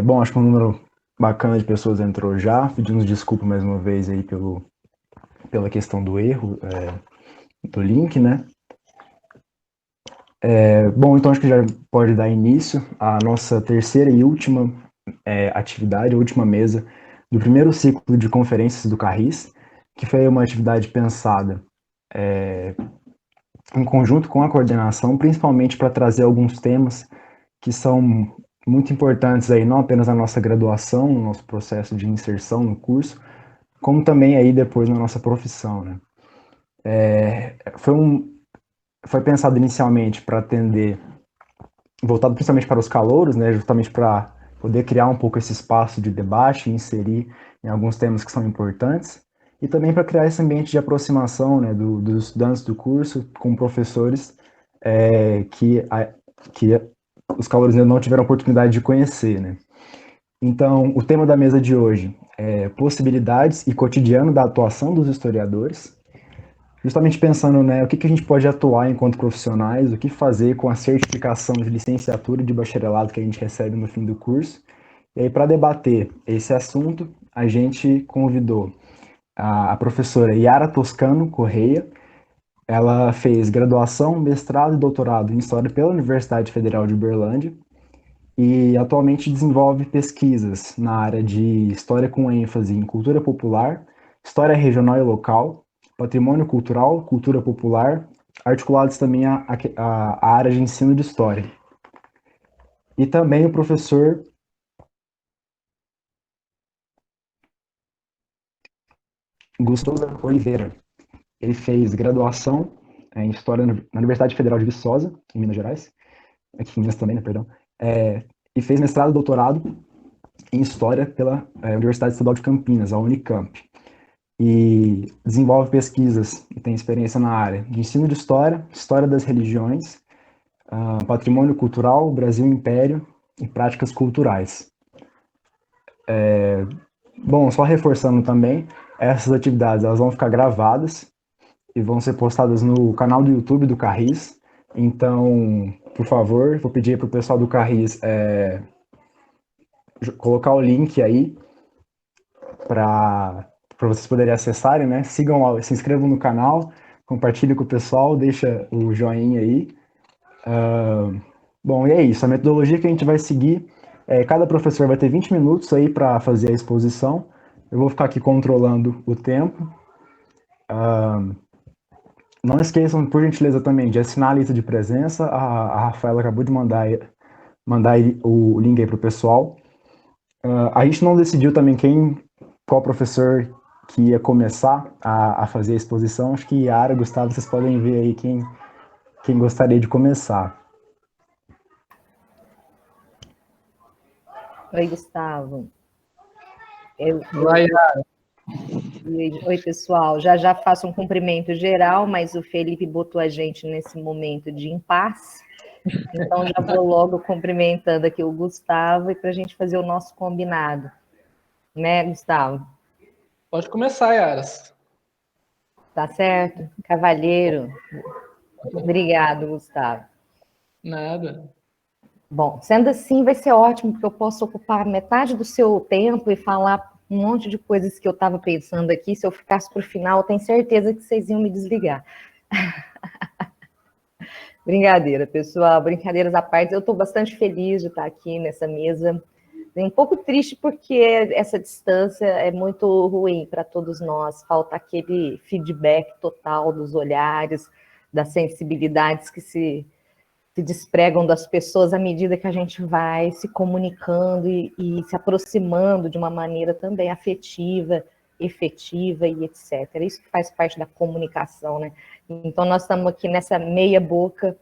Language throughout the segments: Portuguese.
Bom, acho que um número bacana de pessoas entrou já. Pedimos desculpa mais uma vez aí pela questão do erro do link, né? Bom, então acho que já pode dar início à nossa terceira e última atividade, a última mesa do primeiro ciclo de conferências do Carris, que foi uma atividade pensada em conjunto com a coordenação, principalmente para trazer alguns temas que são muito importantes aí, não apenas na nossa graduação, no nosso processo de inserção no curso, como também aí depois na nossa profissão, né? Foi pensado inicialmente para atender, voltado principalmente para os calouros, né? Justamente para poder criar um pouco esse espaço de debate e inserir em alguns temas que são importantes, e também para criar esse ambiente de aproximação, né, dos estudantes do curso com professores que os calouros ainda não tiveram oportunidade de conhecer, né? Então, o tema da mesa de hoje é possibilidades e cotidiano da atuação dos historiadores, justamente pensando, né, o que a gente pode atuar enquanto profissionais, o que fazer com a certificação de licenciatura e de bacharelado que a gente recebe no fim do curso. E aí, para debater esse assunto, a gente convidou a professora Yara Toscano Correia. Ela fez graduação, mestrado e doutorado em História pela Universidade Federal de Uberlândia e atualmente desenvolve pesquisas na área de história com ênfase em cultura popular, história regional e local, patrimônio cultural, cultura popular, articulados também a área de ensino de história. E também o professor Gustavo Oliveira. Ele fez graduação em História na Universidade Federal de Viçosa, em Minas Gerais, aqui em Minas também, né, perdão, e fez mestrado e doutorado em História pela Universidade Estadual de Campinas, a Unicamp. E desenvolve pesquisas e tem experiência na área de ensino de história, história das religiões, patrimônio cultural, Brasil Império e práticas culturais. Bom, só reforçando também, essas atividades elas vão ficar gravadas e vão ser postadas no canal do YouTube do Carris. Então, por favor, vou pedir para o pessoal do Carris colocar o link aí para vocês poderem acessarem, né? Sigam lá, se inscrevam no canal, compartilhem com o pessoal, deixa o joinha aí. Bom, e é isso. A metodologia que a gente vai seguir cada professor vai ter 20 minutos aí para fazer a exposição. Eu vou ficar aqui controlando o tempo. Não esqueçam, por gentileza, também de assinar a lista de presença. A Rafaela acabou de mandar o link aí para o pessoal. A gente não decidiu também qual professor que ia começar a fazer a exposição. Acho que Yara, Gustavo, vocês podem ver aí quem gostaria de começar. Oi, Gustavo. Vai, Oi, pessoal. Já faço um cumprimento geral, mas o Felipe botou a gente nesse momento de impasse. Então, já vou logo cumprimentando aqui o Gustavo e para a gente fazer o nosso combinado. Né, Gustavo? Pode começar, Yaras. Tá certo? Cavalheiro. Obrigado, Gustavo. Nada. Bom, sendo assim, vai ser ótimo, porque eu posso ocupar metade do seu tempo e falar um monte de coisas que eu estava pensando aqui. Se eu ficasse para o final, eu tenho certeza que vocês iam me desligar. Brincadeira, pessoal, brincadeiras à parte. Eu estou bastante feliz de estar aqui nessa mesa. Um pouco triste porque essa distância é muito ruim para todos nós. Falta aquele feedback total dos olhares, das sensibilidades que se despregam das pessoas à medida que a gente vai se comunicando e se aproximando de uma maneira também afetiva, efetiva e etc. Isso que faz parte da comunicação, né? Então, nós estamos aqui nessa meia boca,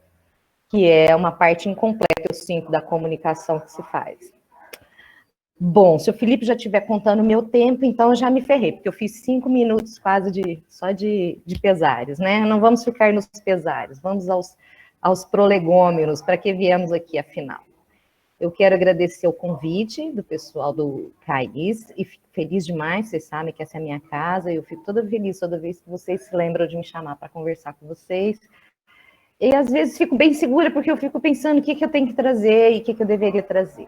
que é uma parte incompleta, eu sinto, da comunicação que se faz. Bom, se o Felipe já estiver contando o meu tempo, então eu já me ferrei, porque eu fiz 5 minutos quase só de pesares, né? Não vamos ficar nos pesares, vamos aos prolegômenos, para que viemos aqui, afinal. Eu quero agradecer o convite do pessoal do CAIS, e fico feliz demais, vocês sabem que essa é a minha casa, e eu fico toda feliz toda vez que vocês se lembram de me chamar para conversar com vocês. E às vezes fico bem segura, porque eu fico pensando o que eu tenho que trazer e o que eu deveria trazer.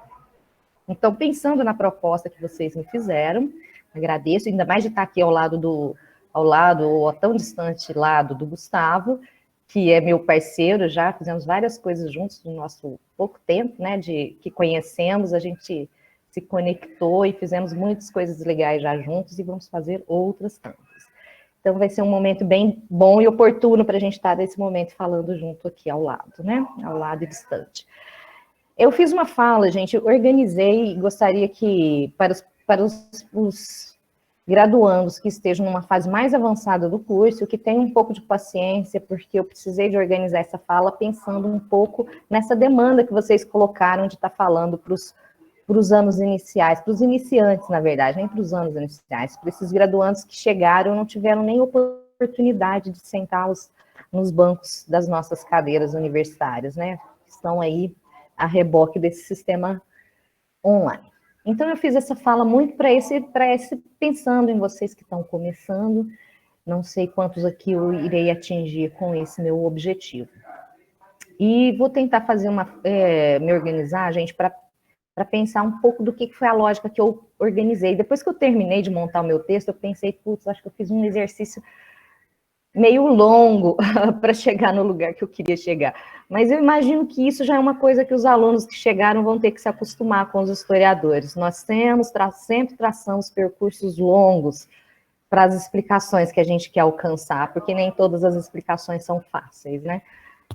Então, pensando na proposta que vocês me fizeram, agradeço, ainda mais de estar aqui ao lado, ou tão distante lado do Gustavo, que é meu parceiro, já fizemos várias coisas juntos no nosso pouco tempo, né, de que conhecemos, a gente se conectou e fizemos muitas coisas legais já juntos e vamos fazer outras tantas. Então vai ser um momento bem bom e oportuno para a gente estar nesse momento falando junto aqui ao lado, né, ao lado e distante. Eu fiz uma fala, gente, organizei e gostaria que, para os graduandos que estejam numa fase mais avançada do curso, que tenham um pouco de paciência, porque eu precisei de organizar essa fala pensando um pouco nessa demanda que vocês colocaram de estar falando para os anos iniciais, para os iniciantes, na verdade, nem para os anos iniciais, para esses graduandos que chegaram e não tiveram nem oportunidade de sentar nos bancos das nossas cadeiras universitárias, né? Estão aí a reboque desse sistema online. Então, eu fiz essa fala muito para esse, pensando em vocês que estão começando, não sei quantos aqui eu irei atingir com esse meu objetivo. E vou tentar fazer me organizar, gente, para pensar um pouco do que foi a lógica que eu organizei. Depois que eu terminei de montar o meu texto, eu pensei, putz, acho que eu fiz um exercício meio longo para chegar no lugar que eu queria chegar. Mas eu imagino que isso já é uma coisa que os alunos que chegaram vão ter que se acostumar com os historiadores. Nós sempre traçamos percursos longos para as explicações que a gente quer alcançar, porque nem todas as explicações são fáceis, né?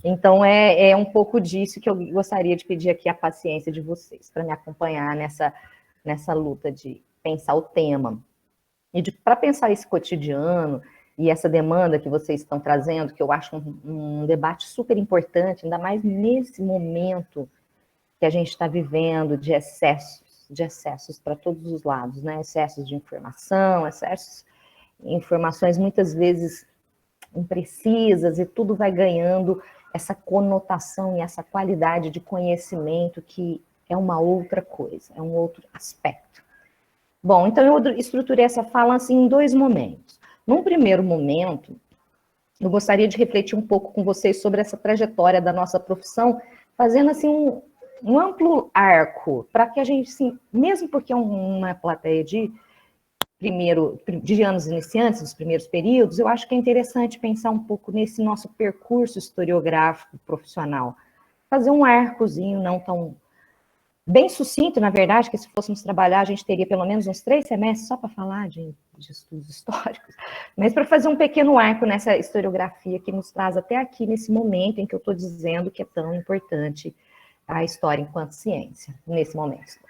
Então, é um pouco disso que eu gostaria de pedir aqui a paciência de vocês, para me acompanhar nessa luta de pensar o tema. E para pensar esse cotidiano e essa demanda que vocês estão trazendo, que eu acho um debate super importante, ainda mais nesse momento que a gente está vivendo de excessos para todos os lados, né? Excessos de informação, informações muitas vezes imprecisas, e tudo vai ganhando essa conotação e essa qualidade de conhecimento que é uma outra coisa, é um outro aspecto. Bom, então eu estruturei essa fala assim em dois momentos. Num primeiro momento, eu gostaria de refletir um pouco com vocês sobre essa trajetória da nossa profissão, fazendo assim um amplo arco, para que a gente, assim, mesmo porque é uma plateia de anos iniciantes, dos primeiros períodos, eu acho que é interessante pensar um pouco nesse nosso percurso historiográfico profissional. Fazer um arcozinho não tão bem sucinto, na verdade, que se fôssemos trabalhar, a gente teria pelo menos uns 3 semestres só para falar de estudos históricos, mas para fazer um pequeno arco nessa historiografia que nos traz até aqui, nesse momento em que eu estou dizendo que é tão importante a história enquanto ciência, nesse momento.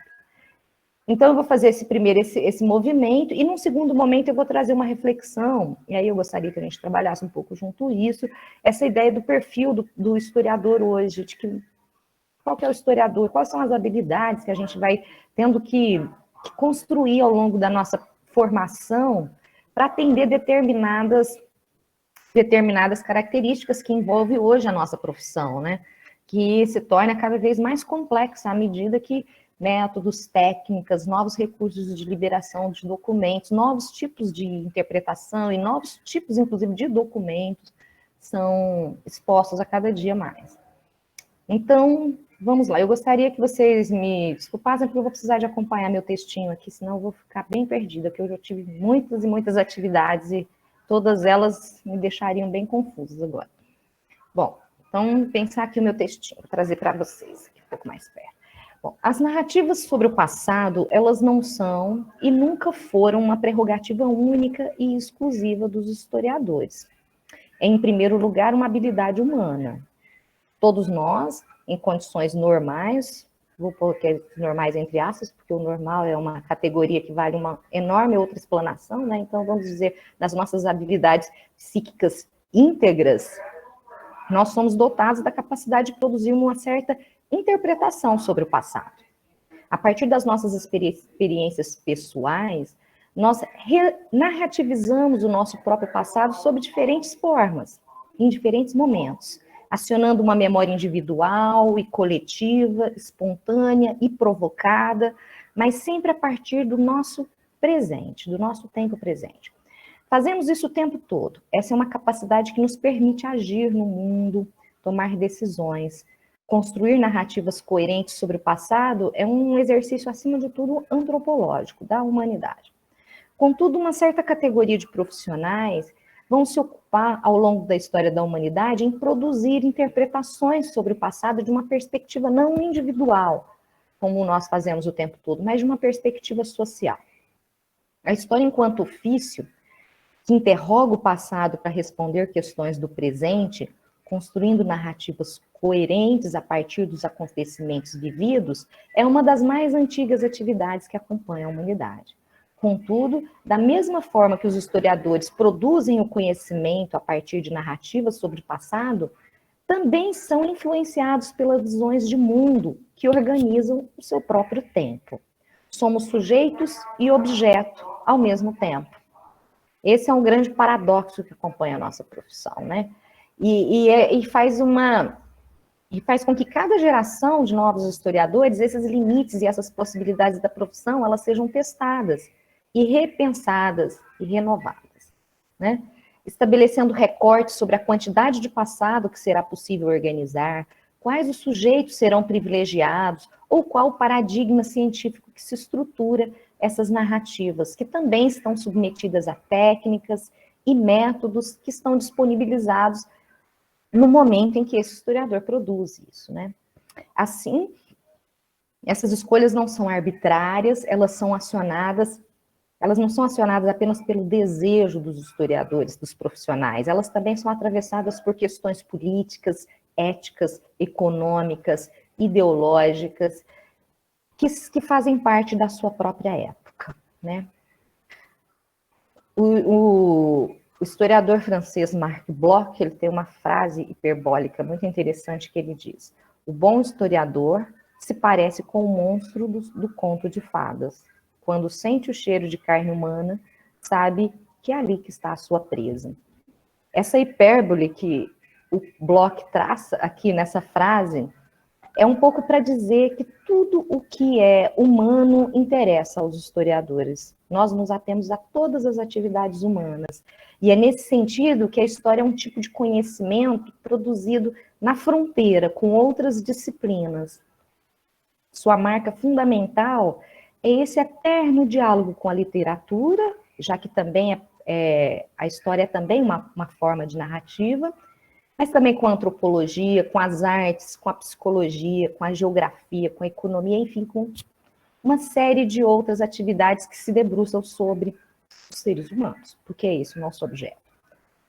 Então, eu vou fazer esse movimento, e num segundo momento eu vou trazer uma reflexão, e aí eu gostaria que a gente trabalhasse um pouco junto isso, essa ideia do perfil do historiador hoje, de que qual que é o historiador, quais são as habilidades que a gente vai tendo que construir ao longo da nossa formação para atender determinadas características que envolvem hoje a nossa profissão, né? Que se torna cada vez mais complexa à medida que métodos, técnicas, novos recursos de liberação de documentos, novos tipos de interpretação e novos tipos, inclusive, de documentos são expostos a cada dia mais. Então, vamos lá. Eu gostaria que vocês me desculpassem, porque eu vou precisar de acompanhar meu textinho aqui, senão eu vou ficar bem perdida, porque eu já tive muitas e muitas atividades e todas elas me deixariam bem confusas agora. Bom, então, pensar aqui o meu textinho, vou trazer para vocês, aqui um pouco mais perto. Bom, as narrativas sobre o passado, elas não são e nunca foram uma prerrogativa única e exclusiva dos historiadores. É, em primeiro lugar, uma habilidade humana. Todos nós, em condições normais, vou pôr aqui normais entre aspas, porque o normal é uma categoria que vale uma enorme outra explanação, né? Então, vamos dizer, das nossas habilidades psíquicas íntegras, nós somos dotados da capacidade de produzir uma certa interpretação sobre o passado. A partir das nossas experiências pessoais, nós narrativizamos o nosso próprio passado sob diferentes formas, em diferentes momentos, acionando uma memória individual e coletiva, espontânea e provocada, mas sempre a partir do nosso presente, do nosso tempo presente. Fazemos isso o tempo todo. Essa é uma capacidade que nos permite agir no mundo, tomar decisões, construir narrativas coerentes sobre o passado é um exercício, acima de tudo, antropológico, da humanidade. Contudo, uma certa categoria de profissionais vão se ocupar, ao longo da história da humanidade, em produzir interpretações sobre o passado de uma perspectiva não individual, como nós fazemos o tempo todo, mas de uma perspectiva social. A história enquanto ofício, que interroga o passado para responder questões do presente, construindo narrativas coerentes a partir dos acontecimentos vividos, é uma das mais antigas atividades que acompanham a humanidade. Contudo, da mesma forma que os historiadores produzem o conhecimento a partir de narrativas sobre o passado, também são influenciados pelas visões de mundo que organizam o seu próprio tempo. Somos sujeitos e objeto ao mesmo tempo. Esse é um grande paradoxo que acompanha a nossa profissão, né? E faz com que cada geração de novos historiadores, esses limites e essas possibilidades da profissão, elas sejam testadas e repensadas e renovadas, né? Estabelecendo recortes sobre a quantidade de passado que será possível organizar, quais os sujeitos serão privilegiados, ou qual o paradigma científico que se estrutura essas narrativas, que também estão submetidas a técnicas e métodos que estão disponibilizados no momento em que esse historiador produz isso, né? Assim, essas escolhas não são arbitrárias, elas não são acionadas apenas pelo desejo dos historiadores, dos profissionais, elas também são atravessadas por questões políticas, éticas, econômicas, ideológicas, que fazem parte da sua própria época, né? O historiador francês Marc Bloch, ele tem uma frase hiperbólica muito interessante que ele diz: o bom historiador se parece com o monstro do conto de fadas. Quando sente o cheiro de carne humana, sabe que é ali que está a sua presa. Essa hipérbole que o Bloch traça aqui nessa frase é um pouco para dizer que tudo o que é humano interessa aos historiadores. Nós nos atemos a todas as atividades humanas. E é nesse sentido que a história é um tipo de conhecimento produzido na fronteira com outras disciplinas. Sua marca fundamental é esse eterno diálogo com a literatura, já que também a história é também uma forma de narrativa, mas também com a antropologia, com as artes, com a psicologia, com a geografia, com a economia, enfim, com uma série de outras atividades que se debruçam sobre os seres humanos, porque é esse o nosso objeto.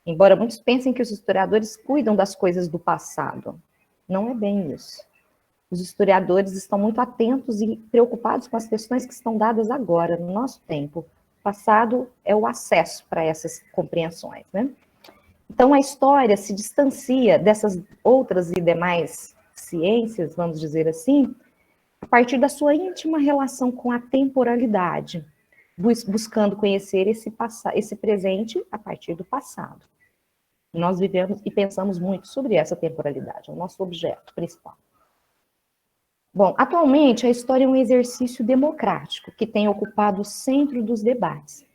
Embora muitos pensem que os historiadores cuidam das coisas do passado, não é bem isso. Os historiadores estão muito atentos e preocupados com as questões que estão dadas agora, no nosso tempo. O passado é o acesso para essas compreensões, né? Então, a história se distancia dessas outras e demais ciências, vamos dizer assim, a partir da sua íntima relação com a temporalidade, buscando conhecer esse presente a partir do passado. Nós vivemos e pensamos muito sobre essa temporalidade, é o nosso objeto principal. Bom, atualmente a história é um exercício democrático que tem ocupado o centro dos debates.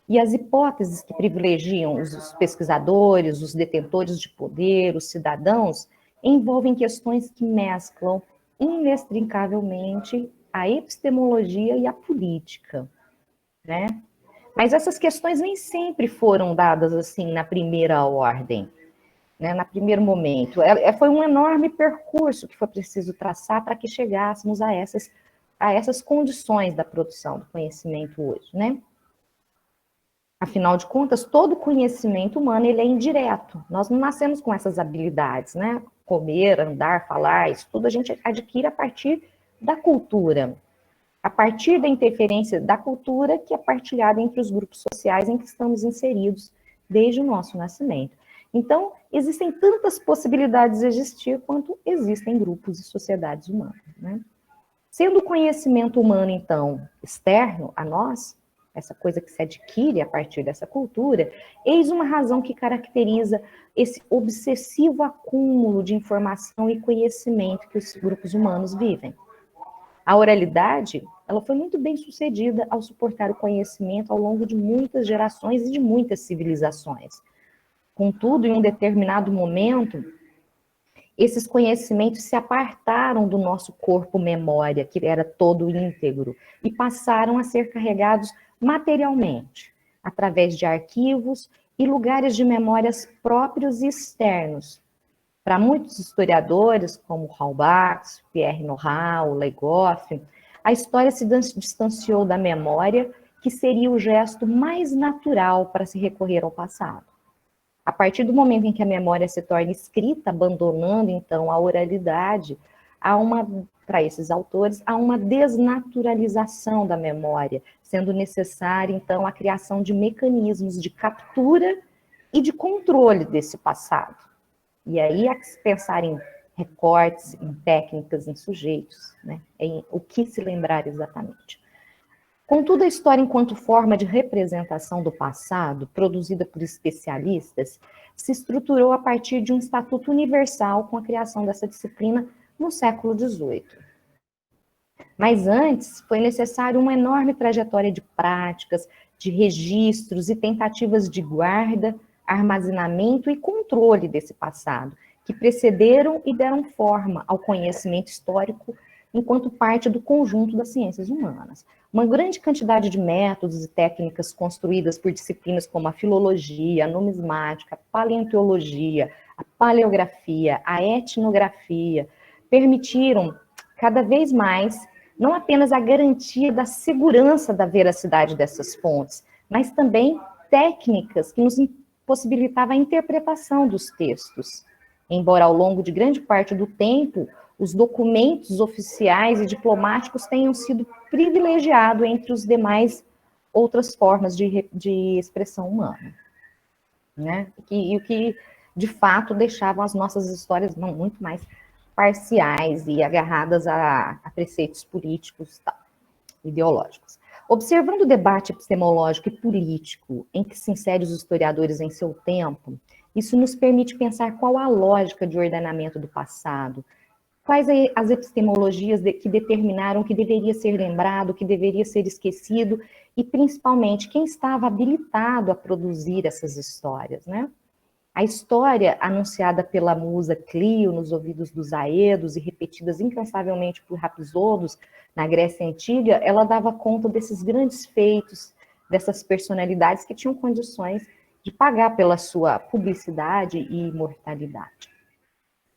E as hipóteses que privilegiam os pesquisadores, os detentores de poder, os cidadãos, envolvem questões que mesclam inextricavelmente a epistemologia e a política, né? Mas essas questões nem sempre foram dadas assim na primeira ordem, né, no primeiro momento. Foi um enorme percurso que foi preciso traçar para que chegássemos a essas condições da produção do conhecimento hoje, né? Afinal de contas, todo conhecimento humano ele é indireto. Nós não nascemos com essas habilidades, né? Comer, andar, falar, isso tudo a gente adquire a partir da cultura. A partir da interferência da cultura que é partilhada entre os grupos sociais em que estamos inseridos desde o nosso nascimento. Então, existem tantas possibilidades de existir quanto existem grupos e sociedades humanas, né? Sendo o conhecimento humano, então, externo a nós, essa coisa que se adquire a partir dessa cultura, eis uma razão que caracteriza esse obsessivo acúmulo de informação e conhecimento que os grupos humanos vivem. A oralidade, ela foi muito bem sucedida ao suportar o conhecimento ao longo de muitas gerações e de muitas civilizações. Contudo, em um determinado momento, esses conhecimentos se apartaram do nosso corpo memória, que era todo íntegro, e passaram a ser carregados materialmente, através de arquivos e lugares de memórias próprios e externos. Para muitos historiadores, como Halbach, Pierre Nora, Legoff, a história se distanciou da memória, que seria o gesto mais natural para se recorrer ao passado. A partir do momento em que a memória se torna escrita, abandonando então a oralidade, para esses autores, há uma desnaturalização da memória, sendo necessária então a criação de mecanismos de captura e de controle desse passado. E aí há que se pensar em recortes, em técnicas, em sujeitos, né? Em o que se lembrar exatamente. Contudo, a história enquanto forma de representação do passado, produzida por especialistas, se estruturou a partir de um estatuto universal com a criação dessa disciplina no século XVIII. Mas antes, foi necessário uma enorme trajetória de práticas, de registros e tentativas de guarda, armazenamento e controle desse passado, que precederam e deram forma ao conhecimento histórico enquanto parte do conjunto das ciências humanas. Uma grande quantidade de métodos e técnicas construídas por disciplinas como a filologia, a numismática, a paleontologia, a paleografia, a etnografia, permitiram cada vez mais não apenas a garantia da segurança da veracidade dessas fontes, mas também técnicas que nos possibilitavam a interpretação dos textos. Embora ao longo de grande parte do tempo os documentos oficiais e diplomáticos tenham sido privilegiados entre os demais outras formas de expressão humana, né? E o que, de fato, deixavam as nossas histórias muito mais parciais e agarradas a preceitos políticos e ideológicos. Observando o debate epistemológico e político em que se inserem os historiadores em seu tempo, isso nos permite pensar qual a lógica de ordenamento do passado, quais as epistemologias que determinaram o que deveria ser lembrado, o que deveria ser esquecido, e principalmente quem estava habilitado a produzir essas histórias, né? A história anunciada pela musa Clio nos ouvidos dos aedos e repetidas incansavelmente por Rapsodos na Grécia Antiga, ela dava conta desses grandes feitos, dessas personalidades que tinham condições de pagar pela sua publicidade e imortalidade.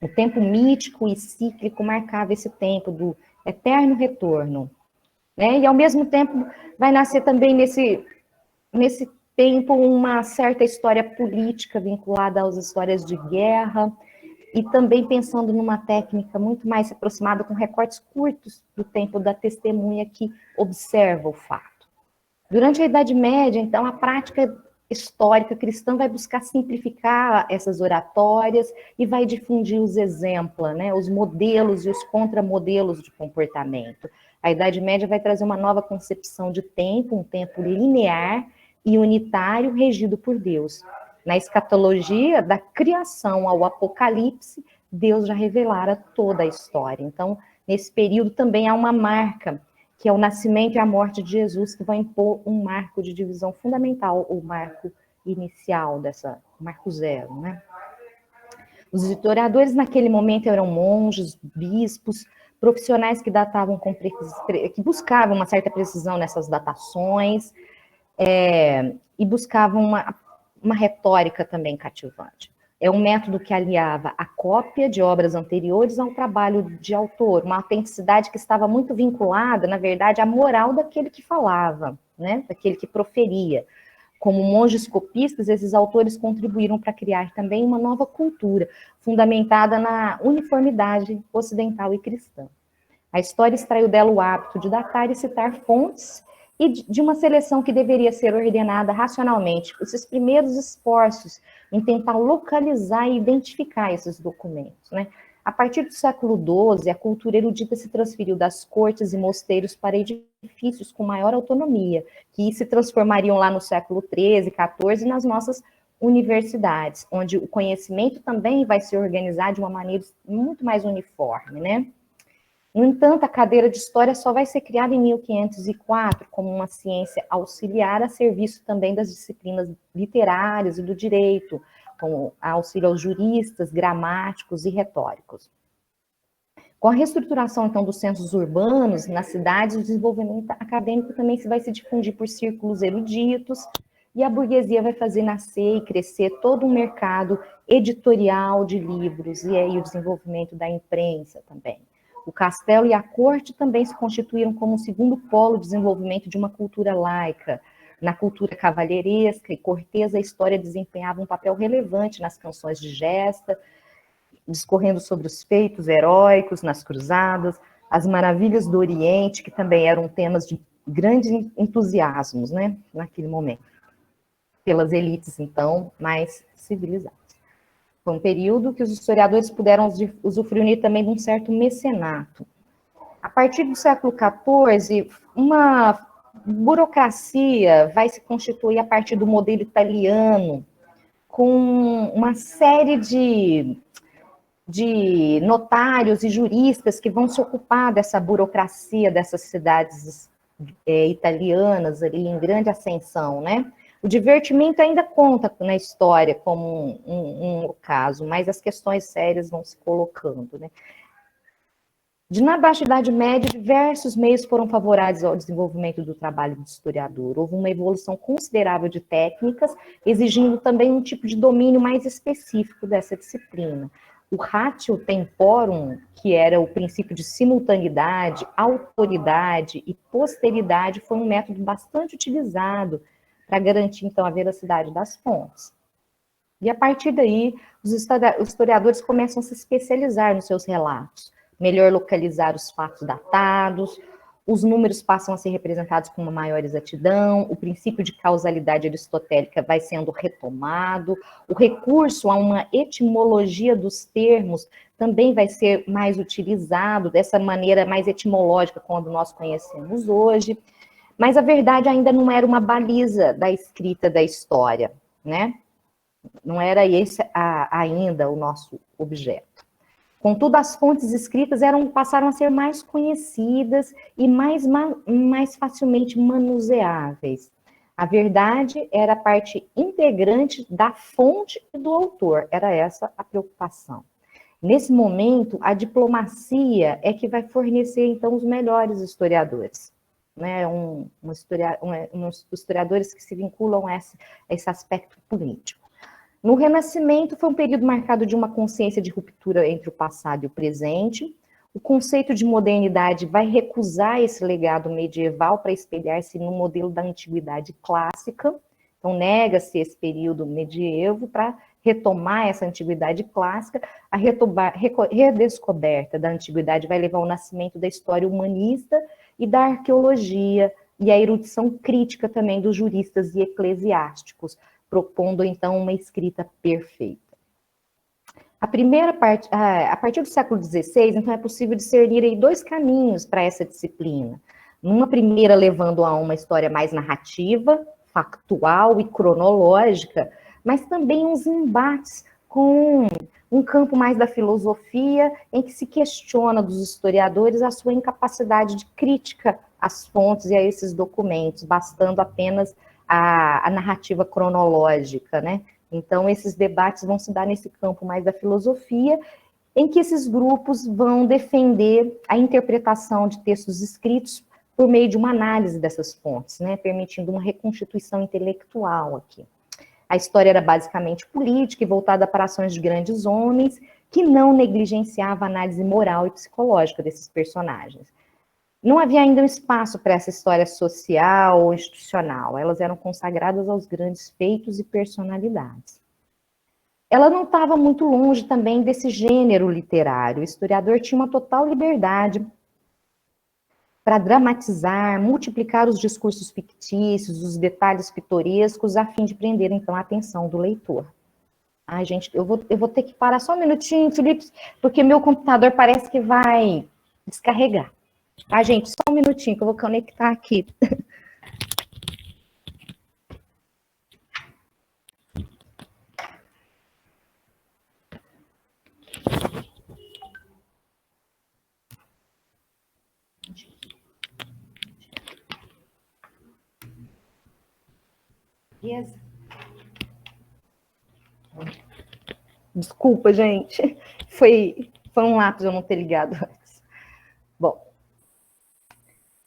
O tempo mítico e cíclico marcava esse tempo do eterno retorno, né? E ao mesmo tempo vai nascer também nesse tempo uma certa história política vinculada às histórias de guerra e também pensando numa técnica muito mais aproximada com recortes curtos do tempo da testemunha que observa o fato. Durante a Idade Média, então, a prática histórica cristã vai buscar simplificar essas oratórias e vai difundir os exemplos, né, os modelos e os contramodelos de comportamento. A Idade Média vai trazer uma nova concepção de tempo, um tempo linear e unitário regido por Deus. Na escatologia, da criação ao apocalipse, Deus já revelara toda a história. Então, nesse período também há uma marca, que é o nascimento e a morte de Jesus, que vai impor um marco de divisão fundamental, o marco inicial o marco zero, né? Os historiadores naquele momento eram monges, bispos, profissionais que datavam que buscavam uma certa precisão nessas datações, e buscavam uma retórica também cativante. É um método que aliava a cópia de obras anteriores ao trabalho de autor, uma autenticidade que estava muito vinculada, na verdade, à moral daquele que falava, né? Daquele que proferia. Como monges copistas, esses autores contribuíram para criar também uma nova cultura, fundamentada na uniformidade ocidental e cristã. A história extraiu dela o hábito de datar e citar fontes e de uma seleção que deveria ser ordenada racionalmente. Esses primeiros esforços em tentar localizar e identificar esses documentos, né? A partir do século XII, a cultura erudita se transferiu das cortes e mosteiros para edifícios com maior autonomia, que se transformariam lá no século XIII, XIV, nas nossas universidades, onde o conhecimento também vai se organizar de uma maneira muito mais uniforme, né? No entanto, a cadeira de História só vai ser criada em 1504 como uma ciência auxiliar a serviço também das disciplinas literárias e do direito, com auxílio aos juristas, gramáticos e retóricos. Com a reestruturação, então, dos centros urbanos, nas cidades, o desenvolvimento acadêmico também vai se difundir por círculos eruditos, e a burguesia vai fazer nascer e crescer todo um mercado editorial de livros, e aí o desenvolvimento da imprensa também. O castelo e a corte também se constituíram como um segundo polo de desenvolvimento de uma cultura laica. Na cultura cavalheiresca e cortesa, a história desempenhava um papel relevante nas canções de gesta, discorrendo sobre os feitos heróicos nas cruzadas, as maravilhas do Oriente, que também eram temas de grandes entusiasmos, né, naquele momento, pelas elites, então, mais civilizadas. Foi um período que os historiadores puderam usufruir também de um certo mecenato. A partir do século XIV, uma burocracia vai se constituir a partir do modelo italiano, com uma série de notários e juristas que vão se ocupar dessa burocracia dessas cidades italianas ali em grande ascensão, né? O divertimento ainda conta na história como um caso, mas as questões sérias vão se colocando, né? Na Baixa Idade Média, diversos meios foram favoráveis ao desenvolvimento do trabalho do historiador. Houve uma evolução considerável de técnicas, exigindo também um tipo de domínio mais específico dessa disciplina. O ratio temporum, que era o princípio de simultaneidade, autoridade e posteridade, foi um método bastante utilizado para garantir, então, a veracidade das fontes. E, a partir daí, os historiadores começam a se especializar nos seus relatos, melhor localizar os fatos datados, os números passam a ser representados com uma maior exatidão, o princípio de causalidade aristotélica vai sendo retomado, o recurso a uma etimologia dos termos também vai ser mais utilizado, dessa maneira mais etimológica como nós conhecemos hoje, mas a verdade ainda não era uma baliza da escrita da história, né? Não era esse ainda o nosso objeto. Contudo, as fontes escritas passaram a ser mais conhecidas e mais facilmente manuseáveis. A verdade era a parte integrante da fonte e do autor, era essa a preocupação. Nesse momento, a diplomacia é que vai fornecer, então, os melhores historiadores, né? Uns historiadores que se vinculam a esse aspecto político. No Renascimento, foi um período marcado de uma consciência de ruptura entre o passado e o presente. O conceito de modernidade vai recusar esse legado medieval para espelhar-se no modelo da antiguidade clássica. Então, nega-se esse período medievo para retomar essa antiguidade clássica. A redescoberta da antiguidade vai levar ao nascimento da história humanista e da arqueologia, e a erudição crítica também dos juristas e eclesiásticos, propondo, então, uma escrita perfeita. A partir do século XVI, então, é possível discernir aí dois caminhos para essa disciplina. Uma primeira levando a uma história mais narrativa, factual e cronológica, mas também uns embates com um campo mais da filosofia, em que se questiona dos historiadores a sua incapacidade de crítica às fontes e a esses documentos, bastando apenas a narrativa cronológica, né? Então, esses debates vão se dar nesse campo mais da filosofia, em que esses grupos vão defender a interpretação de textos escritos por meio de uma análise dessas fontes, né? Permitindo uma reconstituição intelectual aqui. A história era basicamente política e voltada para ações de grandes homens, que não negligenciava a análise moral e psicológica desses personagens. Não havia ainda um espaço para essa história social ou institucional, elas eram consagradas aos grandes feitos e personalidades. Ela não estava muito longe também desse gênero literário, o historiador tinha uma total liberdade para dramatizar, multiplicar os discursos fictícios, os detalhes pitorescos, a fim de prender, então, a atenção do leitor. Ai, gente, eu vou ter que parar só um minutinho, Felipe, porque meu computador parece que vai descarregar. Tá, gente? Só um minutinho que eu vou conectar aqui. Yes. Desculpa, gente. Foi um lápis eu não ter ligado antes.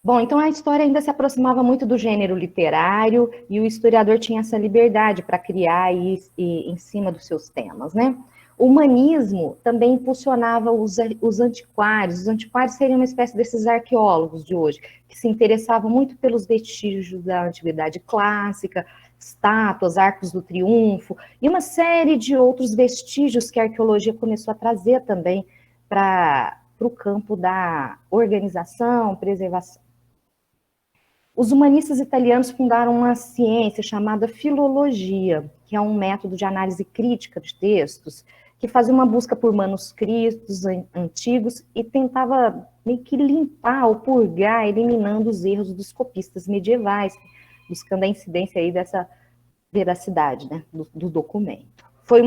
Bom, então a história ainda se aproximava muito do gênero literário e o historiador tinha essa liberdade para criar em cima dos seus temas, né? O humanismo também impulsionava os antiquários. Os antiquários seriam uma espécie desses arqueólogos de hoje, que se interessavam muito pelos vestígios da antiguidade clássica, estátuas, arcos do triunfo, e uma série de outros vestígios que a arqueologia começou a trazer também para o campo da organização, preservação. Os humanistas italianos fundaram uma ciência chamada filologia, que é um método de análise crítica de textos, que fazia uma busca por manuscritos antigos e tentava meio que limpar ou purgar, eliminando os erros dos copistas medievais, buscando a incidência aí dessa veracidade, né, do documento. Foi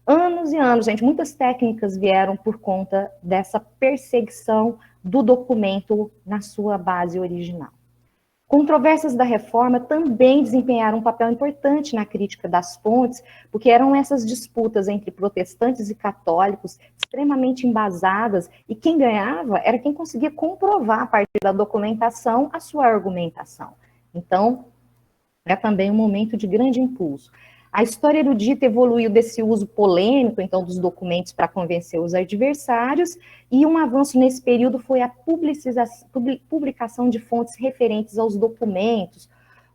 anos e anos, gente, muitas técnicas vieram por conta dessa perseguição do documento na sua base original. Controvérsias da reforma também desempenharam um papel importante na crítica das fontes, porque eram essas disputas entre protestantes e católicos extremamente embasadas, e quem ganhava era quem conseguia comprovar a partir da documentação a sua argumentação. Então, é também um momento de grande impulso. A história erudita evoluiu desse uso polêmico, então, dos documentos para convencer os adversários, e um avanço nesse período foi a publicação de fontes referentes aos documentos,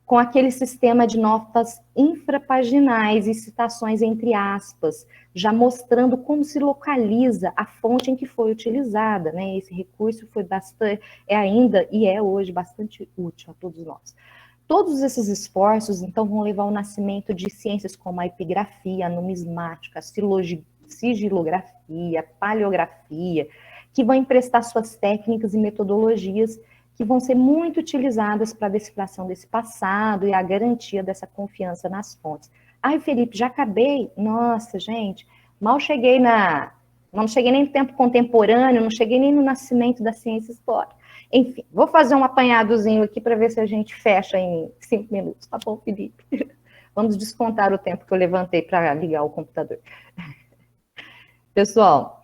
com aquele sistema de notas infrapaginais e citações entre aspas, já mostrando como se localiza a fonte em que foi utilizada, né? Esse recurso foi ainda e é hoje bastante útil a todos nós. Todos esses esforços, então, vão levar ao nascimento de ciências como a epigrafia, a numismática, a sigilografia, a paleografia, que vão emprestar suas técnicas e metodologias que vão ser muito utilizadas para a decifração desse passado e a garantia dessa confiança nas fontes. Ai, Felipe, já acabei? Nossa, gente, não cheguei nem no tempo contemporâneo, não cheguei nem no nascimento da ciência histórica. Enfim, vou fazer um apanhadozinho aqui para ver se a gente fecha em 5 minutos, tá bom, Felipe? Vamos descontar o tempo que eu levantei para ligar o computador. Pessoal,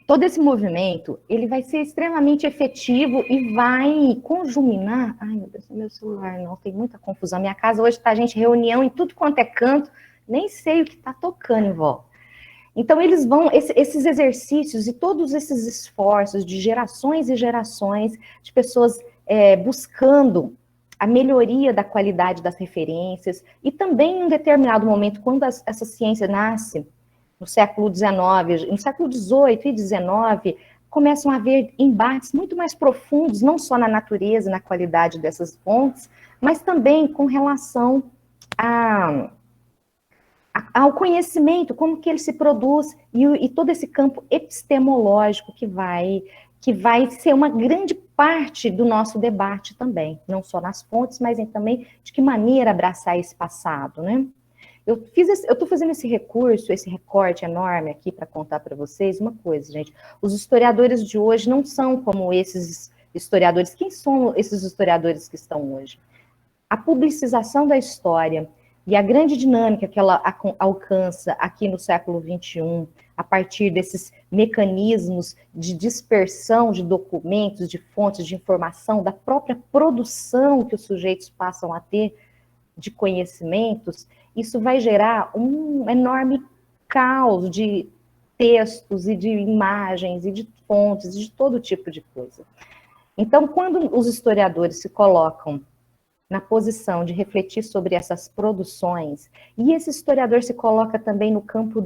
todo esse movimento, ele vai ser extremamente efetivo e vai conjuminar... Ai, meu Deus, meu celular não, tem muita confusão. Minha casa hoje está, gente, reunião em tudo quanto é canto, nem sei o que está tocando em volta. Então, eles vão, esses exercícios e todos esses esforços de gerações e gerações de pessoas buscando a melhoria da qualidade das referências, e também em um determinado momento, quando essa ciência nasce, no século XIX, no século XVIII e XIX, começam a haver embates muito mais profundos, não só na natureza, na qualidade dessas fontes, mas também com relação ao conhecimento, como que ele se produz, e todo esse campo epistemológico que vai ser uma grande parte do nosso debate também, não só nas fontes, mas também de que maneira abraçar esse passado, né? Eu estou fazendo esse recorte enorme aqui para contar para vocês uma coisa, gente. Os historiadores de hoje não são como esses historiadores. Quem são esses historiadores que estão hoje? A publicização da história e a grande dinâmica que ela alcança aqui no século XXI, a partir desses mecanismos de dispersão de documentos, de fontes de informação, da própria produção que os sujeitos passam a ter de conhecimentos, isso vai gerar um enorme caos de textos e de imagens e de fontes, de todo tipo de coisa. Então, quando os historiadores se colocam na posição de refletir sobre essas produções, e esse historiador se coloca também no campo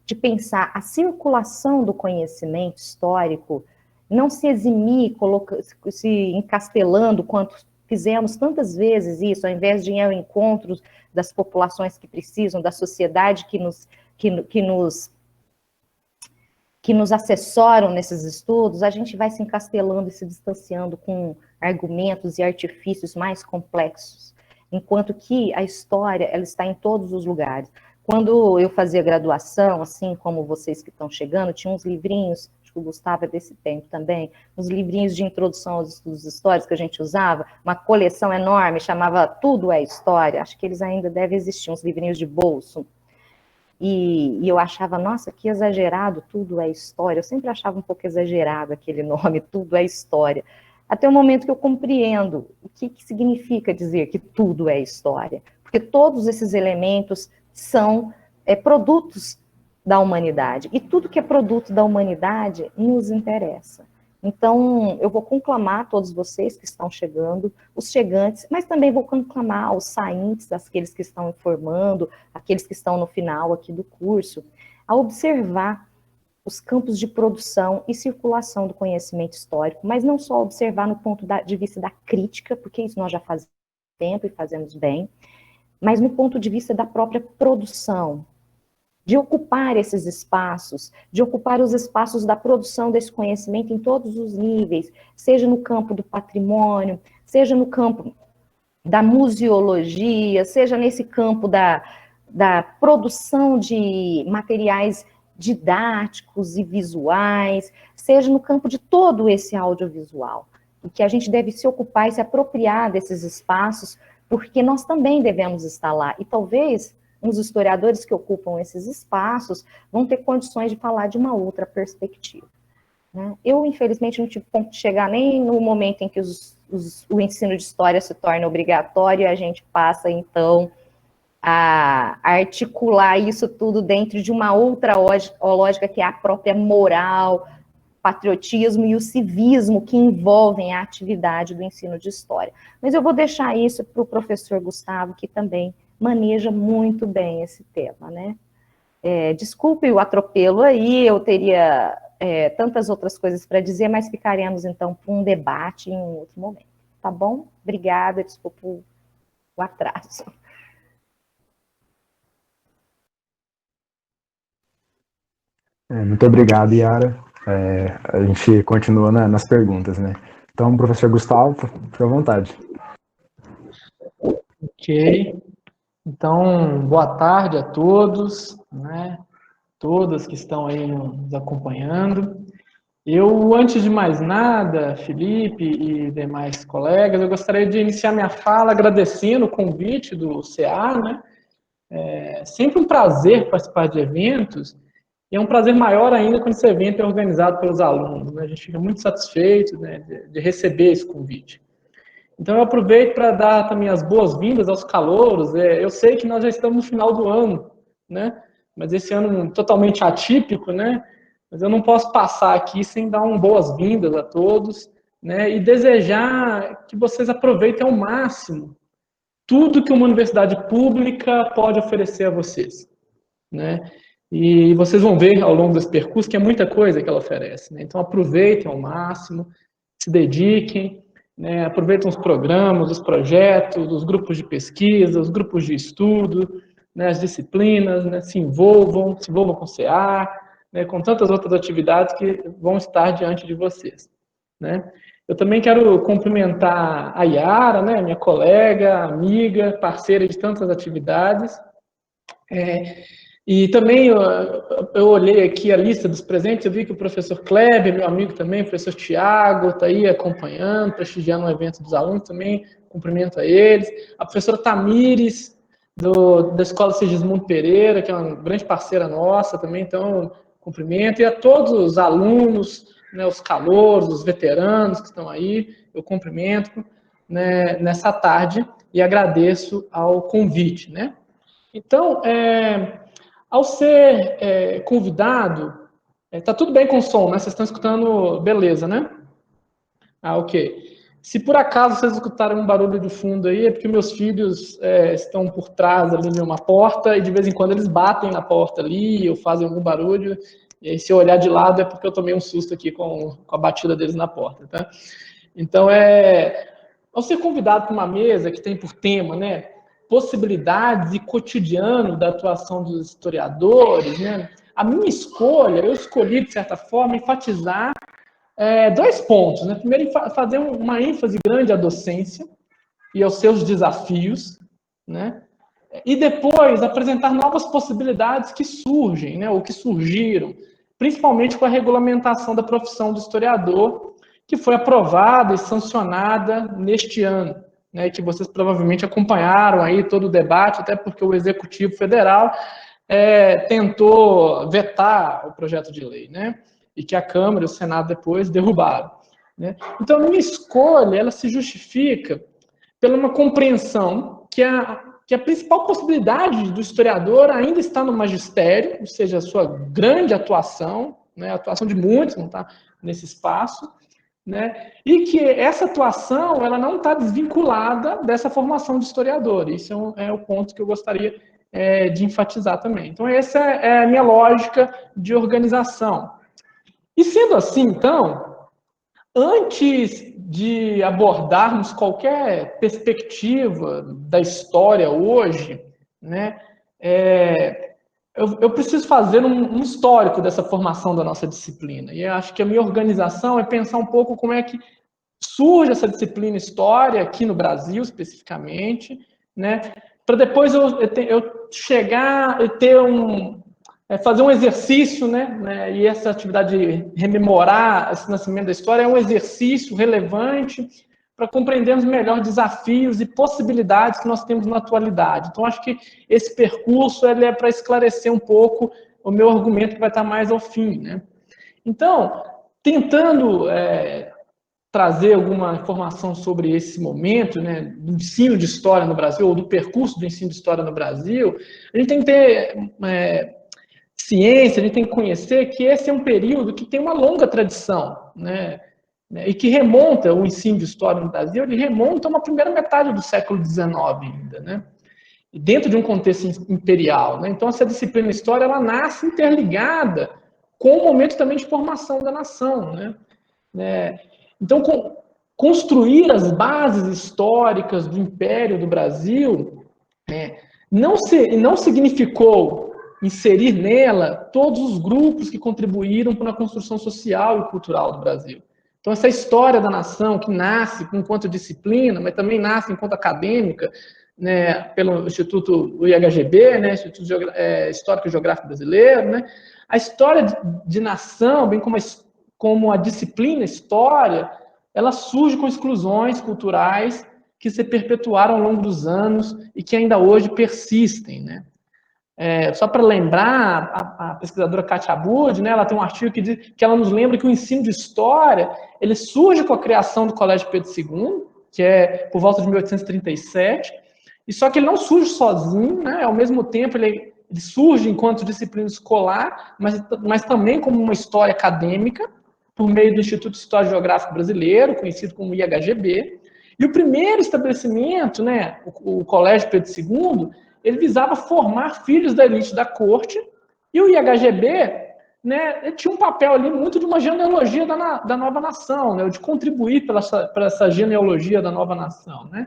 de pensar a circulação do conhecimento histórico, não se eximir, se encastelando, quanto fizemos tantas vezes isso, ao invés de ir ao encontro das populações que precisam, da sociedade que nos assessoram nesses estudos, a gente vai se encastelando e se distanciando com argumentos e artifícios mais complexos, enquanto que a história, ela está em todos os lugares. Quando eu fazia graduação, assim como vocês que estão chegando, tinha uns livrinhos, acho que o Gustavo é desse tempo também, uns livrinhos de introdução aos estudos históricos que a gente usava, uma coleção enorme, chamava Tudo é História, acho que eles ainda devem existir, uns livrinhos de bolso. e eu achava, nossa, que exagerado, tudo é história. Eu sempre achava um pouco exagerado aquele nome, tudo é história. Até o momento que eu compreendo o que significa dizer que tudo é história. Porque todos esses elementos são produtos da humanidade. E tudo que é produto da humanidade nos interessa. Então, eu vou conclamar todos vocês que estão chegando, os chegantes, mas também vou conclamar os saintes, aqueles que estão informando, aqueles que estão no final aqui do curso, a observar os campos de produção e circulação do conhecimento histórico, mas não só observar no ponto de vista da crítica, porque isso nós já fazemos tempo e fazemos bem, mas no ponto de vista da própria produção, de ocupar esses espaços, de ocupar os espaços da produção desse conhecimento em todos os níveis, seja no campo do patrimônio, seja no campo da museologia, seja nesse campo da produção de materiais didáticos e visuais, seja no campo de todo esse audiovisual, e que a gente deve se ocupar e se apropriar desses espaços, porque nós também devemos estar lá, e talvez os historiadores que ocupam esses espaços vão ter condições de falar de uma outra perspectiva. Né? Eu, infelizmente, não tive ponto de chegar nem no momento em que o ensino de história se torna obrigatório, e a gente passa, então, a articular isso tudo dentro de uma outra lógica, que é a própria moral, patriotismo e o civismo que envolvem a atividade do ensino de história. Mas eu vou deixar isso para o professor Gustavo, que também maneja muito bem esse tema, né? Desculpe o atropelo aí, eu teria tantas outras coisas para dizer, mas ficaremos, então, para um debate em um outro momento, tá bom? Obrigada, desculpa o atraso. Muito obrigado, Yara. A gente continua nas perguntas, né? Então, professor Gustavo, fique à vontade. Ok. Então, boa tarde a todos, né? Todas que estão aí nos acompanhando. Eu, antes de mais nada, Felipe e demais colegas, eu gostaria de iniciar minha fala agradecendo o convite do CA, né? É sempre um prazer participar de eventos, e é um prazer maior ainda quando esse evento é organizado pelos alunos, né? A gente fica muito satisfeito, né, de receber esse convite. Então, eu aproveito para dar também as boas-vindas aos calouros. Eu sei que nós já estamos no final do ano, né? Mas esse ano totalmente atípico, né? Mas eu não posso passar aqui sem dar boas-vindas a todos, né? E desejar que vocês aproveitem ao máximo tudo que uma universidade pública pode oferecer a vocês, né? E vocês vão ver ao longo desse percurso que é muita coisa que ela oferece, né? Então, aproveitem ao máximo, se dediquem, né? Aproveitem os programas, os projetos, os grupos de pesquisa, os grupos de estudo, né? As disciplinas, né? Se envolvam com o CA, né? Com tantas outras atividades que vão estar diante de vocês, né? Eu também quero cumprimentar a Yara, né? Minha colega, amiga, parceira de tantas atividades. E também eu olhei aqui a lista dos presentes, eu vi que o professor Kleber, meu amigo também, o professor Tiago, está aí acompanhando, prestigiando o evento dos alunos também, cumprimento a eles. A professora Tamires, da Escola Sigismundo Pereira, que é uma grande parceira nossa também, então, cumprimento. E a todos os alunos, né, os calouros, os veteranos que estão aí, eu cumprimento, né, nessa tarde e agradeço ao convite, né? Então, ao ser convidado, tá tudo bem com o som, né? Vocês estão escutando, beleza, né? Ah, ok. Se por acaso vocês escutarem um barulho de fundo aí, é porque meus filhos estão por trás ali de uma porta e de vez em quando eles batem na porta ali ou fazem algum barulho. E aí, se eu olhar de lado, é porque eu tomei um susto aqui com a batida deles na porta, tá? Então, ao ser convidado para uma mesa que tem por tema, né, possibilidades e cotidiano da atuação dos historiadores, né, a minha escolha, eu escolhi, de certa forma, enfatizar dois pontos, né? Primeiro, fazer uma ênfase grande à docência e aos seus desafios, né? E depois apresentar novas possibilidades que surgem, né, ou que surgiram, principalmente com a regulamentação da profissão do historiador, que foi aprovada e sancionada neste ano, né, que vocês provavelmente acompanharam aí todo o debate, até porque o Executivo Federal tentou vetar o projeto de lei, né? E que a Câmara e o Senado depois derrubaram, né? Então, a minha escolha, ela se justifica pela uma compreensão que a principal possibilidade do historiador ainda está no magistério, ou seja, a sua grande atuação, né, a atuação de muitos não está nesse espaço, né, e que essa atuação ela não está desvinculada dessa formação de historiador. Isso é o ponto que eu gostaria de enfatizar também. Então, essa é a minha lógica de organização. E sendo assim, então, antes de abordarmos qualquer perspectiva da história hoje, né, eu preciso fazer um histórico dessa formação da nossa disciplina. E eu acho que a minha organização é pensar um pouco como é que surge essa disciplina história aqui no Brasil, especificamente, né, para depois eu chegar e ter fazer um exercício, né? E essa atividade de rememorar esse nascimento da história é um exercício relevante para compreendermos melhor desafios e possibilidades que nós temos na atualidade. Então, acho que esse percurso ele é para esclarecer um pouco o meu argumento que vai estar mais ao fim, né? Então, tentando trazer alguma informação sobre esse momento, né, do ensino de história no Brasil, ou do percurso do ensino de história no Brasil, a gente tem que ter ciência, a gente tem que conhecer que esse é um período que tem uma longa tradição, né? E que remonta, o ensino de história no Brasil, ele remonta a uma primeira metade do século XIX ainda, né? E dentro de um contexto imperial, né? Então, essa disciplina história, ela nasce interligada com o momento também de formação da nação, né? Então, construir as bases históricas do Império do Brasil não significou inserir nela todos os grupos que contribuíram para a construção social e cultural do Brasil. Então, essa história da nação, que nasce enquanto disciplina, mas também nasce enquanto acadêmica, né, pelo Instituto IHGB, né, Instituto Histórico e Geográfico Brasileiro, né, a história de nação, bem como a disciplina história, ela surge com exclusões culturais que se perpetuaram ao longo dos anos e que ainda hoje persistem, né? Só para lembrar, a pesquisadora Katia Abud, né, ela tem um artigo que diz que ela nos lembra que o ensino de história ele surge com a criação do Colégio Pedro II, que é por volta de 1837, e só que ele não surge sozinho, né, ao mesmo tempo ele surge enquanto disciplina escolar, mas também como uma história acadêmica, por meio do Instituto de História Geográfica Brasileiro, conhecido como IHGB, e o primeiro estabelecimento, né, o Colégio Pedro II, ele visava formar filhos da elite da corte, e o IHGB, né, tinha um papel ali muito de uma genealogia da nova nação, né, de contribuir para essa genealogia da nova nação, né.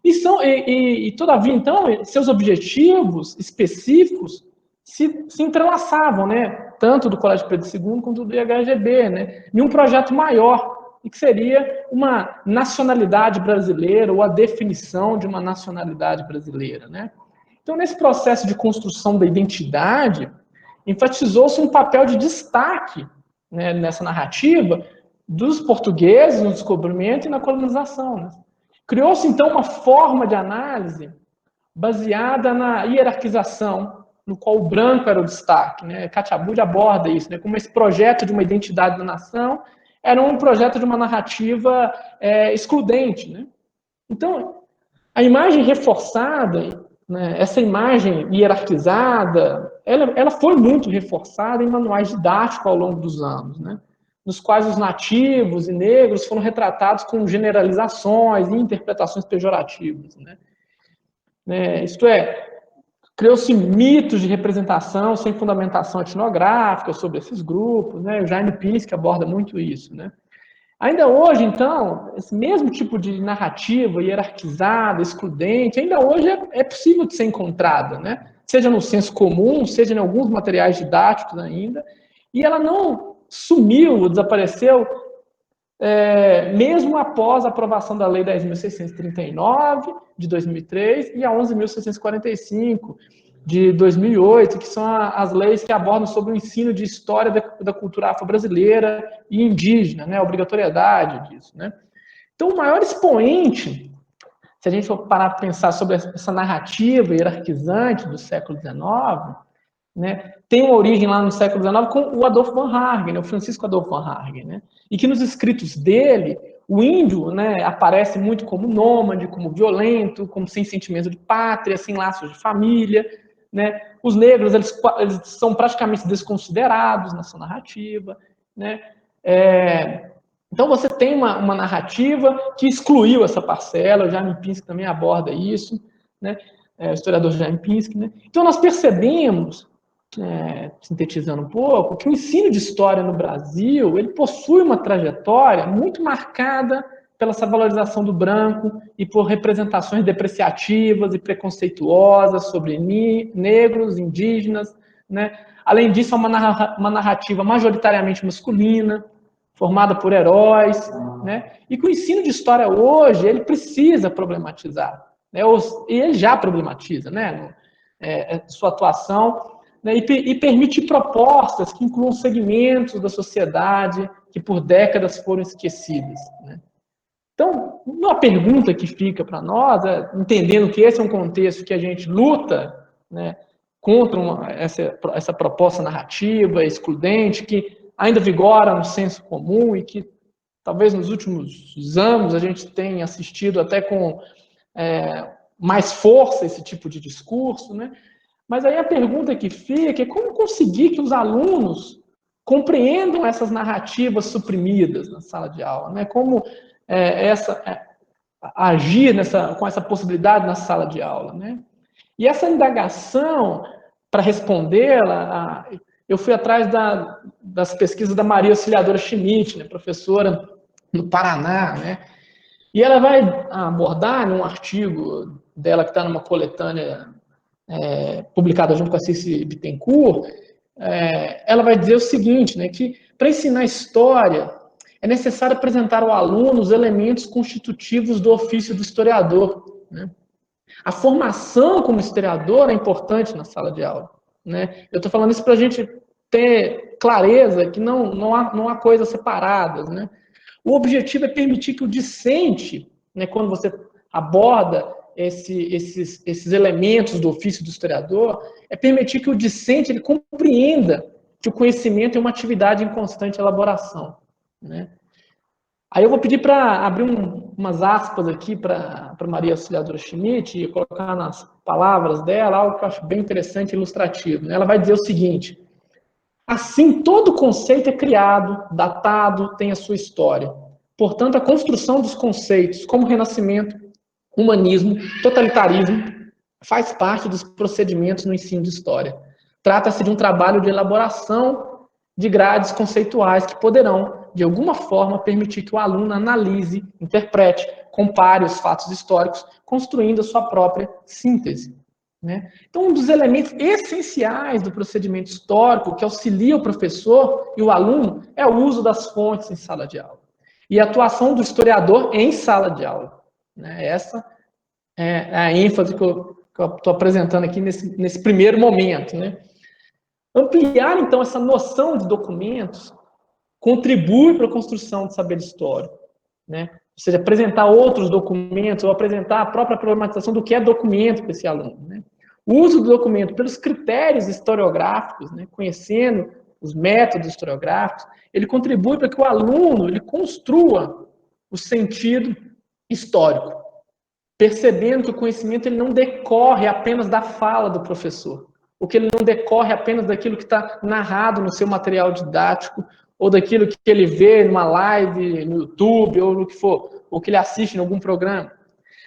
E todavia, então, seus objetivos específicos se entrelaçavam, né, tanto do Colégio Pedro II quanto do IHGB, né, em um projeto maior, e que seria uma nacionalidade brasileira, ou a definição de uma nacionalidade brasileira, né. Então, nesse processo de construção da identidade, enfatizou-se um papel de destaque, né, nessa narrativa dos portugueses no descobrimento e na colonização, né. Criou-se, então, uma forma de análise baseada na hierarquização, no qual o branco era o destaque, né. Katia Abud aborda isso, né, como esse projeto de uma identidade da nação era um projeto de uma narrativa excludente, né. Então, a imagem reforçada, né, essa imagem hierarquizada, ela foi muito reforçada em manuais didáticos ao longo dos anos, né, nos quais os nativos e negros foram retratados com generalizações e interpretações pejorativas, né. Isto é, criou-se mitos de representação sem fundamentação etnográfica sobre esses grupos, né, o Jaime Pinsky aborda muito isso, né. Ainda hoje, então, esse mesmo tipo de narrativa hierarquizada, excludente, ainda hoje é possível de ser encontrada, né? Seja no senso comum, seja em alguns materiais didáticos ainda, e ela não sumiu, desapareceu, mesmo após a aprovação da Lei 10.639, de 2003, e a 11.645, de 2008, que são as leis que abordam sobre o ensino de história da cultura afro-brasileira e indígena, né, a obrigatoriedade disso, né. Então, o maior expoente, se a gente for parar para pensar sobre essa narrativa hierarquizante do século XIX, né, tem uma origem lá no século XIX com o Adolfo von Hargen, né, o Francisco Adolfo von Hargen, né, e que nos escritos dele, o índio, né, aparece muito como nômade, como violento, como sem sentimento de pátria, sem laços de família, né, os negros eles são praticamente desconsiderados na sua narrativa, né, então você tem uma narrativa que excluiu essa parcela, o Jaime Pinsky também aborda isso, né, o historiador Jaime Pinsky, né, então nós percebemos, sintetizando um pouco, que o ensino de história no Brasil, ele possui uma trajetória muito marcada pela essa valorização do branco e por representações depreciativas e preconceituosas sobre negros, indígenas, né? Além disso, é uma narrativa majoritariamente masculina, formada por heróis, né? E que o ensino de história hoje, ele precisa problematizar, né? E ele já problematiza, né? Sua atuação, né, e permite propostas que incluam segmentos da sociedade que por décadas foram esquecidos, né? Então, uma pergunta que fica para nós, entendendo que esse é um contexto que a gente luta, né, contra essa proposta narrativa excludente, que ainda vigora no senso comum e que talvez nos últimos anos a gente tenha assistido até com mais força esse tipo de discurso, né? Mas aí a pergunta que fica é como conseguir que os alunos compreendam essas narrativas suprimidas na sala de aula, né? Como agir com essa possibilidade na sala de aula, né? E essa indagação, para respondê-la, eu fui atrás das pesquisas da Maria Auxiliadora Schmidt, né, professora no Paraná, né? E ela vai abordar num artigo dela que está numa coletânea publicada junto com a Cici Bittencourt, ela vai dizer o seguinte, né, que para ensinar história é necessário apresentar ao aluno os elementos constitutivos do ofício do historiador, né? A formação como historiador é importante na sala de aula, né? Eu estou falando isso para a gente ter clareza que não há coisas separadas, né? O objetivo é permitir que o discente, né, quando você aborda esses elementos do ofício do historiador, é permitir que o discente ele compreenda que o conhecimento é uma atividade em constante elaboração, né? Aí eu vou pedir para abrir umas aspas aqui para Maria Auxiliadora Schmidt e colocar nas palavras dela algo que eu acho bem interessante e ilustrativo. Ela vai dizer o seguinte: assim, todo conceito é criado, datado, tem a sua história. Portanto, a construção dos conceitos, como renascimento, humanismo, totalitarismo, faz parte dos procedimentos no ensino de história. Trata-se de um trabalho de elaboração de grades conceituais que poderão, de alguma forma, permitir que o aluno analise, interprete, compare os fatos históricos, construindo a sua própria síntese, né? Então, um dos elementos essenciais do procedimento histórico que auxilia o professor e o aluno é o uso das fontes em sala de aula e a atuação do historiador em sala de aula, né? Essa é a ênfase que eu estou apresentando aqui nesse primeiro momento, né? Ampliar, então, essa noção de documentos contribui para a construção de saber histórico, né? Ou seja, apresentar outros documentos ou apresentar a própria problematização do que é documento para esse aluno, né? O uso do documento pelos critérios historiográficos, né, conhecendo os métodos historiográficos, ele contribui para que o aluno ele construa o sentido histórico, percebendo que o conhecimento ele não decorre apenas da fala do professor, o que ele não decorre apenas daquilo que está narrado no seu material didático, ou daquilo que ele vê numa live no YouTube, ou no que for, ou que ele assiste em algum programa.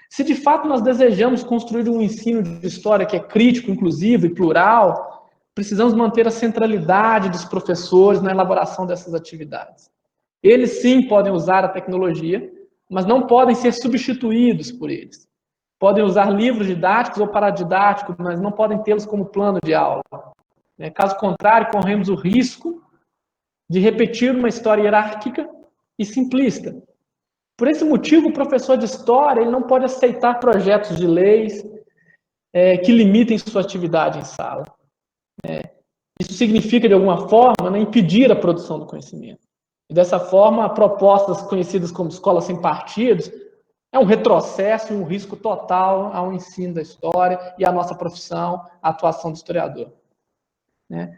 Se de fato nós desejamos construir um ensino de história que é crítico, inclusivo e plural, precisamos manter a centralidade dos professores na elaboração dessas atividades. Eles sim podem usar a tecnologia, mas não podem ser substituídos por eles. Podem usar livros didáticos ou paradidáticos, mas não podem tê-los como plano de aula. Caso contrário, corremos o risco de repetir uma história hierárquica e simplista. Por esse motivo, o professor de história ele não pode aceitar projetos de leis que limitem sua atividade em sala. Isso significa, de alguma forma, né, impedir a produção do conhecimento. E dessa forma, propostas conhecidas como escolas sem partidos é um retrocesso e um risco total ao ensino da história e à nossa profissão, a atuação do historiador. né?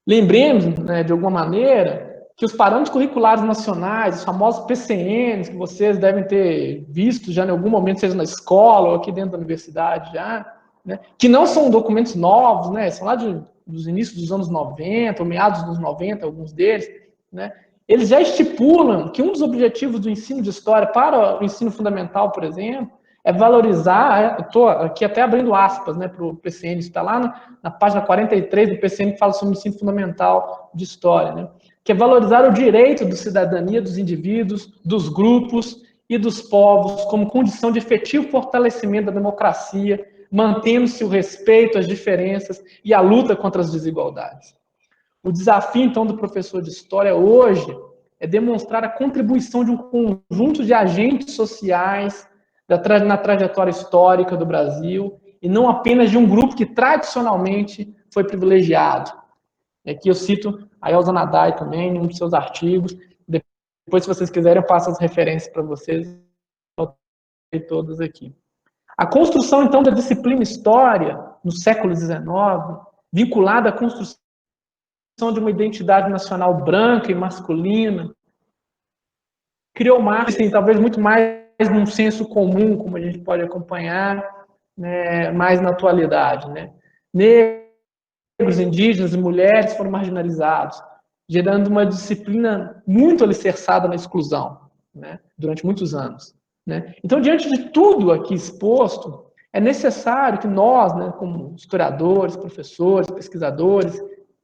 Lembremos, né, de alguma maneira, que os parâmetros curriculares nacionais, os famosos PCNs, que vocês devem ter visto já em algum momento, seja na escola ou aqui dentro da universidade já, né, que não são documentos novos, né, são lá dos inícios dos anos 90, ou meados dos 90, alguns deles, né, eles já estipulam que um dos objetivos do ensino de história para o ensino fundamental, por exemplo, é valorizar, estou aqui até abrindo aspas, né, para o PCN, está lá na página 43 do PCN, que fala sobre o ensino fundamental de história, né, que é valorizar o direito de cidadania dos indivíduos, dos grupos e dos povos como condição de efetivo fortalecimento da democracia, mantendo-se o respeito às diferenças e a luta contra as desigualdades. O desafio, então, do professor de história hoje é demonstrar a contribuição de um conjunto de agentes sociais na trajetória histórica do Brasil e não apenas de um grupo que tradicionalmente foi privilegiado. Aqui eu cito a Elza Nadai também, em um dos seus artigos. Depois, se vocês quiserem, eu passo as referências para vocês, todas aqui. A construção, então, da disciplina História, no século XIX, vinculada à construção de uma identidade nacional branca e masculina, criou marketing, talvez muito mais num senso comum, como a gente pode acompanhar, né, mais na atualidade. Né? Negros, indígenas e mulheres foram marginalizados, gerando uma disciplina muito alicerçada na exclusão, né, durante muitos anos. Né? Então, diante de tudo aqui exposto, é necessário que nós, né, como historiadores, professores, pesquisadores,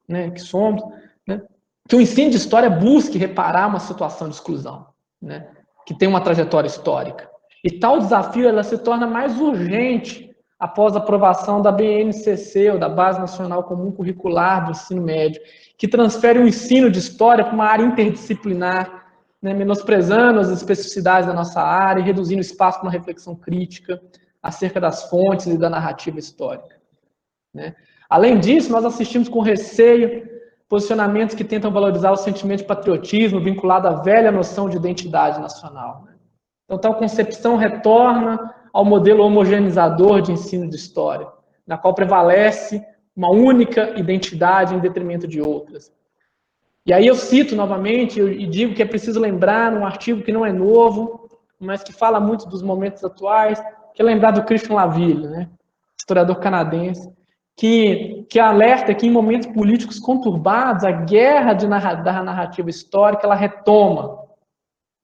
né, que somos, né, que o ensino de história busque reparar uma situação de exclusão, né, que tem uma trajetória histórica. E tal desafio ela se torna mais urgente após a aprovação da BNCC, ou da Base Nacional Comum Curricular do Ensino Médio, que transfere o ensino de história para uma área interdisciplinar, né, menosprezando as especificidades da nossa área e reduzindo o espaço para uma reflexão crítica acerca das fontes e da narrativa histórica. Né? Além disso, nós assistimos com receio posicionamentos que tentam valorizar o sentimento de patriotismo vinculado à velha noção de identidade nacional. Né? Então, tal concepção retorna ao modelo homogeneizador de ensino de história, na qual prevalece uma única identidade em detrimento de outras. E aí eu cito novamente e digo que é preciso lembrar um artigo que não é novo, mas que fala muito dos momentos atuais, que é lembrar do Christian Laville, né? Historiador canadense, que alerta que em momentos políticos conturbados, a guerra da narrativa histórica, ela retoma.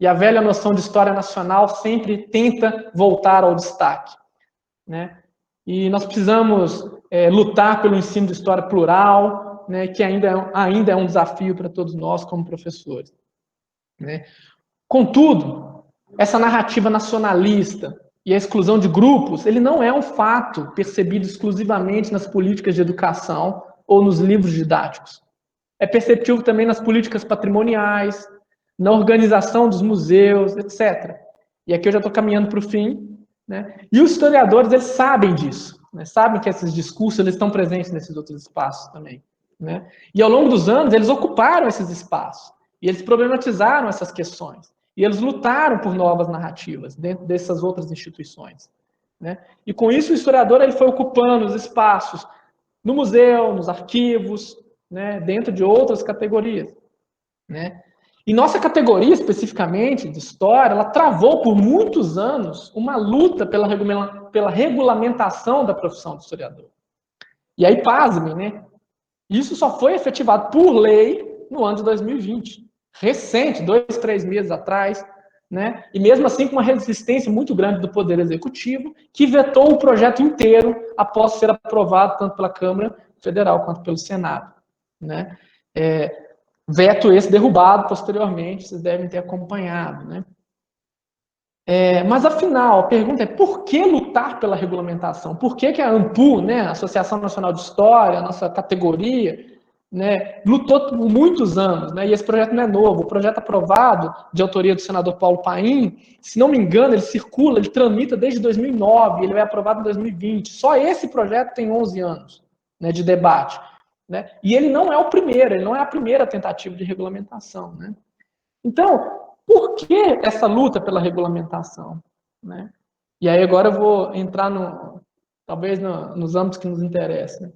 E a velha noção de história nacional sempre tenta voltar ao destaque. Né? E nós precisamos lutar pelo ensino de história plural, né, que ainda é um desafio para todos nós como professores. Né? Contudo, essa narrativa nacionalista e a exclusão de grupos, ele não é um fato percebido exclusivamente nas políticas de educação ou nos livros didáticos. É perceptível também nas políticas patrimoniais, na organização dos museus, etc. E aqui eu já estou caminhando para o fim. Né? E os historiadores, eles sabem disso. Né? Sabem que esses discursos eles estão presentes nesses outros espaços também. Né? E ao longo dos anos, eles ocuparam esses espaços. E eles problematizaram essas questões. E eles lutaram por novas narrativas dentro dessas outras instituições. Né? E com isso, o historiador ele foi ocupando os espaços no museu, nos arquivos, né? Dentro de outras categorias. Né? E nossa categoria, especificamente, de história, ela travou por muitos anos uma luta pela regulamentação da profissão de historiador. E aí, pasmem, né? Isso só foi efetivado por lei no ano de 2020. Recente, 2, 3 meses atrás, né? E mesmo assim com uma resistência muito grande do Poder Executivo, que vetou o projeto inteiro após ser aprovado tanto pela Câmara Federal quanto pelo Senado. Né? Veto esse derrubado posteriormente, vocês devem ter acompanhado. Né? Mas, afinal, a pergunta é por que lutar pela regulamentação? Por que a ANPU, né, a Associação Nacional de História, a nossa categoria, né, lutou por muitos anos, né, e esse projeto não é novo. O projeto aprovado, de autoria do senador Paulo Paim, se não me engano, ele circula, ele tramita desde 2009, ele vai aprovado em 2020. Só esse projeto tem 11 anos, né, de debate. Né? E ele não é o primeiro, ele não é a primeira tentativa de regulamentação. Né? Então, por que essa luta pela regulamentação? Né? E aí agora eu vou entrar talvez nos âmbitos que nos interessam.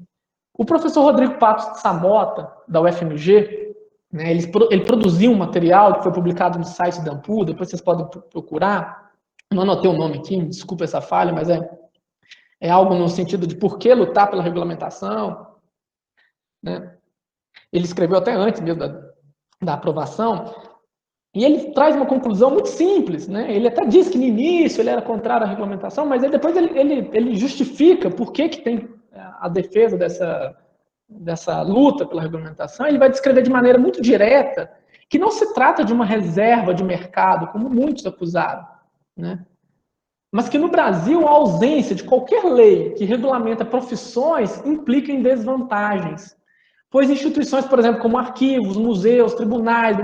O professor Rodrigo Patos de Samota, da UFMG, né, ele produziu um material que foi publicado no site da AMPU, depois vocês podem procurar. Eu não anotei o nome aqui, me desculpa essa falha, mas é algo no sentido de por que lutar pela regulamentação, né? Ele escreveu até antes mesmo da aprovação, e ele traz uma conclusão muito simples, né? Ele até diz que no início ele era contrário à regulamentação, mas depois ele justifica por que tem a defesa dessa luta pela regulamentação. Ele vai descrever de maneira muito direta que não se trata de uma reserva de mercado, como muitos acusaram, né? Mas que no Brasil a ausência de qualquer lei que regulamenta profissões implica em desvantagens. Pois instituições, por exemplo, como arquivos, museus, tribunais,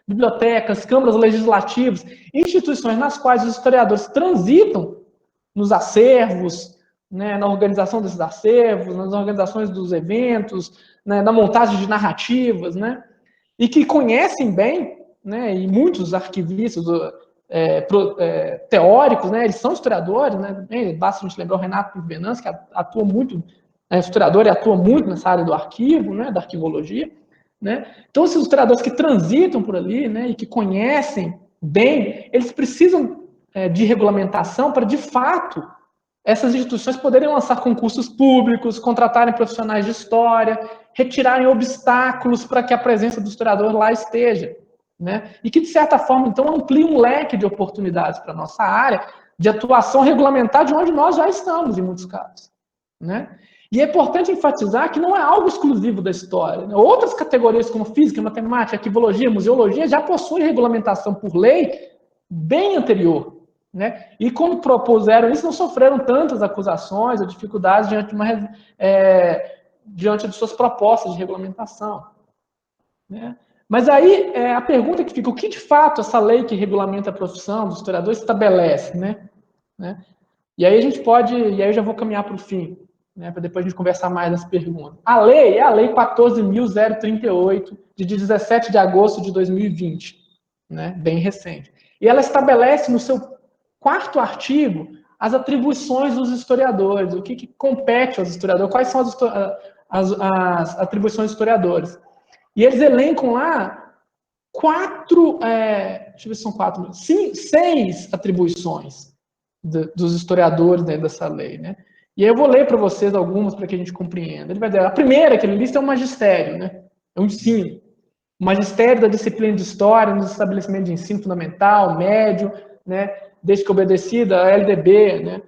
bibliotecas, câmaras legislativas, instituições nas quais os historiadores transitam nos acervos, né, na organização desses acervos, nas organizações dos eventos, né, na montagem de narrativas, né, e que conhecem bem, né, e muitos arquivistas teóricos, né, eles são historiadores, né, basta a gente lembrar o Renato Venâncio, que atua muito, é historiador e atua muito nessa área do arquivo, né, da arquivologia, né. Então, esses historiadores que transitam por ali, né, e que conhecem bem, eles precisam de regulamentação para, de fato, essas instituições poderem lançar concursos públicos, contratarem profissionais de história, retirarem obstáculos para que a presença do historiador lá esteja, né? E que, de certa forma, então, amplie um leque de oportunidades para a nossa área de atuação regulamentar de onde nós já estamos, em muitos casos, né? E é importante enfatizar que não é algo exclusivo da história, né? Outras categorias, como física, matemática, arquivologia, museologia, já possuem regulamentação por lei bem anterior, né? E quando propuseram isso, não sofreram tantas acusações ou dificuldades diante de suas propostas de regulamentação, né? Mas aí a pergunta que fica: o que de fato essa lei que regulamenta a profissão do historiador estabelece, né? E aí a gente pode, e aí eu já vou caminhar para o fim, né, para depois a gente conversar mais das perguntas. A lei é a Lei 14.038, de 17 de agosto de 2020, né, bem recente. E ela estabelece no seu 4º artigo as atribuições dos historiadores, o que compete aos historiadores, quais são as atribuições dos historiadores. E eles elencam lá 6 atribuições dos historiadores dentro dessa lei, né? E aí eu vou ler para vocês algumas para que a gente compreenda. Ele vai dizer, a primeira que ele lista é o magistério, né? É um ensino. O magistério da disciplina de história nos estabelecimentos de ensino fundamental, médio, né? Desde que obedecida a LDB, né?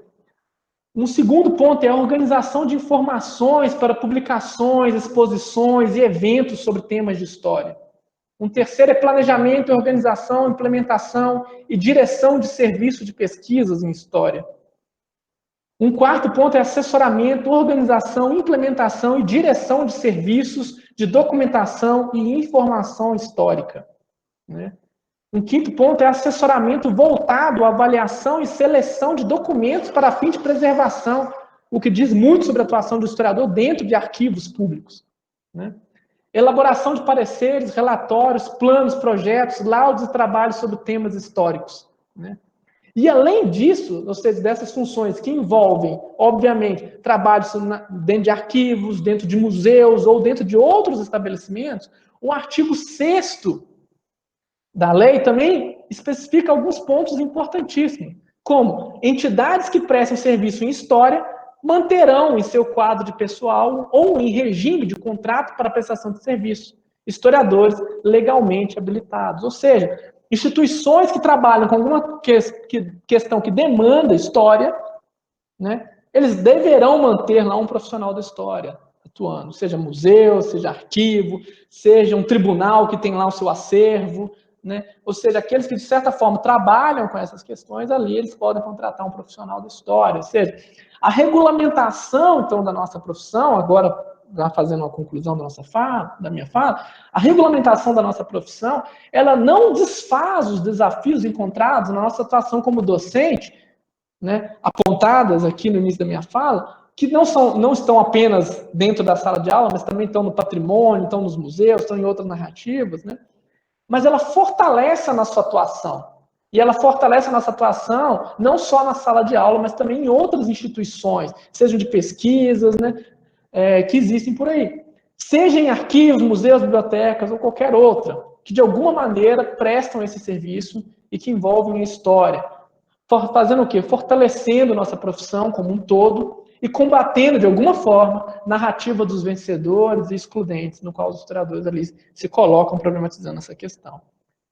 Um segundo ponto é a organização de informações para publicações, exposições e eventos sobre temas de história. Um terceiro é planejamento, organização, implementação e direção de serviço de pesquisas em história. Um quarto ponto é assessoramento, organização, implementação e direção de serviços de documentação e informação histórica, né? Um quinto ponto é assessoramento voltado à avaliação e seleção de documentos para fim de preservação, o que diz muito sobre a atuação do historiador dentro de arquivos públicos, né? Elaboração de pareceres, relatórios, planos, projetos, laudos e trabalhos sobre temas históricos, né? E, além disso, ou seja, dessas funções que envolvem, obviamente, trabalhos dentro de arquivos, dentro de museus ou dentro de outros estabelecimentos, o artigo 6º da lei também especifica alguns pontos importantíssimos, como entidades que prestam serviço em história manterão em seu quadro de pessoal ou em regime de contrato para prestação de serviço historiadores legalmente habilitados. Ou seja, instituições que trabalham com alguma questão que demanda história, né, eles deverão manter lá um profissional da história atuando, seja museu, seja arquivo, seja um tribunal que tem lá o seu acervo, né? Ou seja, aqueles que de certa forma trabalham com essas questões ali, eles podem contratar um profissional da história. Ou seja, a regulamentação então da nossa profissão, agora já fazendo uma conclusão da minha fala, a regulamentação da nossa profissão, ela não desfaz os desafios encontrados na nossa atuação como docente, né, apontadas aqui no início da minha fala, que não estão apenas dentro da sala de aula, mas também estão no patrimônio, estão nos museus, estão em outras narrativas, né? Mas ela fortalece a nossa atuação. E ela fortalece a nossa atuação não só na sala de aula, mas também em outras instituições, sejam de pesquisas, né? que existem por aí. Seja em arquivos, museus, bibliotecas ou qualquer outra, que de alguma maneira prestam esse serviço e que envolvem a história. Fazendo o quê? Fortalecendo nossa profissão como um todo e combatendo, de alguma forma, a narrativa dos vencedores e excludentes, no qual os historiadores ali se colocam problematizando essa questão.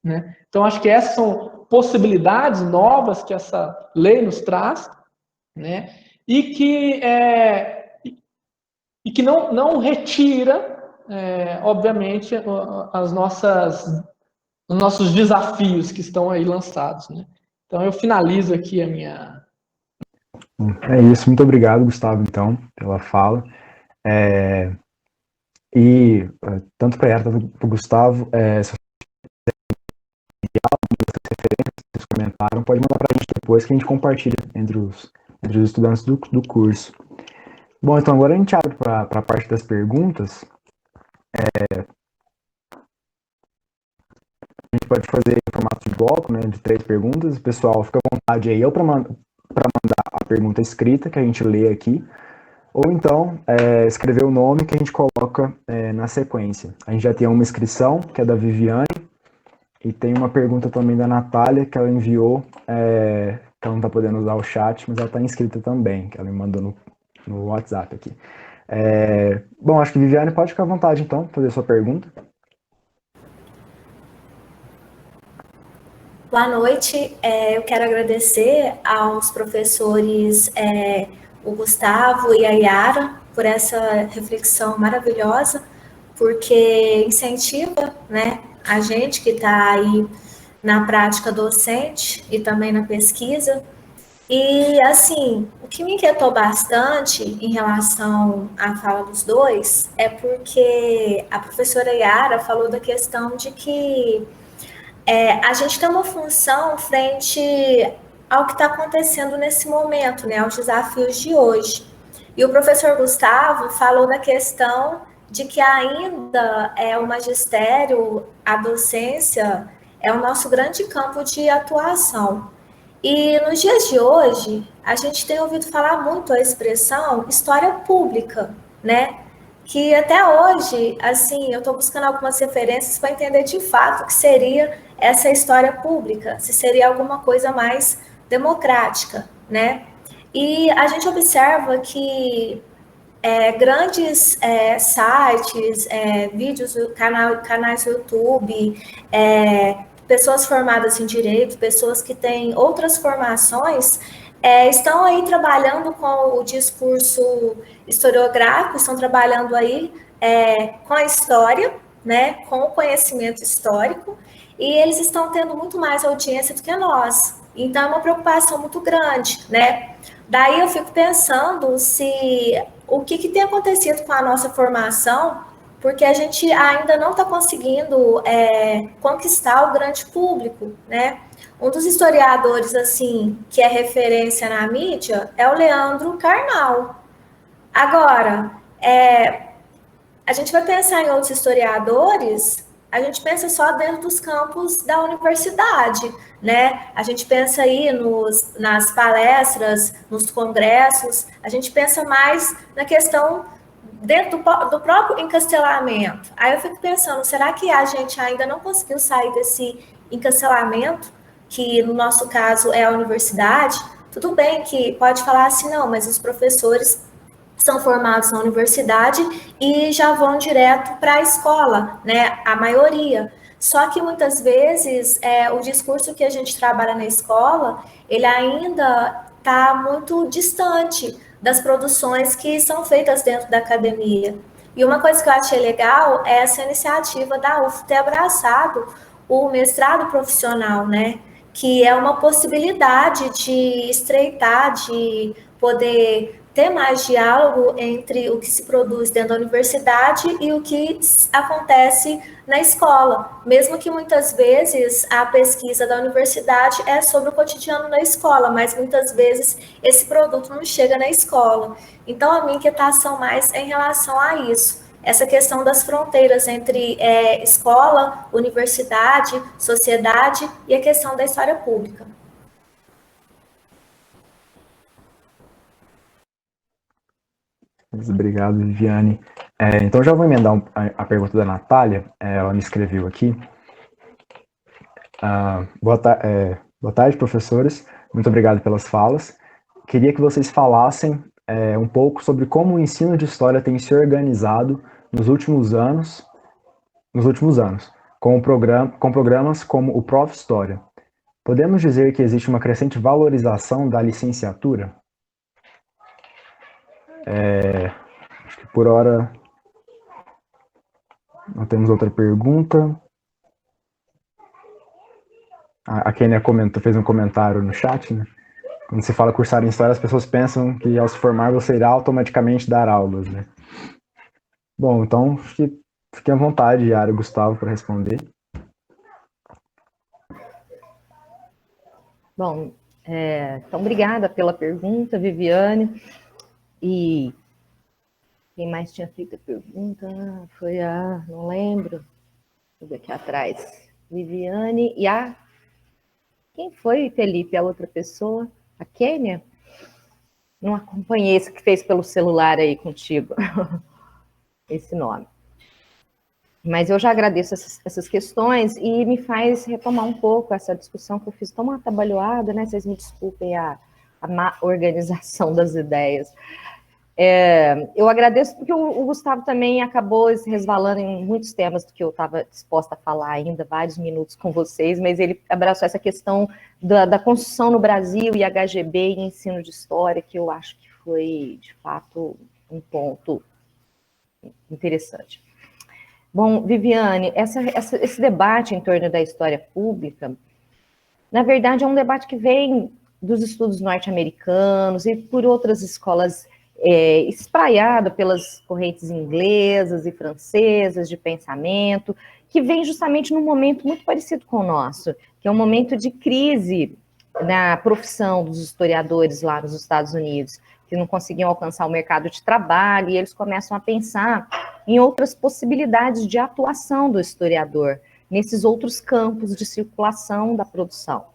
Né? Então, acho que essas são possibilidades novas que essa lei nos traz, né? E que não retira, obviamente, os nossos desafios que estão aí lançados. Né? Então, eu finalizo aqui a minha... É isso, muito obrigado, Gustavo, então, pela fala. Tanto para ela, tanto para o Gustavo, se vocês comentaram, pode mandar para a gente depois que a gente compartilha entre os estudantes do curso. Bom, então agora a gente abre para a parte das perguntas. A gente pode fazer em formato de bloco, né, de 3 perguntas. O pessoal fica à vontade aí, ou para mandar a pergunta escrita, que a gente lê aqui, ou então escrever o nome que a gente coloca na sequência. A gente já tem uma inscrição, que é da Viviane, e tem uma pergunta também da Natália, que ela enviou, que ela não está podendo usar o chat, mas ela está inscrita também, que ela me mandou no WhatsApp aqui. Bom, acho que Viviane pode ficar à vontade, então, fazer sua pergunta. Boa noite, eu quero agradecer aos professores o Gustavo e a Yara por essa reflexão maravilhosa, porque incentiva, né, a gente que está aí na prática docente e também na pesquisa. E, assim, o que me inquietou bastante em relação à fala dos dois é porque a professora Yara falou da questão de que a gente tem uma função frente ao que está acontecendo nesse momento, né, aos desafios de hoje. E o professor Gustavo falou da questão de que ainda o magistério, a docência, é o nosso grande campo de atuação. E nos dias de hoje, a gente tem ouvido falar muito a expressão história pública, né? Que até hoje, assim, eu estou buscando algumas referências para entender de fato o que seria essa história pública, se seria alguma coisa mais democrática, né? E a gente observa que grandes sites, vídeos, canais do YouTube, pessoas formadas em direito, pessoas que têm outras formações, estão aí trabalhando com o discurso historiográfico, estão trabalhando aí com a história, né, com o conhecimento histórico, e eles estão tendo muito mais audiência do que nós. Então, é uma preocupação muito grande, né? Daí eu fico pensando o que tem acontecido com a nossa formação, porque a gente ainda não está conseguindo conquistar o grande público, né? Um dos historiadores, assim, que é referência na mídia é o Leandro Carnal. Agora, a gente vai pensar em outros historiadores, a gente pensa só dentro dos campos da universidade, né? A gente pensa aí nas palestras, nos congressos, a gente pensa mais na questão dentro do próprio encastelamento. Aí eu fico pensando, será que a gente ainda não conseguiu sair desse encastelamento, que no nosso caso é a universidade? Tudo bem que pode falar assim, não, mas os professores são formados na universidade e já vão direto para a escola, né? A maioria. Só que muitas vezes o discurso que a gente trabalha na escola, ele ainda está muito distante das produções que são feitas dentro da academia. E uma coisa que eu achei legal é essa iniciativa da UF ter abraçado o mestrado profissional, né? Que é uma possibilidade de estreitar, de poder ter mais diálogo entre o que se produz dentro da universidade e o que acontece na escola, mesmo que muitas vezes a pesquisa da universidade é sobre o cotidiano na escola, mas muitas vezes esse produto não chega na escola. Então, a minha inquietação mais é em relação a isso, essa questão das fronteiras entre escola, universidade, sociedade e a questão da história pública. Obrigado, Viviane. Então, já vou emendar a pergunta da Natália. Ela me escreveu aqui. Boa tarde, professores. Muito obrigado pelas falas. Queria que vocês falassem um pouco sobre como o ensino de história tem se organizado nos últimos anos, com programas como o Prof. História. Podemos dizer que existe uma crescente valorização da licenciatura? Acho que por hora não temos outra pergunta. A Kênia fez um comentário no chat, né? Quando se fala cursar em História, as pessoas pensam que ao se formar você irá automaticamente dar aulas, né? Bom, então fiquem à vontade, Yara e Gustavo, para responder. Bom, então obrigada pela pergunta, Viviane. E quem mais tinha feito a pergunta foi não lembro, deixa eu ver aqui atrás, Viviane e quem foi, Felipe, a outra pessoa? A Kênia? Não acompanhei esse que fez pelo celular aí contigo, esse nome. Mas eu já agradeço essas questões e me faz retomar um pouco essa discussão que eu fiz tão atabalhoada, né? Vocês me desculpem a má organização das ideias. Eu agradeço porque o Gustavo também acabou resvalando em muitos temas do que eu estava disposta a falar ainda, vários minutos com vocês, mas ele abraçou essa questão da construção no Brasil e HGB e ensino de história, que eu acho que foi, de fato, um ponto interessante. Bom, Viviane, esse debate em torno da história pública, na verdade, é um debate que vem dos estudos norte-americanos e por outras escolas espraiado pelas correntes inglesas e francesas de pensamento, que vem justamente num momento muito parecido com o nosso, que é um momento de crise na profissão dos historiadores lá nos Estados Unidos, que não conseguiam alcançar o mercado de trabalho, e eles começam a pensar em outras possibilidades de atuação do historiador, nesses outros campos de circulação da produção.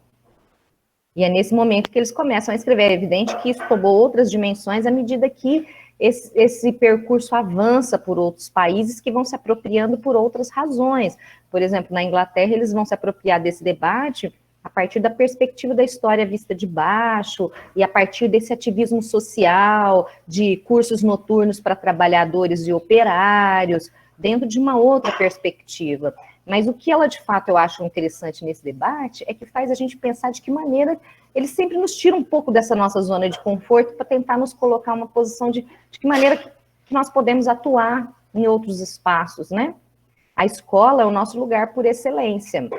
E é nesse momento que eles começam a escrever. É evidente que isso tomou outras dimensões à medida que esse percurso avança por outros países que vão se apropriando por outras razões. Por exemplo, na Inglaterra, eles vão se apropriar desse debate a partir da perspectiva da história vista de baixo e a partir desse ativismo social, de cursos noturnos para trabalhadores e operários, dentro de uma outra perspectiva. Mas o que ela, de fato, eu acho interessante nesse debate é que faz a gente pensar de que maneira eles sempre nos tiram um pouco dessa nossa zona de conforto para tentar nos colocar uma posição de que maneira que nós podemos atuar em outros espaços, né? A escola é o nosso lugar por excelência.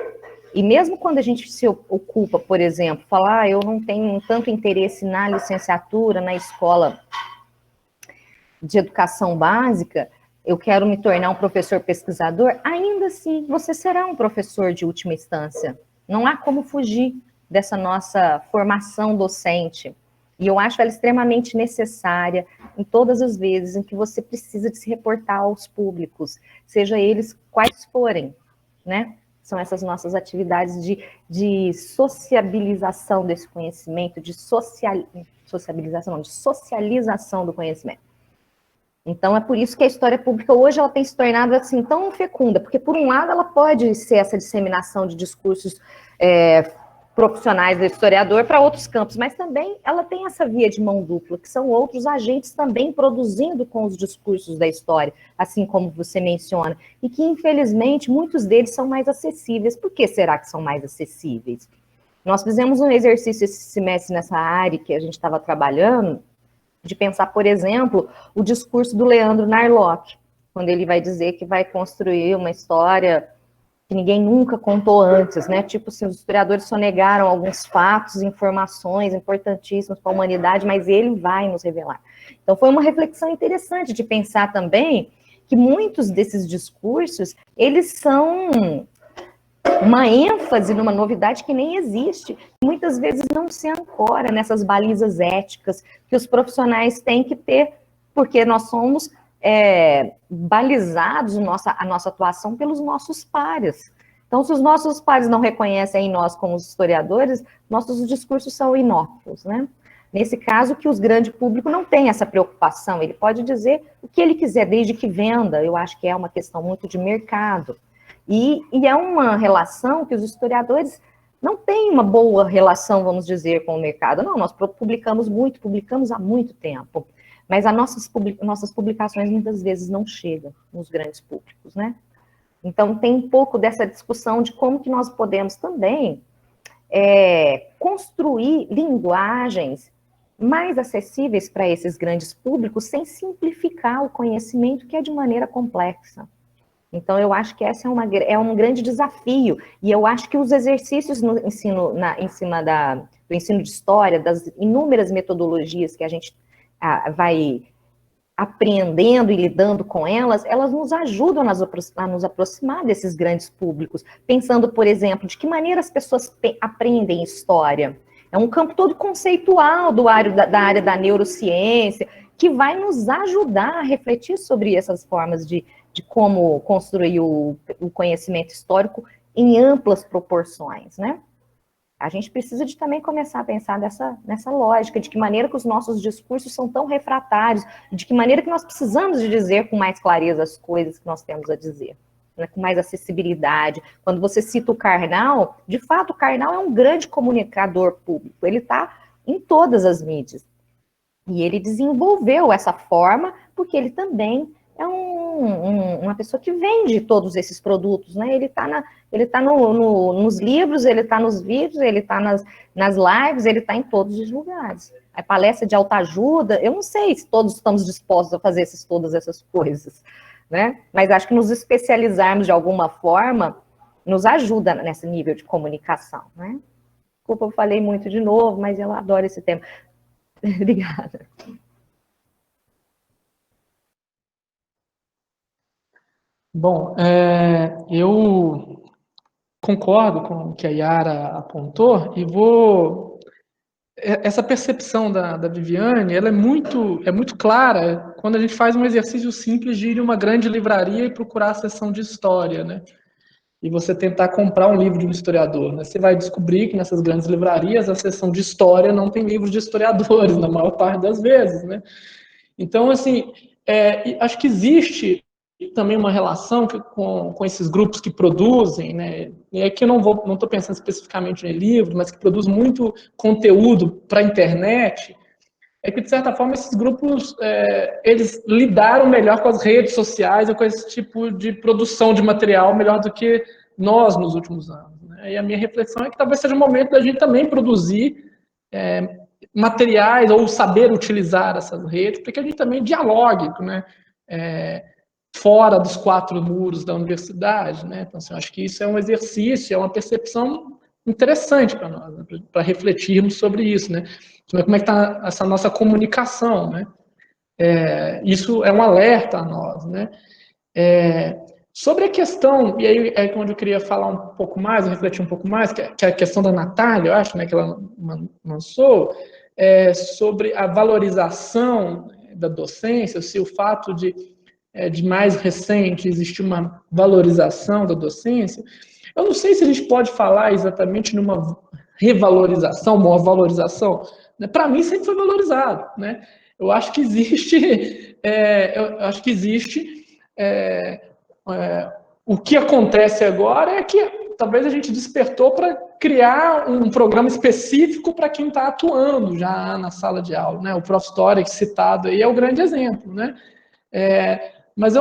E mesmo quando a gente se ocupa, por exemplo, falar, eu não tenho tanto interesse na licenciatura, na escola de educação básica, eu quero me tornar um professor pesquisador, ainda assim, você será um professor de última instância. Não há como fugir dessa nossa formação docente. E eu acho ela extremamente necessária em todas as vezes em que você precisa de se reportar aos públicos, seja eles quais forem, né? São essas nossas atividades de sociabilização desse conhecimento, de socialização do conhecimento. Então, é por isso que a história pública hoje ela tem se tornado assim tão fecunda, porque por um lado ela pode ser essa disseminação de discursos profissionais do historiador para outros campos, mas também ela tem essa via de mão dupla, que são outros agentes também produzindo com os discursos da história, assim como você menciona, e que infelizmente muitos deles são mais acessíveis. Por que será que são mais acessíveis? Nós fizemos um exercício esse semestre nessa área que a gente estava trabalhando, de pensar, por exemplo, o discurso do Leandro Narlock, quando ele vai dizer que vai construir uma história que ninguém nunca contou antes, né? Tipo, assim, os historiadores sonegaram alguns fatos, informações importantíssimas para a humanidade, mas ele vai nos revelar. Então, foi uma reflexão interessante de pensar também que muitos desses discursos, eles são uma ênfase numa novidade que nem existe, muitas vezes não se ancora nessas balizas éticas que os profissionais têm que ter, porque nós somos balizados a nossa atuação pelos nossos pares. Então, se os nossos pares não reconhecem em nós como historiadores, nossos discursos são inócuos, né? Nesse caso, que os grandes públicos não têm essa preocupação, ele pode dizer o que ele quiser, desde que venda. Eu acho que é uma questão muito de mercado. E é uma relação que os historiadores não têm uma boa relação, vamos dizer, com o mercado. Não, nós publicamos muito, publicamos há muito tempo, mas as nossas publicações muitas vezes não chegam nos grandes públicos, né? Então, tem um pouco dessa discussão de como que nós podemos também construir linguagens mais acessíveis para esses grandes públicos, sem simplificar o conhecimento, que é de maneira complexa. Então, eu acho que esse é um grande desafio, e eu acho que os exercícios no ensino, em cima do ensino de história, das inúmeras metodologias que a gente vai apreendendo e lidando com elas nos ajudam a nos aproximar desses grandes públicos, pensando, por exemplo, de que maneira as pessoas aprendem história. É um campo todo conceitual da área da neurociência, que vai nos ajudar a refletir sobre essas formas de como construir o conhecimento histórico em amplas proporções, né? A gente precisa de também começar a pensar nessa lógica, de que maneira que os nossos discursos são tão refratários, de que maneira que nós precisamos de dizer com mais clareza as coisas que nós temos a dizer, né, com mais acessibilidade. Quando você cita o Karnal, de fato, o Karnal é um grande comunicador público, ele está em todas as mídias. E ele desenvolveu essa forma, porque ele também é uma pessoa que vende todos esses produtos, né? Ele está nos livros, ele está nos vídeos, ele está nas lives, ele está em todos os lugares. A palestra de autoajuda, eu não sei se todos estamos dispostos a fazer todas essas coisas, né? Mas acho que nos especializarmos de alguma forma nos ajuda nesse nível de comunicação, né? Desculpa, eu falei muito de novo, mas eu adoro esse tema. Obrigada. Bom, eu concordo com o que a Yara apontou e essa percepção da Viviane, ela é muito clara quando a gente faz um exercício simples de ir em uma grande livraria e procurar a seção de história, né? E você tentar comprar um livro de um historiador, né? Você vai descobrir que nessas grandes livrarias a seção de história não tem livros de historiadores, na maior parte das vezes, né? Então, assim, acho que existe também uma relação com esses grupos que produzem, né? E aqui eu não estou pensando especificamente em livro, mas que produzem muito conteúdo para a internet, é que, de certa forma, esses grupos, eles lidaram melhor com as redes sociais ou com esse tipo de produção de material melhor do que nós nos últimos anos, né? E a minha reflexão é que talvez seja o momento da gente também produzir materiais ou saber utilizar essas redes, para que a gente também dialogue, né? Fora dos 4 muros da universidade, né? Então, assim, eu acho que isso é um exercício, é uma percepção interessante para nós, né? Para refletirmos sobre isso, né? Como é que está essa nossa comunicação, né? Isso é um alerta a nós, né? Sobre a questão, e aí é onde eu queria falar um pouco mais, refletir um pouco mais, que é a questão da Natália, eu acho, né, que ela lançou, sobre a valorização da docência, se o fato de mais recente existir uma valorização da docência. Eu não sei se a gente pode falar exatamente numa revalorização, uma valorização. Para mim sempre foi valorizado, né? Eu acho que existe, o que acontece agora é que talvez a gente despertou para criar um programa específico para quem está atuando já na sala de aula, né? O Prof. Storek citado aí é o grande exemplo, né? Mas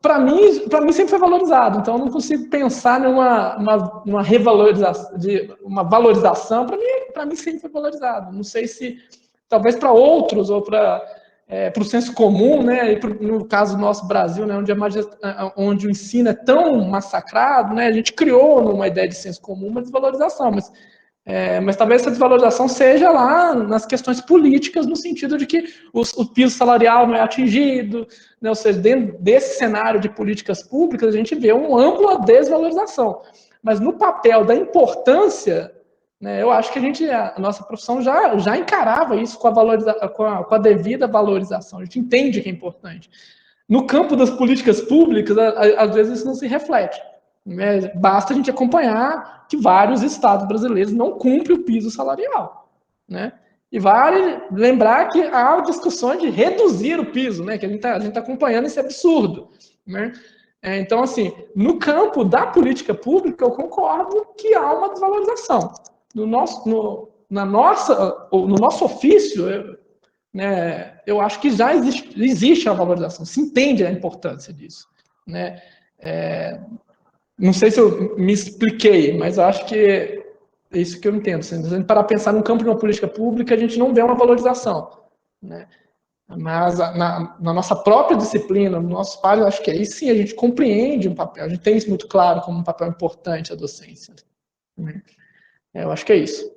para mim sempre foi valorizado, então eu não consigo pensar numa revalorização, uma valorização. Para mim sempre foi valorizado. Não sei se talvez para outros ou para o senso comum, né? E no caso do nosso Brasil, né? Onde o ensino é tão massacrado, né? A gente criou numa ideia de senso comum uma desvalorização, mas talvez essa desvalorização seja lá nas questões políticas, no sentido de que o piso salarial não é atingido, né? Ou seja, dentro desse cenário de políticas públicas, a gente vê uma ampla desvalorização. Mas no papel da importância, né, eu acho que a nossa profissão já encarava isso com a devida valorização. A gente entende que é importante. No campo das políticas públicas, às vezes isso não se reflete. Basta a gente acompanhar que vários estados brasileiros não cumprem o piso salarial, né? E vale lembrar que há discussões de reduzir o piso, né? Que a gente tá acompanhando esse absurdo, né? Então, assim, no campo da política pública, eu concordo que há uma desvalorização. No nosso ofício, né, eu acho que já existe a valorização, se entende a importância disso, né? Não sei se eu me expliquei, mas eu acho que é isso que eu entendo. Se a gente parar pensar no campo de uma política pública, a gente não vê uma valorização, né? Mas na nossa própria disciplina, no nosso pares, eu acho que aí sim a gente compreende um papel, a gente tem isso muito claro como um papel importante a docência, né? Eu acho que é isso.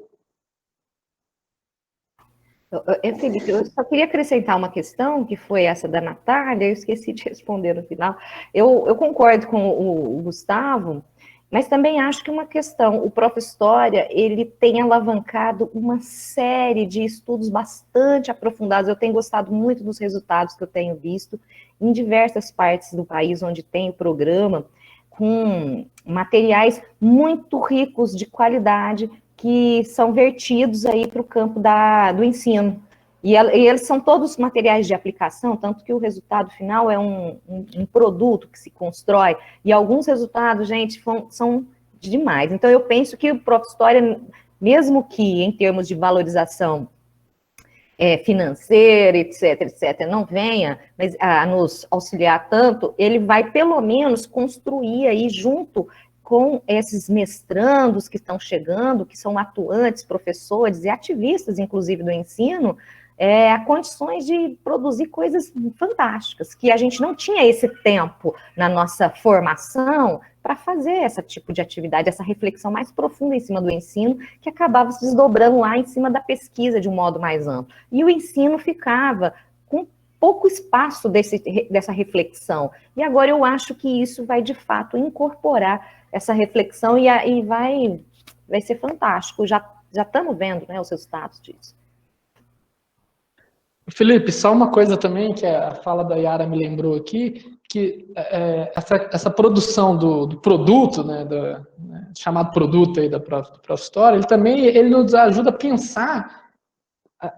Felipe, eu só queria acrescentar uma questão, que foi essa da Natália, eu esqueci de responder no final. Eu concordo com o Gustavo, mas também acho que uma questão, o Prof. História, ele tem alavancado uma série de estudos bastante aprofundados. Eu tenho gostado muito dos resultados que eu tenho visto em diversas partes do país onde tem o programa, com materiais muito ricos de qualidade, que são vertidos aí para o campo do ensino. E eles são todos materiais de aplicação, tanto que o resultado final é um produto que se constrói, e alguns resultados, gente, são demais. Então, eu penso que o Prof. História, mesmo que em termos de valorização financeira, etc., não venha a nos auxiliar tanto, ele vai, pelo menos, construir aí junto com esses mestrandos que estão chegando, que são atuantes, professores e ativistas, inclusive, do ensino, condições de produzir coisas fantásticas, que a gente não tinha esse tempo na nossa formação para fazer esse tipo de atividade, essa reflexão mais profunda em cima do ensino, que acabava se desdobrando lá em cima da pesquisa de um modo mais amplo. E o ensino ficava com pouco espaço dessa reflexão. E agora eu acho que isso vai, de fato, incorporar essa reflexão e vai ser fantástico. Já estamos vendo, né, os resultados disso. Felipe, só uma coisa também que a fala da Yara me lembrou aqui, que essa produção do produto, né, chamado produto aí do Prof. História, ele nos ajuda a pensar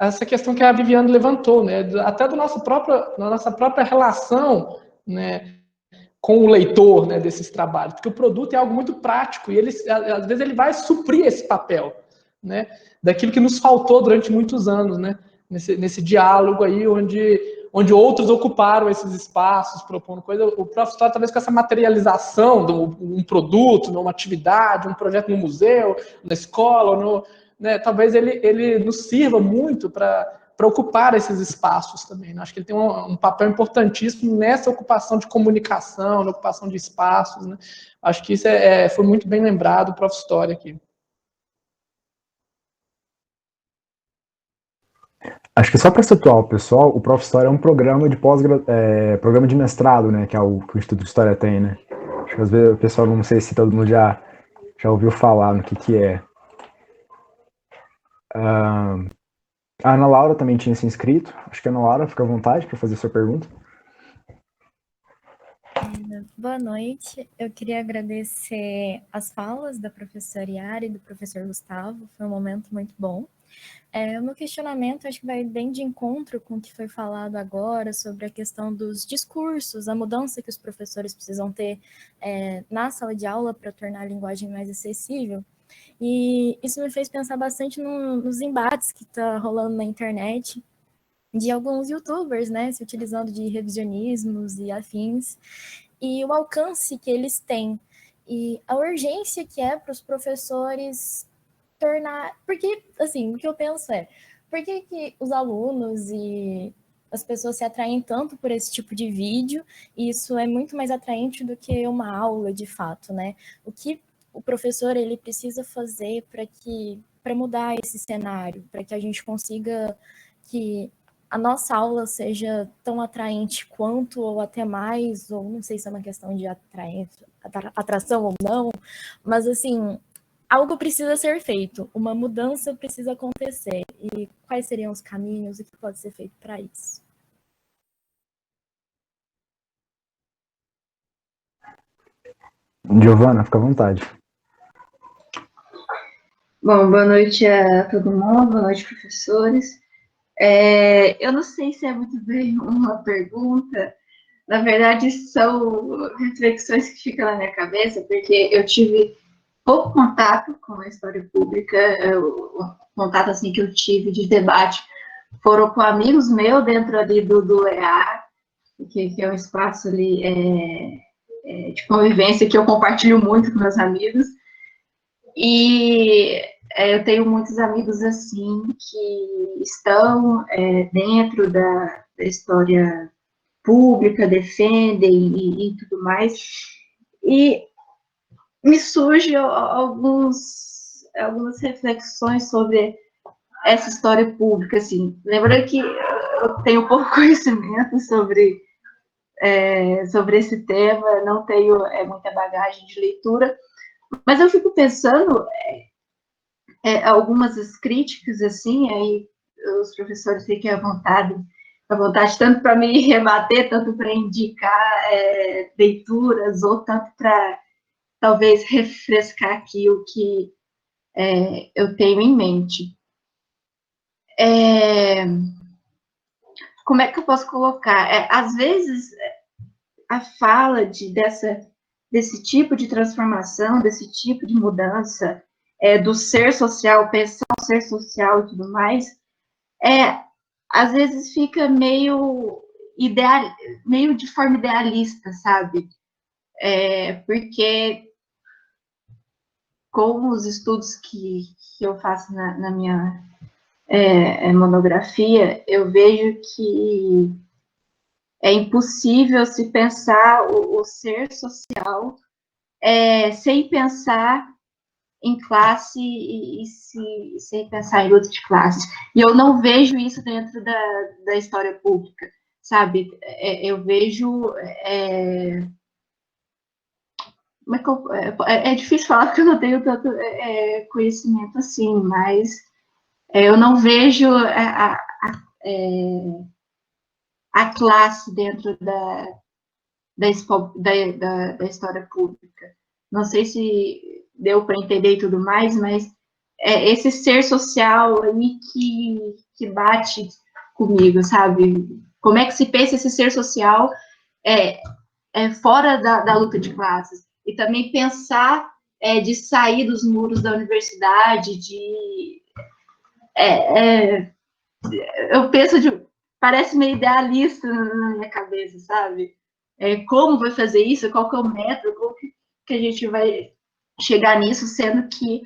essa questão que a Viviane levantou, né, até da nossa própria relação, né, com o leitor, né, desses trabalhos, porque o produto é algo muito prático e às vezes ele vai suprir esse papel, né, daquilo que nos faltou durante muitos anos, né, nesse diálogo aí onde outros ocuparam esses espaços, propondo coisa. O Prof. História, talvez com essa materialização de um produto, uma atividade, um projeto no museu, na escola, né, talvez ele nos sirva muito para ocupar esses espaços também, né? Acho que ele tem um papel importantíssimo nessa ocupação de comunicação, na ocupação de espaços, né? Acho que isso foi muito bem lembrado, o Prof. História aqui. Acho que só para situar o pessoal, o Prof. História é um programa de programa de mestrado, né, que é o que o Instituto de História tem, né? Acho que às vezes o pessoal, não sei se todo mundo já ouviu falar no que é. A Ana Laura também tinha se inscrito. Acho que a Ana Laura, fica à vontade para fazer sua pergunta. Boa noite. Eu queria agradecer as falas da professora Yara e do professor Gustavo. Foi um momento muito bom. O meu questionamento acho que vai bem de encontro com o que foi falado agora sobre a questão dos discursos, a mudança que os professores precisam ter na sala de aula para tornar a linguagem mais acessível. E isso me fez pensar bastante nos embates que está rolando na internet de alguns youtubers, né, se utilizando de revisionismos e afins, e o alcance que eles têm, e a urgência que é para os professores tornar... Porque, assim, o que eu penso por que os alunos e as pessoas se atraem tanto por esse tipo de vídeo, e isso é muito mais atraente do que uma aula, de fato, né? O que o professor ele precisa fazer para mudar esse cenário, para que a gente consiga que a nossa aula seja tão atraente quanto, ou até mais, ou não sei se é uma questão de atração ou não, mas assim, algo precisa ser feito, uma mudança precisa acontecer. E quais seriam os caminhos, o que pode ser feito para isso? Giovana, fica à vontade. Bom, boa noite a todo mundo, boa noite, professores. Eu não sei se é muito bem uma pergunta, na verdade são reflexões que ficam na minha cabeça, porque eu tive pouco contato com a história pública, o contato assim, que eu tive de debate foram com amigos meus dentro ali do EA, que é um espaço ali de convivência que eu compartilho muito com meus amigos, e eu tenho muitos amigos assim que estão dentro da história pública, defendem e tudo mais, e me surgem algumas reflexões sobre essa história pública, assim. Lembrando que eu tenho pouco conhecimento sobre esse tema, não tenho muita bagagem de leitura, mas eu fico pensando algumas críticas, assim, aí os professores fiquem à vontade tanto para me rebater, tanto para indicar leituras, ou tanto para, talvez, refrescar aqui o que eu tenho em mente. Como é que eu posso colocar? Às vezes, a fala desse tipo de transformação, desse tipo de mudança, do ser social, pensar o ser social e tudo mais, às vezes fica meio de forma idealista, sabe? Porque com os estudos que eu faço na minha monografia, eu vejo que é impossível se pensar o ser social sem pensar em classe e sem pensar em luta de classes. E eu não vejo isso dentro da história pública, sabe? Eu vejo... é difícil falar porque eu não tenho tanto conhecimento assim, mas eu não vejo a classe dentro da história pública. Não sei se deu para entender e tudo mais, mas esse ser social aí que bate comigo, sabe? Como é que se pensa esse ser social fora da luta de classes? E também pensar de sair dos muros da universidade, eu penso parece meio idealista na minha cabeça, sabe? Como vai fazer isso? Qual que é o método? Como que a gente vai chegar nisso, sendo que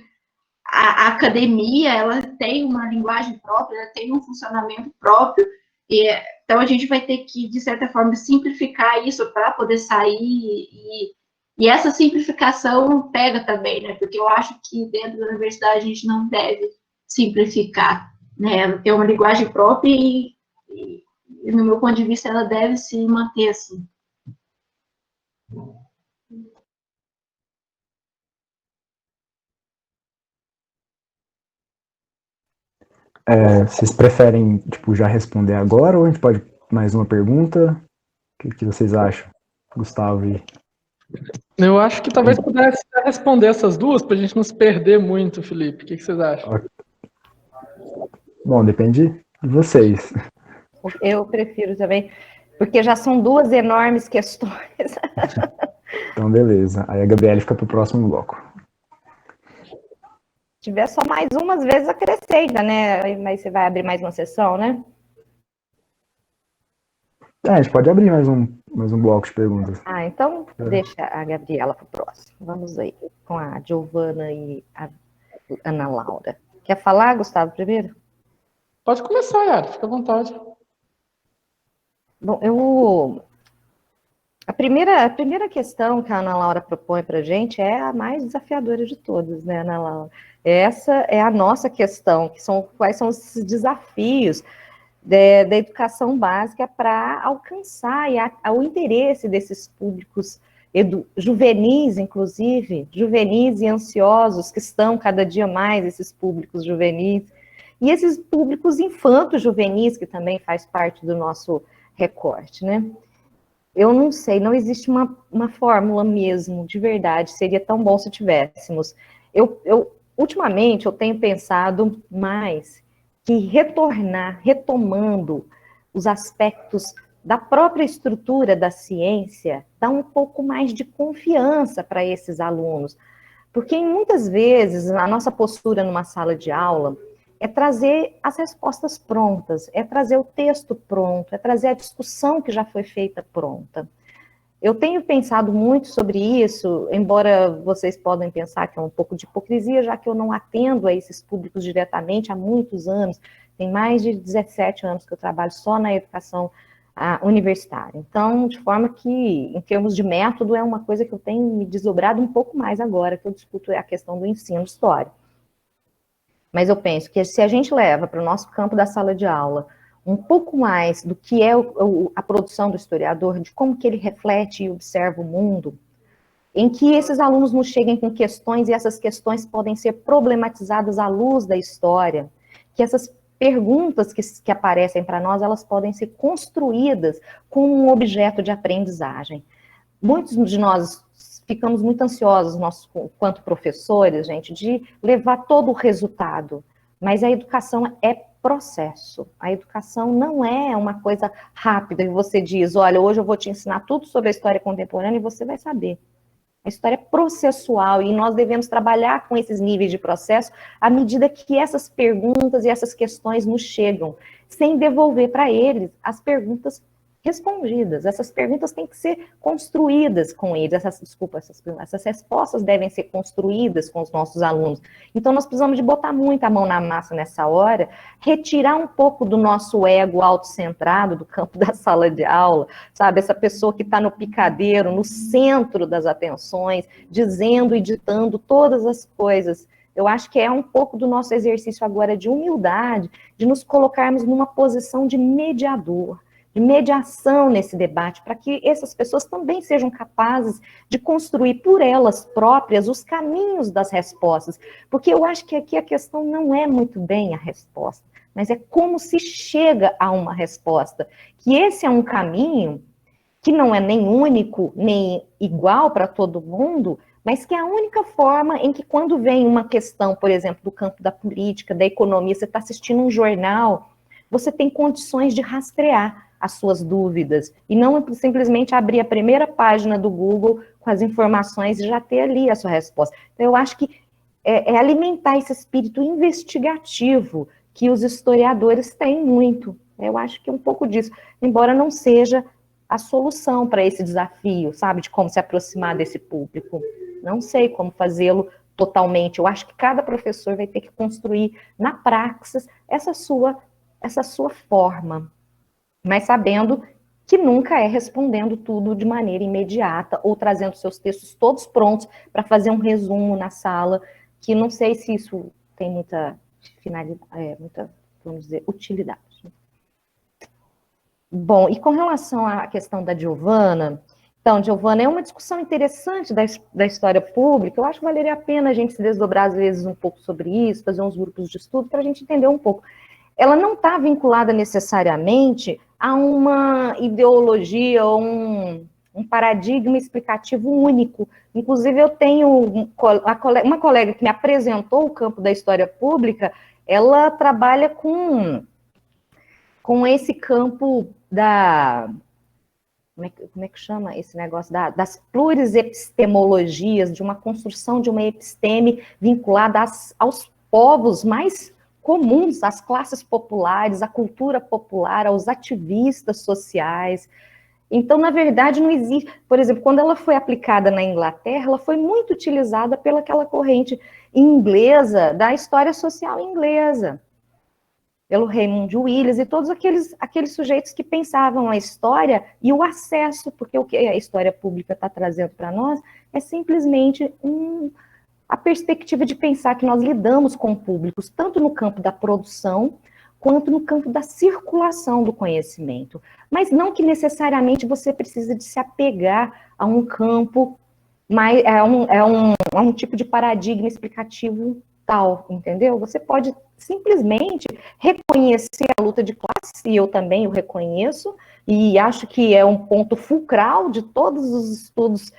a academia, ela tem uma linguagem própria, ela tem um funcionamento próprio, então a gente vai ter que, de certa forma, simplificar isso para poder sair, e essa simplificação pega também, né? Porque eu acho que dentro da universidade a gente não deve simplificar, né? Ela tem uma linguagem própria e, no meu ponto de vista, ela deve se manter assim. Vocês preferem, tipo, já responder agora ou a gente pode mais uma pergunta? O que vocês acham, Gustavo? Eu acho que talvez pudesse responder essas duas para a gente não se perder muito, Felipe. O que vocês acham? Bom, depende de vocês. Eu prefiro também, porque já são duas enormes questões. Então, beleza. Aí a Gabriela fica para o próximo bloco. Se tiver só mais umas vezes, acrescenta, né? Mas você vai abrir mais uma sessão, né? A gente pode abrir mais um bloco de perguntas. Então deixa a Gabriela para o próximo. Vamos aí, com a Giovana e a Ana Laura. Quer falar, Gustavo, primeiro? Pode começar, Yara, fica à vontade. Bom, a primeira questão que a Ana Laura propõe para a gente é a mais desafiadora de todas, né, Ana Laura? Essa é a nossa questão, quais são esses desafios da educação básica para alcançar o interesse desses públicos juvenis, inclusive, juvenis e ansiosos, que estão cada dia mais, esses públicos juvenis, e esses públicos infanto-juvenis, que também faz parte do nosso recorte, né? Eu não sei, não existe uma fórmula mesmo, de verdade, seria tão bom se tivéssemos. Eu ultimamente eu tenho pensado mais que retomando os aspectos da própria estrutura da ciência, dá um pouco mais de confiança para esses alunos. Porque muitas vezes a nossa postura numa sala de aula é trazer as respostas prontas, é trazer o texto pronto, é trazer a discussão que já foi feita pronta. Eu tenho pensado muito sobre isso, embora vocês podem pensar que é um pouco de hipocrisia, já que eu não atendo a esses públicos diretamente há muitos anos. Tem mais de 17 anos que eu trabalho só na educação universitária. Então, de forma que, em termos de método, é uma coisa que eu tenho me desdobrado um pouco mais agora, que eu discuto a questão do ensino de história. Mas eu penso que se a gente leva para o nosso campo da sala de aula um pouco mais do que é a produção do historiador, de como que ele reflete e observa o mundo, em que esses alunos nos cheguem com questões e essas questões podem ser problematizadas à luz da história, que essas perguntas que aparecem para nós, elas podem ser construídas como um objeto de aprendizagem. Muitos de nós ficamos muito ansiosos, nós, quanto professores, gente, de levar todo o resultado, mas a educação é processo. A educação não é uma coisa rápida, que você diz, olha, hoje eu vou te ensinar tudo sobre a história contemporânea e você vai saber. A história é processual e nós devemos trabalhar com esses níveis de processo à medida que essas perguntas e essas questões nos chegam, sem devolver para eles as perguntas respondidas. Essas perguntas têm que ser construídas com eles, essas respostas devem ser construídas com os nossos alunos. Então, nós precisamos de botar muito a mão na massa nessa hora, retirar um pouco do nosso ego autocentrado, do campo da sala de aula, sabe? Essa pessoa que está no picadeiro, no centro das atenções, dizendo e ditando todas as coisas. Eu acho que é um pouco do nosso exercício agora de humildade, de nos colocarmos numa posição de mediador, de mediação nesse debate, para que essas pessoas também sejam capazes de construir por elas próprias os caminhos das respostas, porque eu acho que aqui a questão não é muito bem a resposta, mas é como se chega a uma resposta, que esse é um caminho que não é nem único, nem igual para todo mundo, mas que é a única forma em que quando vem uma questão, por exemplo, do campo da política, da economia, você está assistindo um jornal, você tem condições de rastrear as suas dúvidas, e não simplesmente abrir a primeira página do Google com as informações e já ter ali a sua resposta. Então, eu acho que é alimentar esse espírito investigativo que os historiadores têm muito. Eu acho que é um pouco disso, embora não seja a solução para esse desafio, sabe, de como se aproximar desse público. Não sei como fazê-lo totalmente. Eu acho que cada professor vai ter que construir na praxis essa sua forma, mas sabendo que nunca é respondendo tudo de maneira imediata ou trazendo seus textos todos prontos para fazer um resumo na sala, que não sei se isso tem muita finalidade, muita, vamos dizer, utilidade. Bom, e com relação à questão da Giovana, então, Giovana, é uma discussão interessante da história pública, eu acho que valeria a pena a gente se desdobrar, às vezes, um pouco sobre isso, fazer uns grupos de estudo, para a gente entender um pouco. Ela não está vinculada necessariamente a uma ideologia ou um paradigma explicativo único. Inclusive, eu tenho uma colega que me apresentou o campo da história pública, ela trabalha com esse campo da... Como é que chama esse negócio? Das plurisepistemologias, de uma construção de uma episteme vinculada aos povos mais comuns, às classes populares, à cultura popular, aos ativistas sociais. Então, na verdade, não existe... Por exemplo, quando ela foi aplicada na Inglaterra, ela foi muito utilizada pelaquela corrente inglesa, da história social inglesa, pelo Raymond Willis e todos aqueles sujeitos que pensavam a história e o acesso, porque o que a história pública está trazendo para nós é simplesmente a perspectiva de pensar que nós lidamos com públicos, tanto no campo da produção, quanto no campo da circulação do conhecimento. Mas não que necessariamente você precisa de se apegar a um campo, a um tipo de paradigma explicativo tal, entendeu? Você pode simplesmente reconhecer a luta de classe, e eu também o reconheço, e acho que é um ponto fulcral de todos os estudos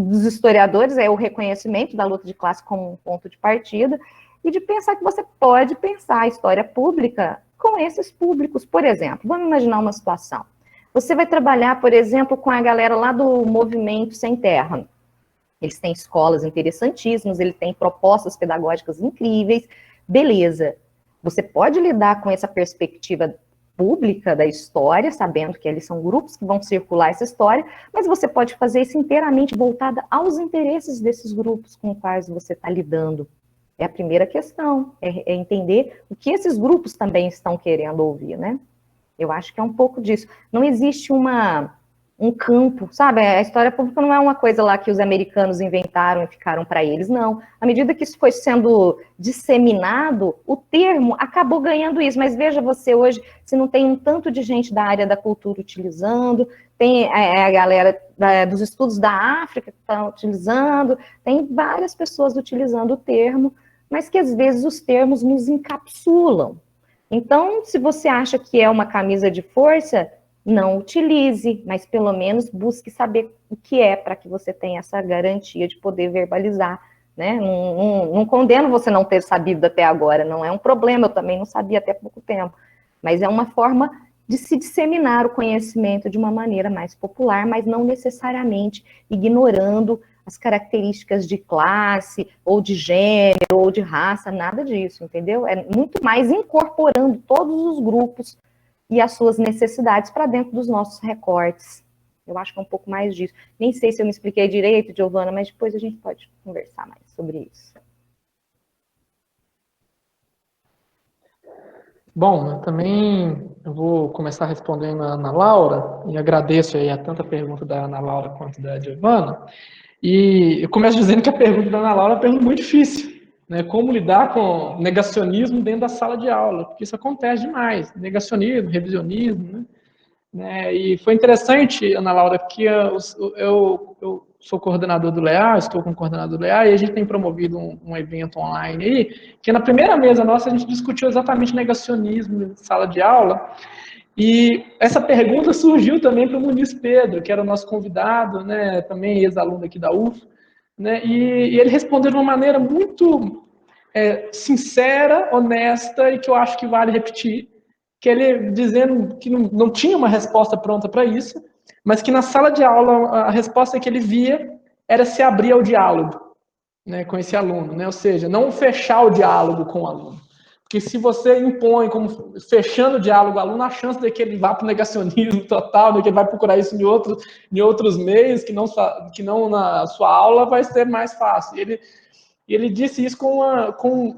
dos historiadores é o reconhecimento da luta de classe como um ponto de partida, e de pensar que você pode pensar a história pública com esses públicos. Por exemplo, vamos imaginar uma situação. Você vai trabalhar, por exemplo, com a galera lá do Movimento Sem Terra. Eles têm escolas interessantíssimas, eles têm propostas pedagógicas incríveis, beleza. Você pode lidar com essa perspectiva pública da história, sabendo que eles são grupos que vão circular essa história, mas você pode fazer isso inteiramente voltada aos interesses desses grupos com os quais você está lidando. É a primeira questão, é entender o que esses grupos também estão querendo ouvir, né? Eu acho que é um pouco disso. Não existe um campo, sabe? A história pública não é uma coisa lá que os americanos inventaram e ficaram para eles, não. À medida que isso foi sendo disseminado, o termo acabou ganhando isso. Mas veja você hoje, se não tem um tanto de gente da área da cultura utilizando, tem a galera dos estudos da África que estão utilizando, tem várias pessoas utilizando o termo, mas que às vezes os termos nos encapsulam. Então, se você acha que é uma camisa de força, não utilize, mas pelo menos busque saber o que é, para que você tenha essa garantia de poder verbalizar, né? Não condeno você não ter sabido até agora, não é um problema, eu também não sabia até pouco tempo, mas é uma forma de se disseminar o conhecimento de uma maneira mais popular, mas não necessariamente ignorando as características de classe, ou de gênero, ou de raça, nada disso, entendeu? É muito mais incorporando todos os grupos e as suas necessidades para dentro dos nossos recortes. Eu acho que é um pouco mais disso. Nem sei se eu me expliquei direito, Giovana, mas depois a gente pode conversar mais sobre isso. Bom, eu vou começar respondendo a Ana Laura, e agradeço aí a tanta pergunta da Ana Laura quanto da Giovana. E eu começo dizendo que a pergunta da Ana Laura é uma pergunta muito difícil, né? Como lidar com negacionismo dentro da sala de aula, porque isso acontece demais, negacionismo, revisionismo, né? E foi interessante, Ana Laura, que eu sou coordenador do LEA, estou com o coordenador do LEA, e a gente tem promovido um evento online aí, que na primeira mesa nossa a gente discutiu exatamente negacionismo em sala de aula. E essa pergunta surgiu também para o Muniz Pedro, que era o nosso convidado, né, também ex-aluno aqui da UF, né, e ele respondeu de uma maneira muito sincera, honesta, e que eu acho que vale repetir, que ele dizendo que não tinha uma resposta pronta para isso, mas que na sala de aula a resposta que ele via era se abrir ao diálogo, né, com esse aluno, né, ou seja, não fechar o diálogo com o aluno. Porque se você impõe como fechando o diálogo ao aluno, a chance de que ele vá para o negacionismo total, de que ele vai procurar isso em outros meios, que não na sua aula, vai ser mais fácil. E ele disse isso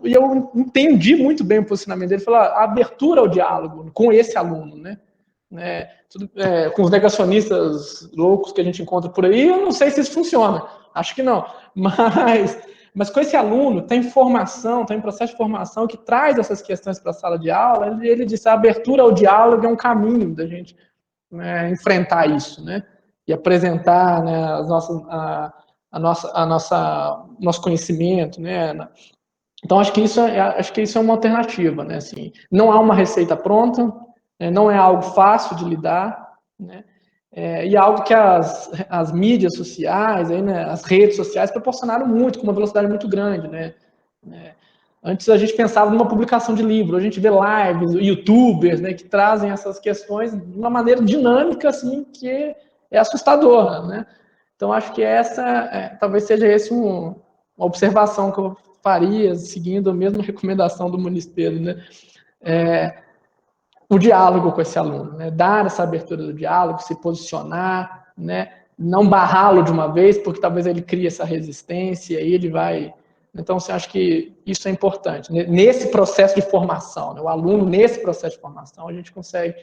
e eu entendi muito bem o posicionamento dele. Ele falou, a abertura ao diálogo com esse aluno, né? Com os negacionistas loucos que a gente encontra por aí, eu não sei se isso funciona. Acho que não. Mas com esse aluno, tem formação, tem processo de formação que traz essas questões para a sala de aula, ele disse a abertura ao diálogo é um caminho da gente, né, enfrentar isso, né, e apresentar, né, nosso conhecimento, né. Então, acho que isso é uma alternativa, né, assim, não há uma receita pronta, né, não é algo fácil de lidar, né, e algo que as mídias sociais, aí, né, as redes sociais proporcionaram muito, com uma velocidade muito grande, né? Antes a gente pensava numa publicação de livro, a gente vê lives, youtubers, né, que trazem essas questões de uma maneira dinâmica, assim, que é assustadora, né? Então, acho que talvez seja uma observação que eu faria, seguindo a mesma recomendação do Muniz Pedro, né? O diálogo com esse aluno, né? Dar essa abertura do diálogo, se posicionar, né? Não barrá-lo de uma vez, porque talvez ele crie essa resistência e ele vai... Então, eu acho que isso é importante. Nesse processo de formação, né? O aluno, nesse processo de formação, a gente consegue,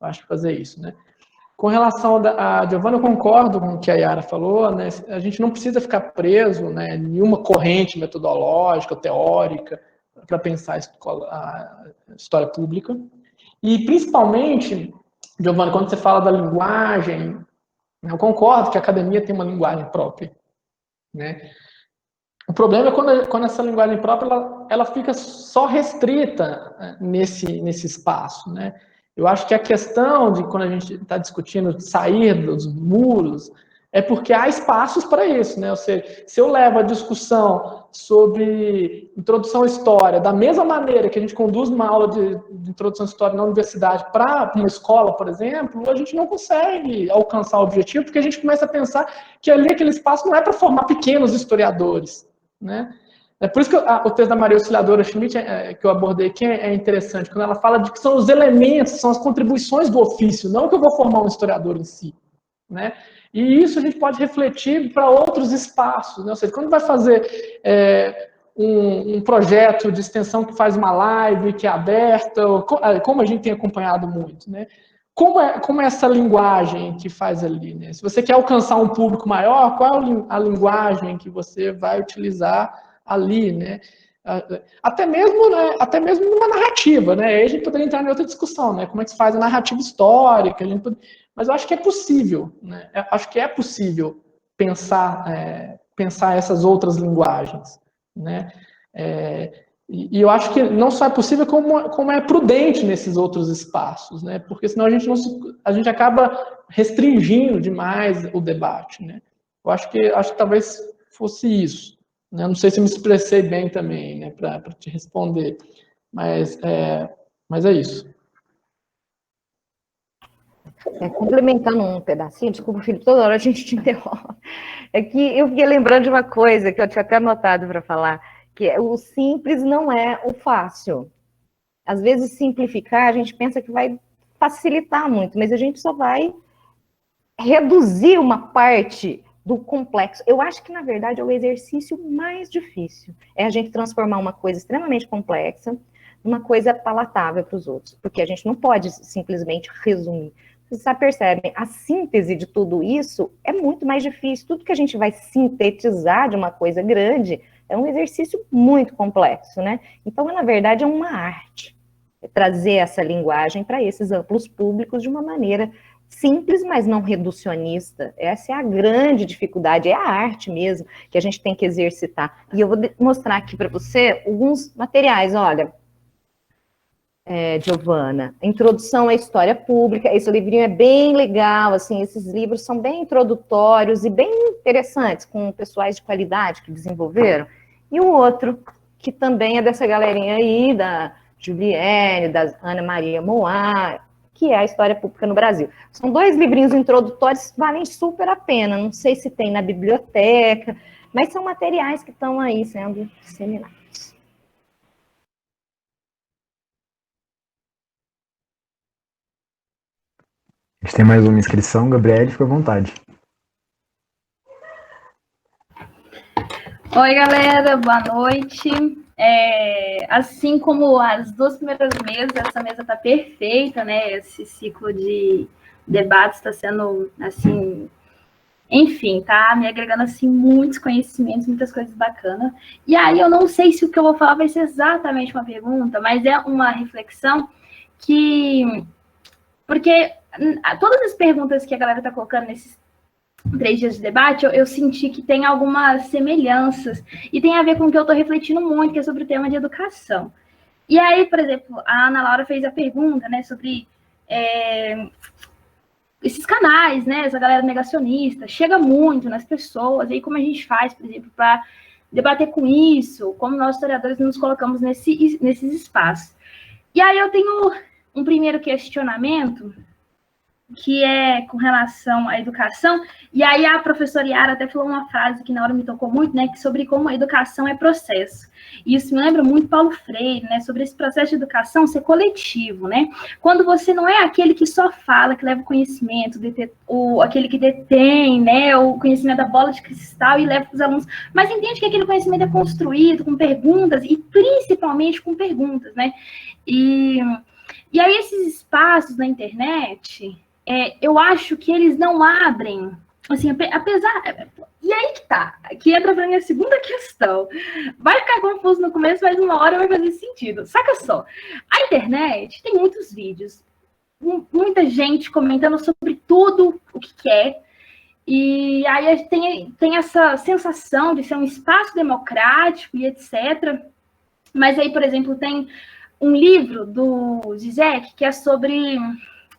eu acho, fazer isso, né? Com relação a Giovana, eu concordo com o que a Yara falou, né? A gente não precisa ficar preso, né, em nenhuma corrente metodológica, teórica, para pensar a história pública. E, principalmente, Giovana, quando você fala da linguagem, eu concordo que a academia tem uma linguagem própria, né? O problema é quando essa linguagem própria ela fica só restrita nesse espaço, né? Eu acho que a questão de quando a gente está discutindo sair dos muros, é porque há espaços para isso, né? Ou seja, se eu levo a discussão sobre introdução à história da mesma maneira que a gente conduz uma aula de introdução à história na universidade para uma escola, por exemplo, a gente não consegue alcançar o objetivo, porque a gente começa a pensar que ali aquele espaço não é para formar pequenos historiadores, né? É por isso que o texto da Maria Auxiliadora Schmidt, que eu abordei aqui, é interessante, quando ela fala de que são os elementos, são as contribuições do ofício, não que eu vou formar um historiador em si, né? E isso a gente pode refletir para outros espaços, né? Ou seja, quando vai fazer um projeto de extensão que faz uma live, que é aberta, como a gente tem acompanhado muito, né? Como é essa linguagem que faz ali, né? Se você quer alcançar um público maior, qual é a linguagem que você vai utilizar ali, né? Até mesmo numa narrativa, né? Aí a gente poderia entrar em outra discussão, né? Como é que se faz a narrativa histórica, mas eu acho que é possível, né? Eu acho que é possível pensar essas outras linguagens, né? E eu acho que não só é possível, como é prudente nesses outros espaços, né? Porque senão a gente acaba restringindo demais o debate, né? Eu acho que talvez fosse isso, né? Não sei se me expressei bem também, né? Para te responder, mas é isso. Complementando um pedacinho, desculpa, Felipe, toda hora a gente te interrompe. É que eu fiquei lembrando de uma coisa que eu tinha até anotado para falar, que o simples não é o fácil. Às vezes, simplificar, a gente pensa que vai facilitar muito, mas a gente só vai reduzir uma parte do complexo. Eu acho que, na verdade, é o exercício mais difícil. É a gente transformar uma coisa extremamente complexa numa coisa palatável para os outros, porque a gente não pode simplesmente resumir. Vocês já percebem, a síntese de tudo isso é muito mais difícil. Tudo que a gente vai sintetizar de uma coisa grande é um exercício muito complexo, né? Então, na verdade, é uma arte. É trazer essa linguagem para esses amplos públicos de uma maneira simples, mas não reducionista. Essa é a grande dificuldade, é a arte mesmo que a gente tem que exercitar. E eu vou mostrar aqui para você alguns materiais, olha. Giovana, Introdução à História Pública, esse livrinho é bem legal, assim, esses livros são bem introdutórios e bem interessantes, com pessoais de qualidade que desenvolveram, e o outro, que também é dessa galerinha aí, da Juliane, da Ana Maria Moá, que é a História Pública no Brasil. São 2 livrinhos introdutórios, valem super a pena, não sei se tem na biblioteca, mas são materiais que estão aí sendo disseminados. A gente tem mais uma inscrição, Gabriele, fica à vontade. Oi, galera, boa noite. Assim como as 2 primeiras mesas, essa mesa está perfeita, né? Esse ciclo de debates está sendo, assim, enfim, tá me agregando, assim, muitos conhecimentos, muitas coisas bacanas. E aí eu não sei se o que eu vou falar vai ser exatamente uma pergunta, mas é uma reflexão porque todas as perguntas que a galera está colocando nesses 3 dias de debate, eu senti que tem algumas semelhanças, e tem a ver com o que eu estou refletindo muito, que é sobre o tema de educação. E aí, por exemplo, a Ana Laura fez a pergunta, né, sobre esses canais, né, essa galera negacionista, chega muito nas pessoas, e aí como a gente faz, por exemplo, para debater com isso, como nós historiadores nos colocamos nesses espaços. E aí eu tenho um primeiro questionamento, que é com relação à educação, e aí a professora Yara até falou uma frase que na hora me tocou muito, né, que sobre como a educação é processo. E isso me lembra muito Paulo Freire, né, sobre esse processo de educação ser coletivo, né? Quando você não é aquele que só fala, que leva o conhecimento, aquele que detém, né, o conhecimento da bola de cristal e leva para os alunos, mas entende que aquele conhecimento é construído com perguntas, e principalmente com perguntas, né? E aí esses espaços na internet, eu acho que eles não abrem, assim, apesar... E aí que tá, que entra para minha segunda questão. Vai ficar confuso no começo, mas uma hora vai fazer sentido. Saca só, a internet tem muitos vídeos, muita gente comentando sobre tudo o que quer, e aí tem essa sensação de ser um espaço democrático e etc. Mas aí, por exemplo, tem um livro do Zizek que é sobre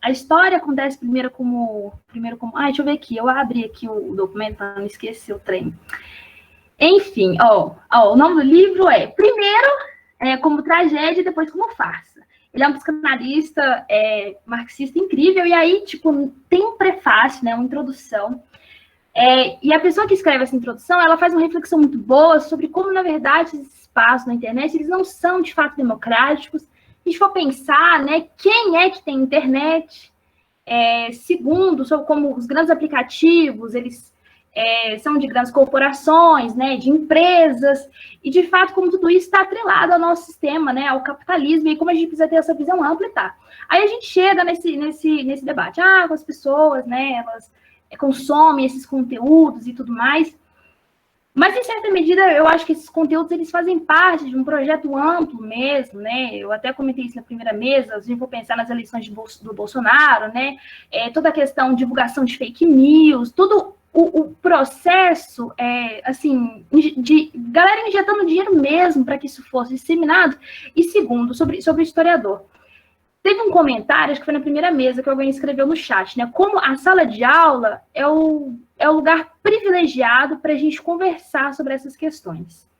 a história acontece primeiro como... deixa eu ver aqui, eu abri aqui o documento para não esquecer o trem. Enfim, o nome do livro é, primeiro, como tragédia, e depois como farsa. Ele é um psicanalista marxista incrível, e aí, tipo, tem um prefácio, né, uma introdução. E a pessoa que escreve essa introdução, ela faz uma reflexão muito boa sobre como, na verdade, esses espaços na internet, eles não são, de fato, democráticos. Se a gente for pensar, né, quem é que tem internet? Segundo, sobre como os grandes aplicativos, eles são de grandes corporações, né, de empresas, e de fato como tudo isso está atrelado ao nosso sistema, né, ao capitalismo, e como a gente precisa ter essa visão ampla e tá. Aí a gente chega nesse debate, as pessoas, né, elas consomem esses conteúdos e tudo mais, mas em certa medida eu acho que esses conteúdos eles fazem parte de um projeto amplo mesmo, né, eu até comentei isso na primeira mesa, a gente for pensar nas eleições do Bolsonaro, né, toda a questão de divulgação de fake news, tudo o processo, assim, de galera injetando dinheiro mesmo para que isso fosse disseminado. E segundo, sobre o historiador. Teve um comentário, acho que foi na primeira mesa, que alguém escreveu no chat, né? Como a sala de aula é o lugar privilegiado para a gente conversar sobre essas questões.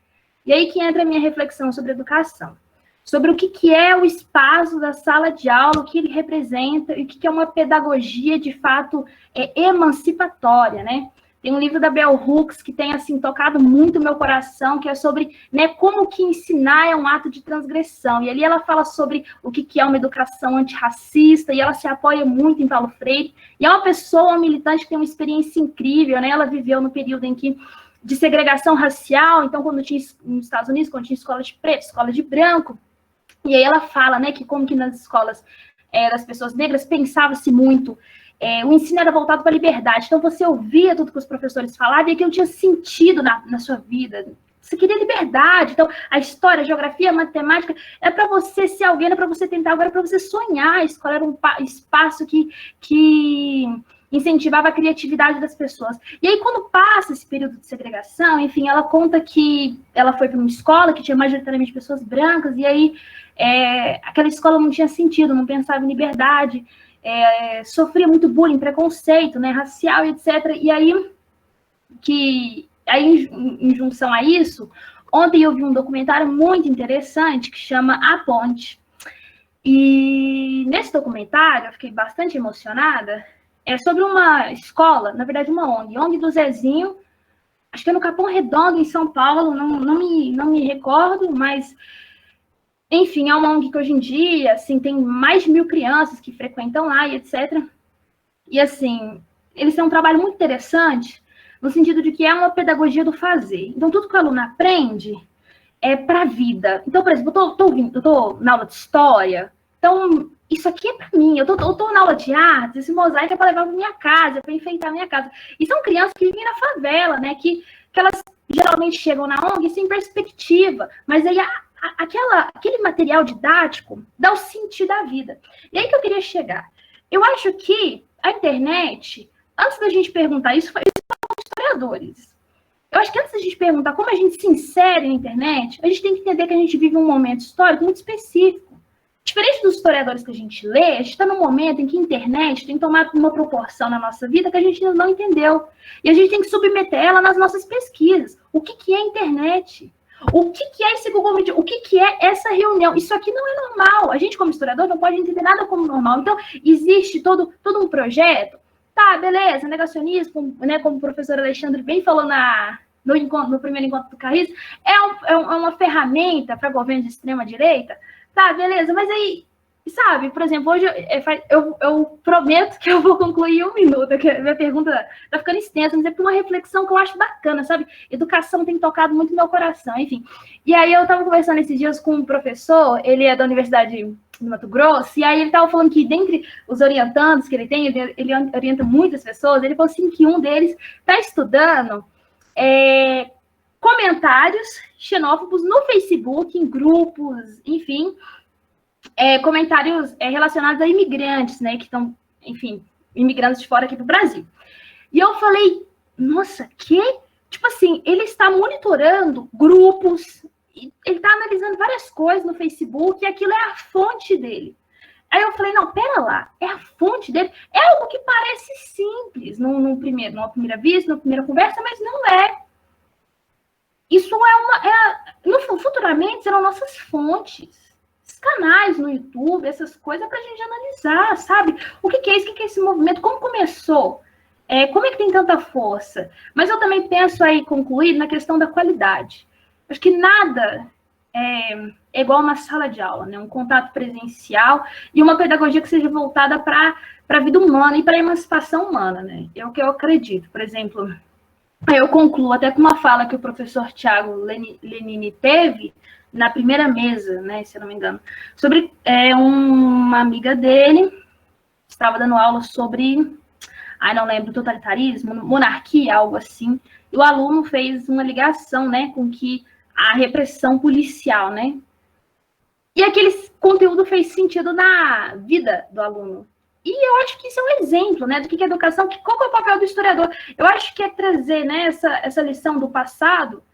E aí que entra a minha reflexão sobre educação. Sobre o que é o espaço da sala de aula, o que ele representa, e o que é uma pedagogia, de fato, emancipatória, né? Tem um livro da Bell Hooks que tem, assim, tocado muito o meu coração, que é sobre, né, como que ensinar é um ato de transgressão. E ali ela fala sobre o que é uma educação antirracista, e ela se apoia muito em Paulo Freire. E é uma pessoa, uma militante que tem uma experiência incrível, né? Ela viveu no período em que de segregação racial, então, quando tinha, nos Estados Unidos, quando tinha escola de preto, escola de branco. E aí ela fala, né, que como que nas escolas das pessoas negras pensava-se muito, o ensino era voltado para a liberdade, então você ouvia tudo que os professores falavam e aquilo tinha sentido na sua vida, você queria liberdade, então a história, a geografia, a matemática, é para você ser alguém, é para você tentar, agora é para você sonhar, a escola era um espaço que incentivava a criatividade das pessoas. E aí, quando passa esse período de segregação, enfim, ela conta que ela foi para uma escola que tinha majoritariamente pessoas brancas, e aí aquela escola não tinha sentido, não pensava em liberdade, sofria muito bullying, preconceito, né, racial, etc. E aí, em junção a isso, ontem eu vi um documentário muito interessante que chama A Ponte. E nesse documentário, eu fiquei bastante emocionada, sobre uma escola, na verdade uma ONG do Zezinho, acho que é no Capão Redondo, em São Paulo, não me recordo, mas, enfim, é uma ONG que hoje em dia, assim, tem mais de 1.000 crianças que frequentam lá e etc. E, assim, eles têm um trabalho muito interessante, no sentido de que é uma pedagogia do fazer. Então, tudo que o aluno aprende é para a vida. Então, por exemplo, eu estou na aula de história, então, isso aqui é para mim, eu tô na aula de artes, esse mosaico é para levar para minha casa, para enfeitar a minha casa. E são crianças que vivem na favela, né, que elas geralmente chegam na ONG sem perspectiva, mas aí aquele material didático dá o sentido da vida. E aí que eu queria chegar. Eu acho que a internet, antes da gente perguntar isso, foi historiadores. Eu acho que antes da gente perguntar como a gente se insere na internet, a gente tem que entender que a gente vive um momento histórico muito específico. Diferente dos historiadores que a gente lê, a gente está num momento em que a internet tem tomado uma proporção na nossa vida que a gente ainda não entendeu. E a gente tem que submeter ela nas nossas pesquisas. O que é a internet? O que é esse Google Meet? O que é essa reunião? Isso aqui não é normal. A gente, como historiador, não pode entender nada como normal. Então, existe todo um projeto. Tá, beleza, negacionismo, né, como o professor Alexandre bem falou no primeiro encontro do Carris, é uma ferramenta para governo de extrema-direita. Tá, beleza, mas aí, sabe, por exemplo, hoje eu prometo que eu vou concluir em 1 minuto, que a minha pergunta tá ficando extensa, mas é por uma reflexão que eu acho bacana, sabe? Educação tem tocado muito no meu coração, enfim. E aí eu tava conversando esses dias com um professor, ele é da Universidade de Mato Grosso, e aí ele tava falando que dentre os orientandos que ele tem, ele orienta muitas pessoas, ele falou assim que um deles tá estudando comentários xenófobos no Facebook, em grupos, enfim, comentários relacionados a imigrantes, né, que estão, enfim, imigrantes de fora aqui do Brasil. E eu falei, nossa, tipo assim, ele está monitorando grupos, ele está analisando várias coisas no Facebook e aquilo é a fonte dele. Aí eu falei, não, pera lá, é a fonte dele. É algo que parece simples numa primeira vista, numa primeira conversa, mas não é. Isso futuramente serão nossas fontes. Esses canais no YouTube, essas coisas pra gente analisar, sabe? O que é isso? O que é esse movimento? Como começou? Como é que tem tanta força? Mas eu também penso aí, concluir, na questão da qualidade. Acho que nada é igual uma sala de aula, né? Um contato presencial e uma pedagogia que seja voltada para a vida humana e para a emancipação humana, né? É o que eu acredito. Por exemplo, eu concluo até com uma fala que o professor Tiago Lenini teve na primeira mesa, né, se eu não me engano, sobre uma amiga dele estava dando aula sobre, não lembro, totalitarismo, monarquia, algo assim, e o aluno fez uma ligação, né, com que a repressão policial, né, e aquele conteúdo fez sentido na vida do aluno. E eu acho que isso é um exemplo, né, do que é educação, qual é o papel do historiador. Eu acho que é trazer, né, essa lição do passado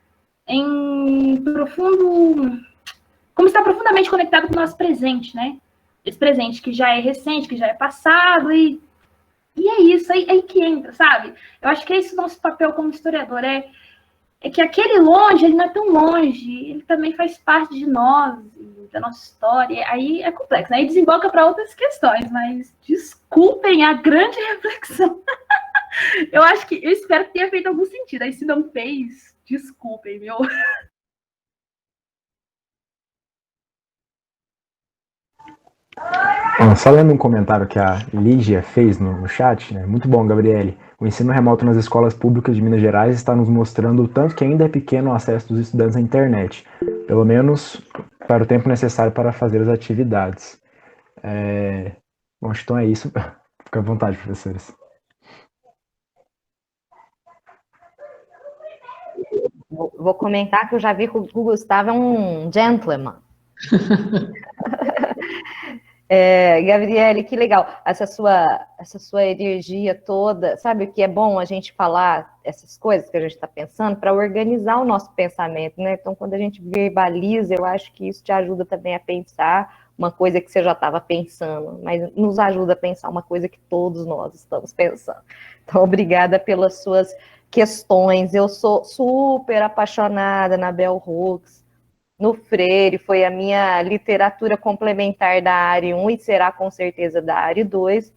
em profundo, como está profundamente conectado com o nosso presente, né? Esse presente que já é recente, que já é passado, e é isso, aí que entra, sabe? Eu acho que é esse o nosso papel como historiador, é que aquele longe, ele não é tão longe, ele também faz parte de nós, da nossa história, aí é complexo, aí desemboca para outras questões, mas desculpem a grande reflexão. Eu espero que tenha feito algum sentido, aí se não fez, desculpem, meu. Só lendo um comentário que a Lígia fez no chat, né? Muito bom, Gabriele. O ensino remoto nas escolas públicas de Minas Gerais está nos mostrando o tanto que ainda é pequeno o acesso dos estudantes à internet, pelo menos para o tempo necessário para fazer as atividades. Bom, então é isso. Fica à vontade, professores. Vou comentar que eu já vi que o Gustavo é um gentleman. Gabriele, que legal, essa sua energia toda, sabe o que é bom a gente falar essas coisas que a gente está pensando para organizar o nosso pensamento, né? Então, quando a gente verbaliza, eu acho que isso te ajuda também a pensar uma coisa que você já estava pensando, mas nos ajuda a pensar uma coisa que todos nós estamos pensando. Então, obrigada pelas suas questões. Eu sou super apaixonada na Bell Hooks, no Freire, foi a minha literatura complementar da área 1 e será com certeza da área 2,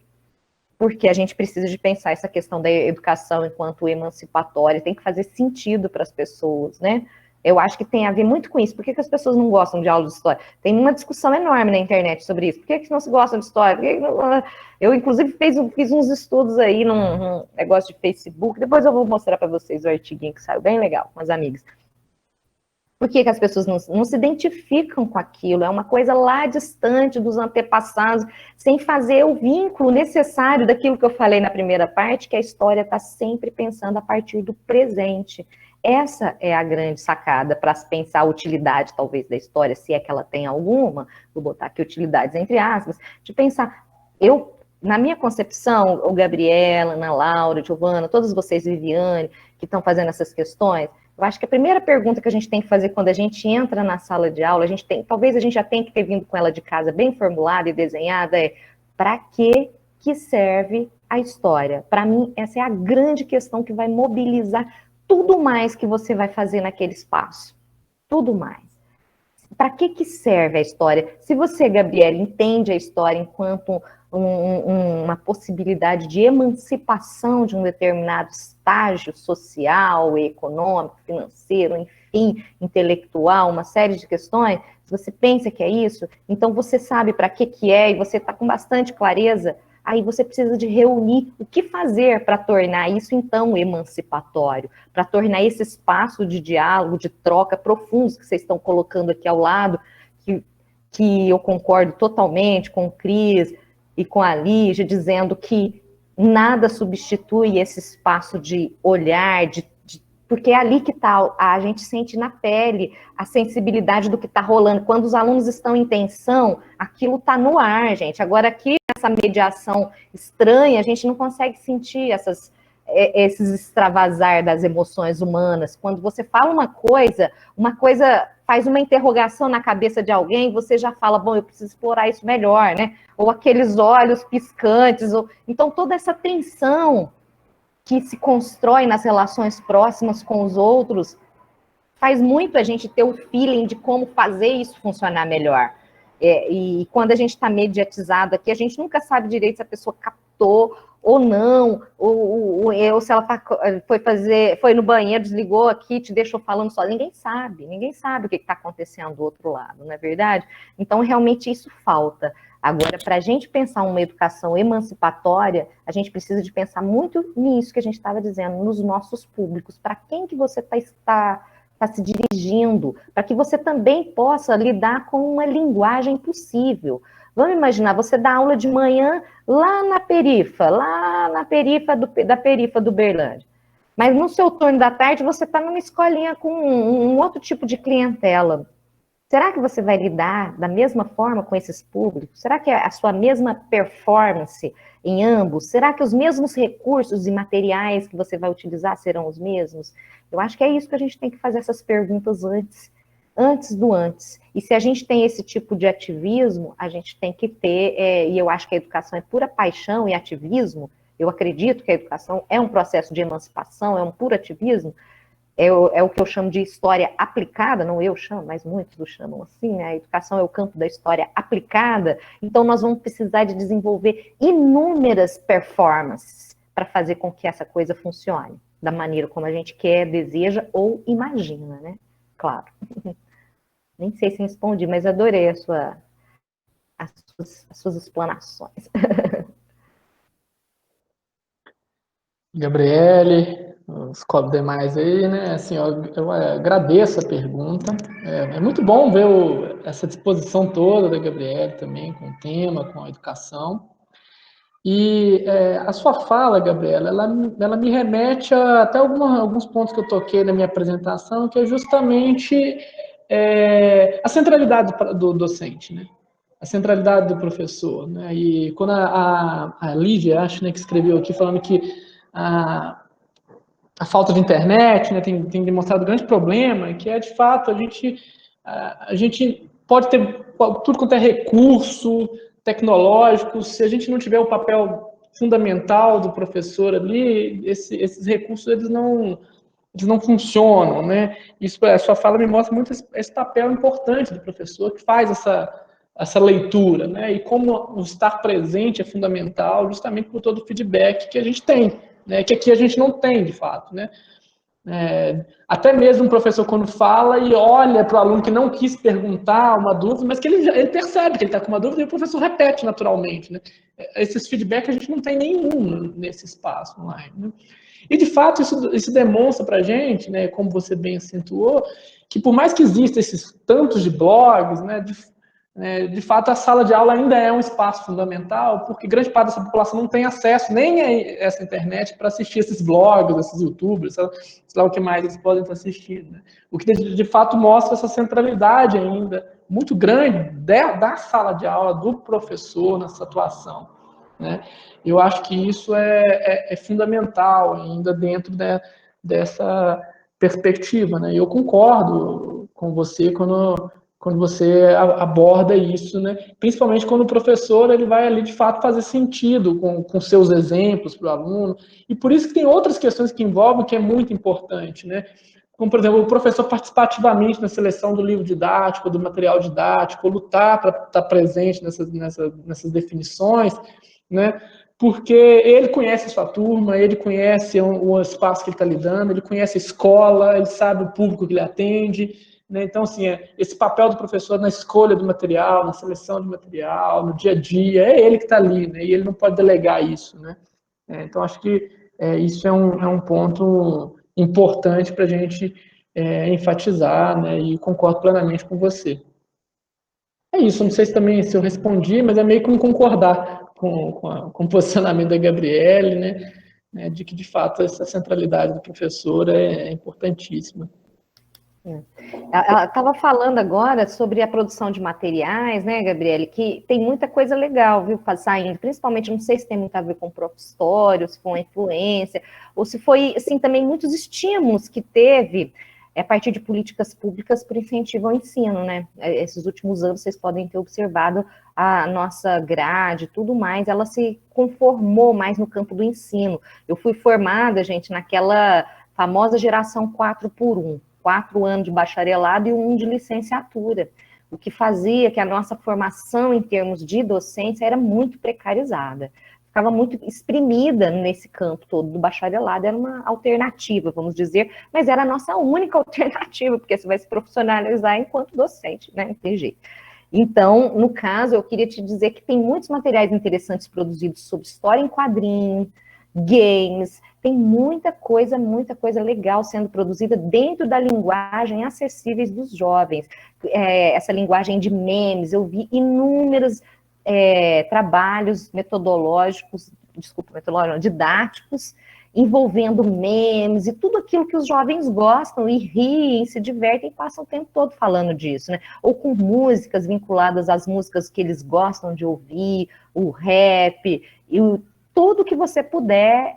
porque a gente precisa de pensar essa questão da educação enquanto emancipatória, tem que fazer sentido para as pessoas, né? Eu acho que tem a ver muito com isso. Por que as pessoas não gostam de aula de história? Tem uma discussão enorme na internet sobre isso. Por que não se gosta de história? Eu, inclusive, fiz uns estudos aí num negócio de Facebook, depois eu vou mostrar para vocês o artiguinho que saiu bem legal com as amigas. Por que as pessoas não se identificam com aquilo? É uma coisa lá distante dos antepassados, sem fazer o vínculo necessário daquilo que eu falei na primeira parte, que a história está sempre pensando a partir do presente. Essa é a grande sacada para se pensar a utilidade, talvez, da história, se é que ela tem alguma, vou botar aqui utilidades entre aspas, de pensar, na minha concepção, o Gabriela, Ana Laura, Giovana, todos vocês, Viviane, que estão fazendo essas questões, eu acho que a primeira pergunta que a gente tem que fazer quando a gente entra na sala de aula, talvez a gente já tenha que ter vindo com ela de casa bem formulada e desenhada, para que serve a história? Para mim, essa é a grande questão que vai mobilizar tudo mais que você vai fazer naquele espaço. Tudo mais. Para que serve a história? Se você, Gabriela, entende a história enquanto uma possibilidade de emancipação de um determinado estágio social, econômico, financeiro, enfim, intelectual, uma série de questões, se você pensa que é isso, então você sabe para que é e você está com bastante clareza, aí você precisa de reunir o que fazer para tornar isso, então, emancipatório, para tornar esse espaço de diálogo, de troca profundos que vocês estão colocando aqui ao lado, que eu concordo totalmente com o Cris e com a Lígia, dizendo que nada substitui esse espaço de olhar, porque é ali que está, a gente sente na pele a sensibilidade do que está rolando. Quando os alunos estão em tensão, aquilo está no ar, gente. Agora aqui, essa mediação estranha, a gente não consegue sentir esses extravasar das emoções humanas. Quando você fala uma coisa faz uma interrogação na cabeça de alguém, você já fala, bom, eu preciso explorar isso melhor, né? Ou aqueles olhos piscantes, então toda essa tensão que se constrói nas relações próximas com os outros faz muito a gente ter o feeling de como fazer isso funcionar melhor. E quando a gente está mediatizado aqui, a gente nunca sabe direito se a pessoa captou ou não, ou se ela foi no banheiro, desligou aqui, te deixou falando só. Ninguém sabe o que está acontecendo do outro lado, não é verdade? Então, realmente, isso falta. Agora, para a gente pensar uma educação emancipatória, a gente precisa de pensar muito nisso que a gente estava dizendo, nos nossos públicos. Para quem que você está se dirigindo, para que você também possa lidar com uma linguagem possível. Vamos imaginar, você dá aula de manhã lá na perifa da perifa do Uberlândia. Mas no seu turno da tarde, você está numa escolinha com um outro tipo de clientela. Será que você vai lidar da mesma forma com esses públicos? Será que a sua mesma performance em ambos? Será que os mesmos recursos e materiais que você vai utilizar serão os mesmos? Eu acho que é isso que a gente tem que fazer essas perguntas antes do antes. E se a gente tem esse tipo de ativismo, a gente tem que ter, e eu acho que a educação é pura paixão e ativismo, eu acredito que a educação é um processo de emancipação, é um puro ativismo, é o que eu chamo de história aplicada, não eu chamo, mas muitos o chamam assim, né? A educação é o campo da história aplicada, então nós vamos precisar de desenvolver inúmeras performances para fazer com que essa coisa funcione, da maneira como a gente quer, deseja ou imagina, né? Claro. Nem sei se respondi, mas adorei as suas explanações. Gabriele, os demais aí, né? Assim, eu agradeço a pergunta. É muito bom ver essa disposição toda da Gabriele também, com o tema, com a educação. E a sua fala, Gabriela, ela me remete até alguns pontos que eu toquei na minha apresentação, que é justamente a centralidade do docente, né? A centralidade do professor, né? E quando a Lívia, acho, né, que escreveu aqui, falando que a falta de internet, né, tem demonstrado um grande problema, que é, de fato, a gente pode ter tudo quanto é recurso tecnológico, se a gente não tiver o papel fundamental do professor ali, esses recursos, eles não funcionam, né? Isso, a sua fala me mostra muito esse papel importante do professor, que faz essa leitura, né? E como o estar presente é fundamental, justamente por todo o feedback que a gente tem, né? Que aqui a gente não tem, de fato, né? Até mesmo um professor, quando fala e olha para o aluno que não quis perguntar uma dúvida, mas que ele percebe que ele está com uma dúvida e o professor repete naturalmente, né? Esses feedbacks a gente não tem nenhum nesse espaço online, né? E, de fato, isso demonstra para a gente, né, como você bem acentuou, que por mais que existam esses tantos de blogs, né, de fato, a sala de aula ainda é um espaço fundamental, porque grande parte dessa população não tem acesso nem a essa internet para assistir esses blogs, esses youtubers, sei lá o que mais eles podem estar assistindo, né? O que, de fato, mostra essa centralidade ainda muito grande da sala de aula, do professor nessa atuação, né? Eu acho que isso é fundamental ainda dentro dessa perspectiva, né? Eu concordo com você quando você aborda isso, né? Principalmente quando o professor ele vai ali de fato fazer sentido com seus exemplos para o aluno, e por isso que tem outras questões que envolvem que é muito importante, né? Como, por exemplo, o professor participativamente na seleção do livro didático, do material didático, lutar para estar presente nessas definições, né? Porque ele conhece a sua turma, ele conhece o espaço que ele está lidando, ele conhece a escola, ele sabe o público que ele atende, né? Então, assim, esse papel do professor na escolha do material, na seleção de material, no dia a dia, é ele que está ali, né? E ele não pode delegar isso, né? Então, acho que isso é um ponto importante para a gente enfatizar, né? E concordo plenamente com você. É isso, não sei se eu respondi, mas é meio que concordar com o posicionamento da Gabriele, né, de que, de fato, essa centralidade do professor é importantíssima. Ela estava falando agora sobre a produção de materiais, né, Gabriele, que tem muita coisa legal, viu, saindo, principalmente, não sei se tem muito a ver com o próprio história, ou se foi uma influência, ou se foi, assim, também muitos estímulos que teve a partir de políticas públicas por incentivo ao ensino, né? Esses últimos anos, vocês podem ter observado a nossa grade, tudo mais, ela se conformou mais no campo do ensino. Eu fui formada, gente, naquela famosa geração 4x1, 4 anos de bacharelado e 1 de licenciatura, o que fazia que a nossa formação em termos de docência era muito precarizada, ficava muito exprimida nesse campo todo do bacharelado, era uma alternativa, vamos dizer, mas era a nossa única alternativa, porque você vai se profissionalizar enquanto docente, né, não tem jeito. Então, no caso, eu queria te dizer que tem muitos materiais interessantes produzidos sobre história em quadrinho, games, tem muita coisa legal sendo produzida dentro da linguagem acessíveis dos jovens. Essa linguagem de memes, eu vi inúmeros trabalhos metodológicos, didáticos, envolvendo memes e tudo aquilo que os jovens gostam e riem, se divertem e passam o tempo todo falando disso, né? Ou com músicas vinculadas às músicas que eles gostam de ouvir, o rap, e tudo que você puder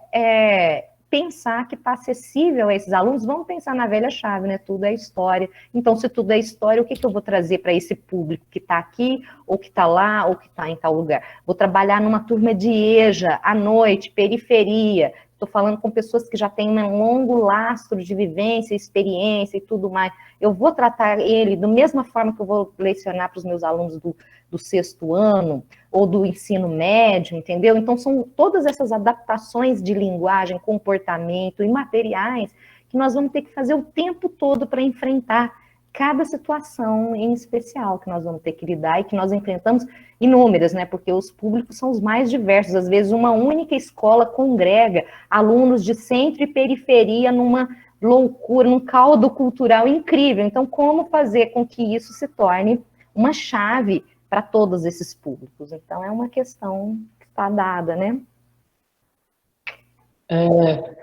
pensar que está acessível a esses alunos. Vamos pensar na velha chave, né? Tudo é história. Então, se tudo é história, o que eu vou trazer para esse público que está aqui, ou que está lá, ou que está em tal lugar? Vou trabalhar numa turma de EJA, à noite, periferia. Estou falando com pessoas que já têm um longo lastro de vivência, experiência e tudo mais. Eu vou tratar ele da mesma forma que eu vou lecionar para os meus alunos do 6º ano, ou do ensino médio, entendeu? Então, são todas essas adaptações de linguagem, comportamento e materiais que nós vamos ter que fazer o tempo todo para enfrentar cada situação em especial que nós vamos ter que lidar e que nós enfrentamos inúmeras, né? Porque os públicos são os mais diversos. Às vezes, uma única escola congrega alunos de centro e periferia numa loucura, num caldo cultural incrível. Então, como fazer com que isso se torne uma chave para todos esses públicos? Então, é uma questão que está dada, né?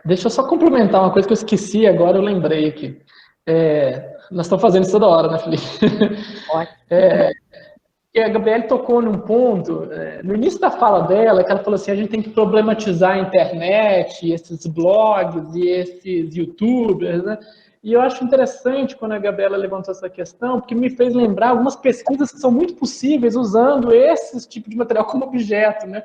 Deixa eu só complementar uma coisa que eu esqueci, agora eu lembrei aqui. Nós estamos fazendo isso toda hora, né, Felipe? A Gabriele tocou num ponto, no início da fala dela, que ela falou assim, a gente tem que problematizar a internet, esses blogs e esses youtubers, né? E eu acho interessante quando a Gabriela levantou essa questão, porque me fez lembrar algumas pesquisas que são muito possíveis usando esse tipo de material como objeto, né?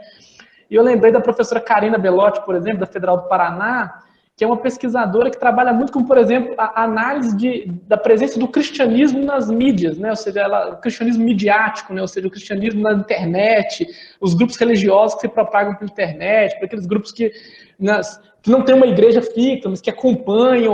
E eu lembrei da professora Karina Belotti, por exemplo, da Federal do Paraná, que é uma pesquisadora que trabalha muito com, por exemplo, a análise da presença do cristianismo nas mídias, né? Ou seja, o cristianismo midiático, né? Ou seja, o cristianismo na internet, os grupos religiosos que se propagam pela internet, para aqueles grupos que não tem uma igreja fixa, mas que acompanham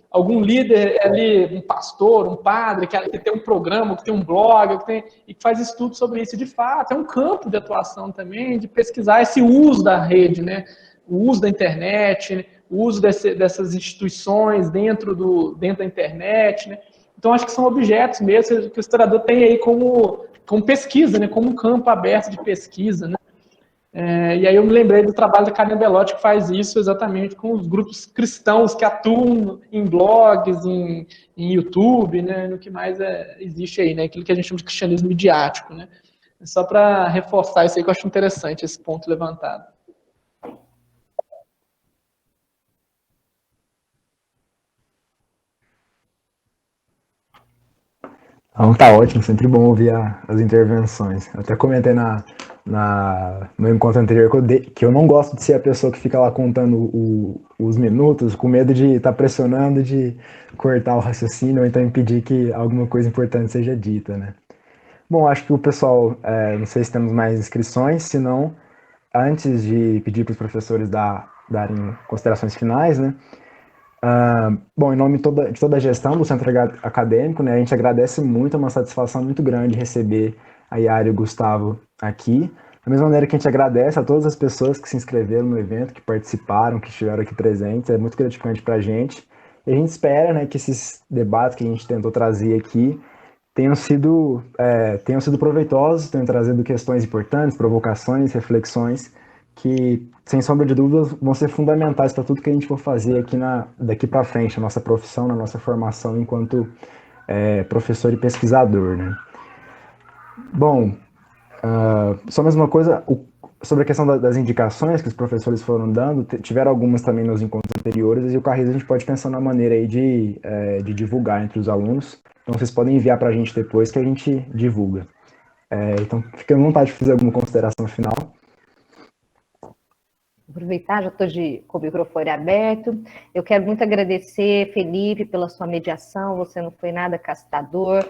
algum líder ali, um pastor, um padre, que tem um programa, que tem um blog, e que faz estudo sobre isso. E, de fato, é um campo de atuação também, de pesquisar esse uso da rede, né? O uso da internet, né? O uso dessas instituições dentro da internet, né? Então, acho que são objetos mesmo que o historiador tem aí como pesquisa, né? Como um campo aberto de pesquisa, né? E aí eu me lembrei do trabalho da Karina Belotti, que faz isso exatamente com os grupos cristãos que atuam em blogs, em YouTube, né? No que mais existe aí, né? Aquilo que a gente chama de cristianismo midiático, né? Só para reforçar isso aí, que eu acho interessante esse ponto levantado. Então tá ótimo, sempre bom ouvir as intervenções. Eu até comentei no encontro anterior que eu não gosto de ser a pessoa que fica lá contando os minutos, com medo de estar pressionando, de cortar o raciocínio, ou então impedir que alguma coisa importante seja dita, né? Bom, acho que o pessoal, não sei se temos mais inscrições, se não, antes de pedir para os professores darem considerações finais, né? Bom, em nome de toda a gestão do Centro Acadêmico, né, a gente agradece muito, é uma satisfação muito grande receber a Yara e o Gustavo aqui. Da mesma maneira que a gente agradece a todas as pessoas que se inscreveram no evento, que participaram, que estiveram aqui presentes, é muito gratificante para a gente. E a gente espera, né, que esses debates que a gente tentou trazer aqui tenham sido proveitosos, tenham trazido questões importantes, provocações, reflexões que, sem sombra de dúvidas, vão ser fundamentais para tudo que a gente for fazer aqui daqui para frente, na nossa profissão, na nossa formação enquanto professor e pesquisador, né? Bom, só mais uma coisa, sobre a questão das indicações que os professores foram dando, tiveram algumas também nos encontros anteriores, e o Carris a gente pode pensar na maneira aí de divulgar entre os alunos. Então vocês podem enviar para a gente depois que a gente divulga. Então fica à vontade de fazer alguma consideração final. Aproveitar, já estou com o microfone aberto. Eu quero muito agradecer, Felipe, pela sua mediação. Você não foi nada castador.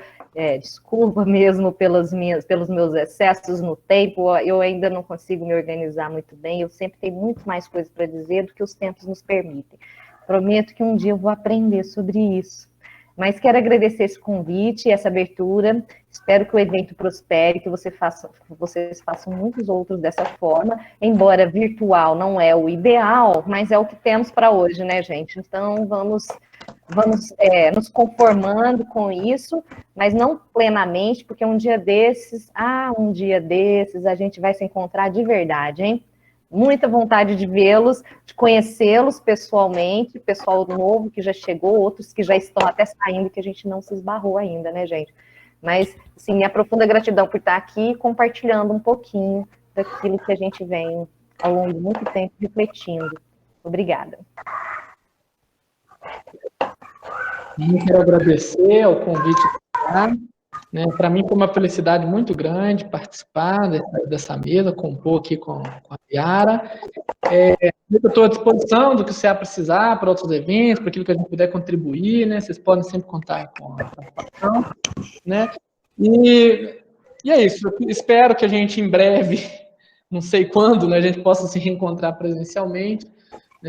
Desculpa mesmo pelos meus excessos no tempo. Eu ainda não consigo me organizar muito bem. Eu sempre tenho muito mais coisas para dizer do que os tempos nos permitem. Prometo que um dia eu vou aprender sobre isso. Mas quero agradecer esse convite, essa abertura. Espero que o evento prospere, que vocês façam muitos outros dessa forma. Embora virtual não é o ideal, mas é o que temos para hoje, né, gente? Então, vamos nos conformando com isso, mas não plenamente, porque um dia desses a gente vai se encontrar de verdade, hein? Muita vontade de vê-los, de conhecê-los pessoalmente, pessoal novo que já chegou, outros que já estão até saindo, que a gente não se esbarrou ainda, né, gente? Mas, sim, minha profunda gratidão por estar aqui compartilhando um pouquinho daquilo que a gente vem ao longo de muito tempo refletindo. Obrigada. Eu quero agradecer ao convite. Para mim foi uma felicidade muito grande participar dessa mesa, compor aqui com a Yara. Eu estou à disposição do que você precisar para outros eventos, para aquilo que a gente puder contribuir, né? Vocês podem sempre contar com a participação, né? E é isso. Eu espero que a gente em breve, não sei quando, né, a gente possa se reencontrar presencialmente.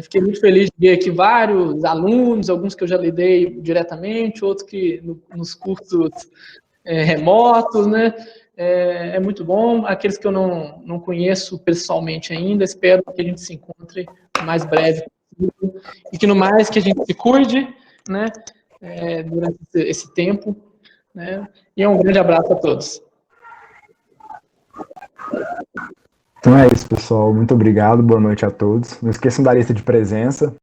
Fiquei muito feliz de ver aqui vários alunos, alguns que eu já lidei diretamente, outros que nos cursos remotos, né? É muito bom. Aqueles que eu não conheço pessoalmente ainda, espero que a gente se encontre o mais breve possível e que no mais que a gente se cuide, né? Durante esse tempo, né? E um grande abraço a todos. Então é isso, pessoal. Muito obrigado. Boa noite a todos. Não esqueçam da lista de presença.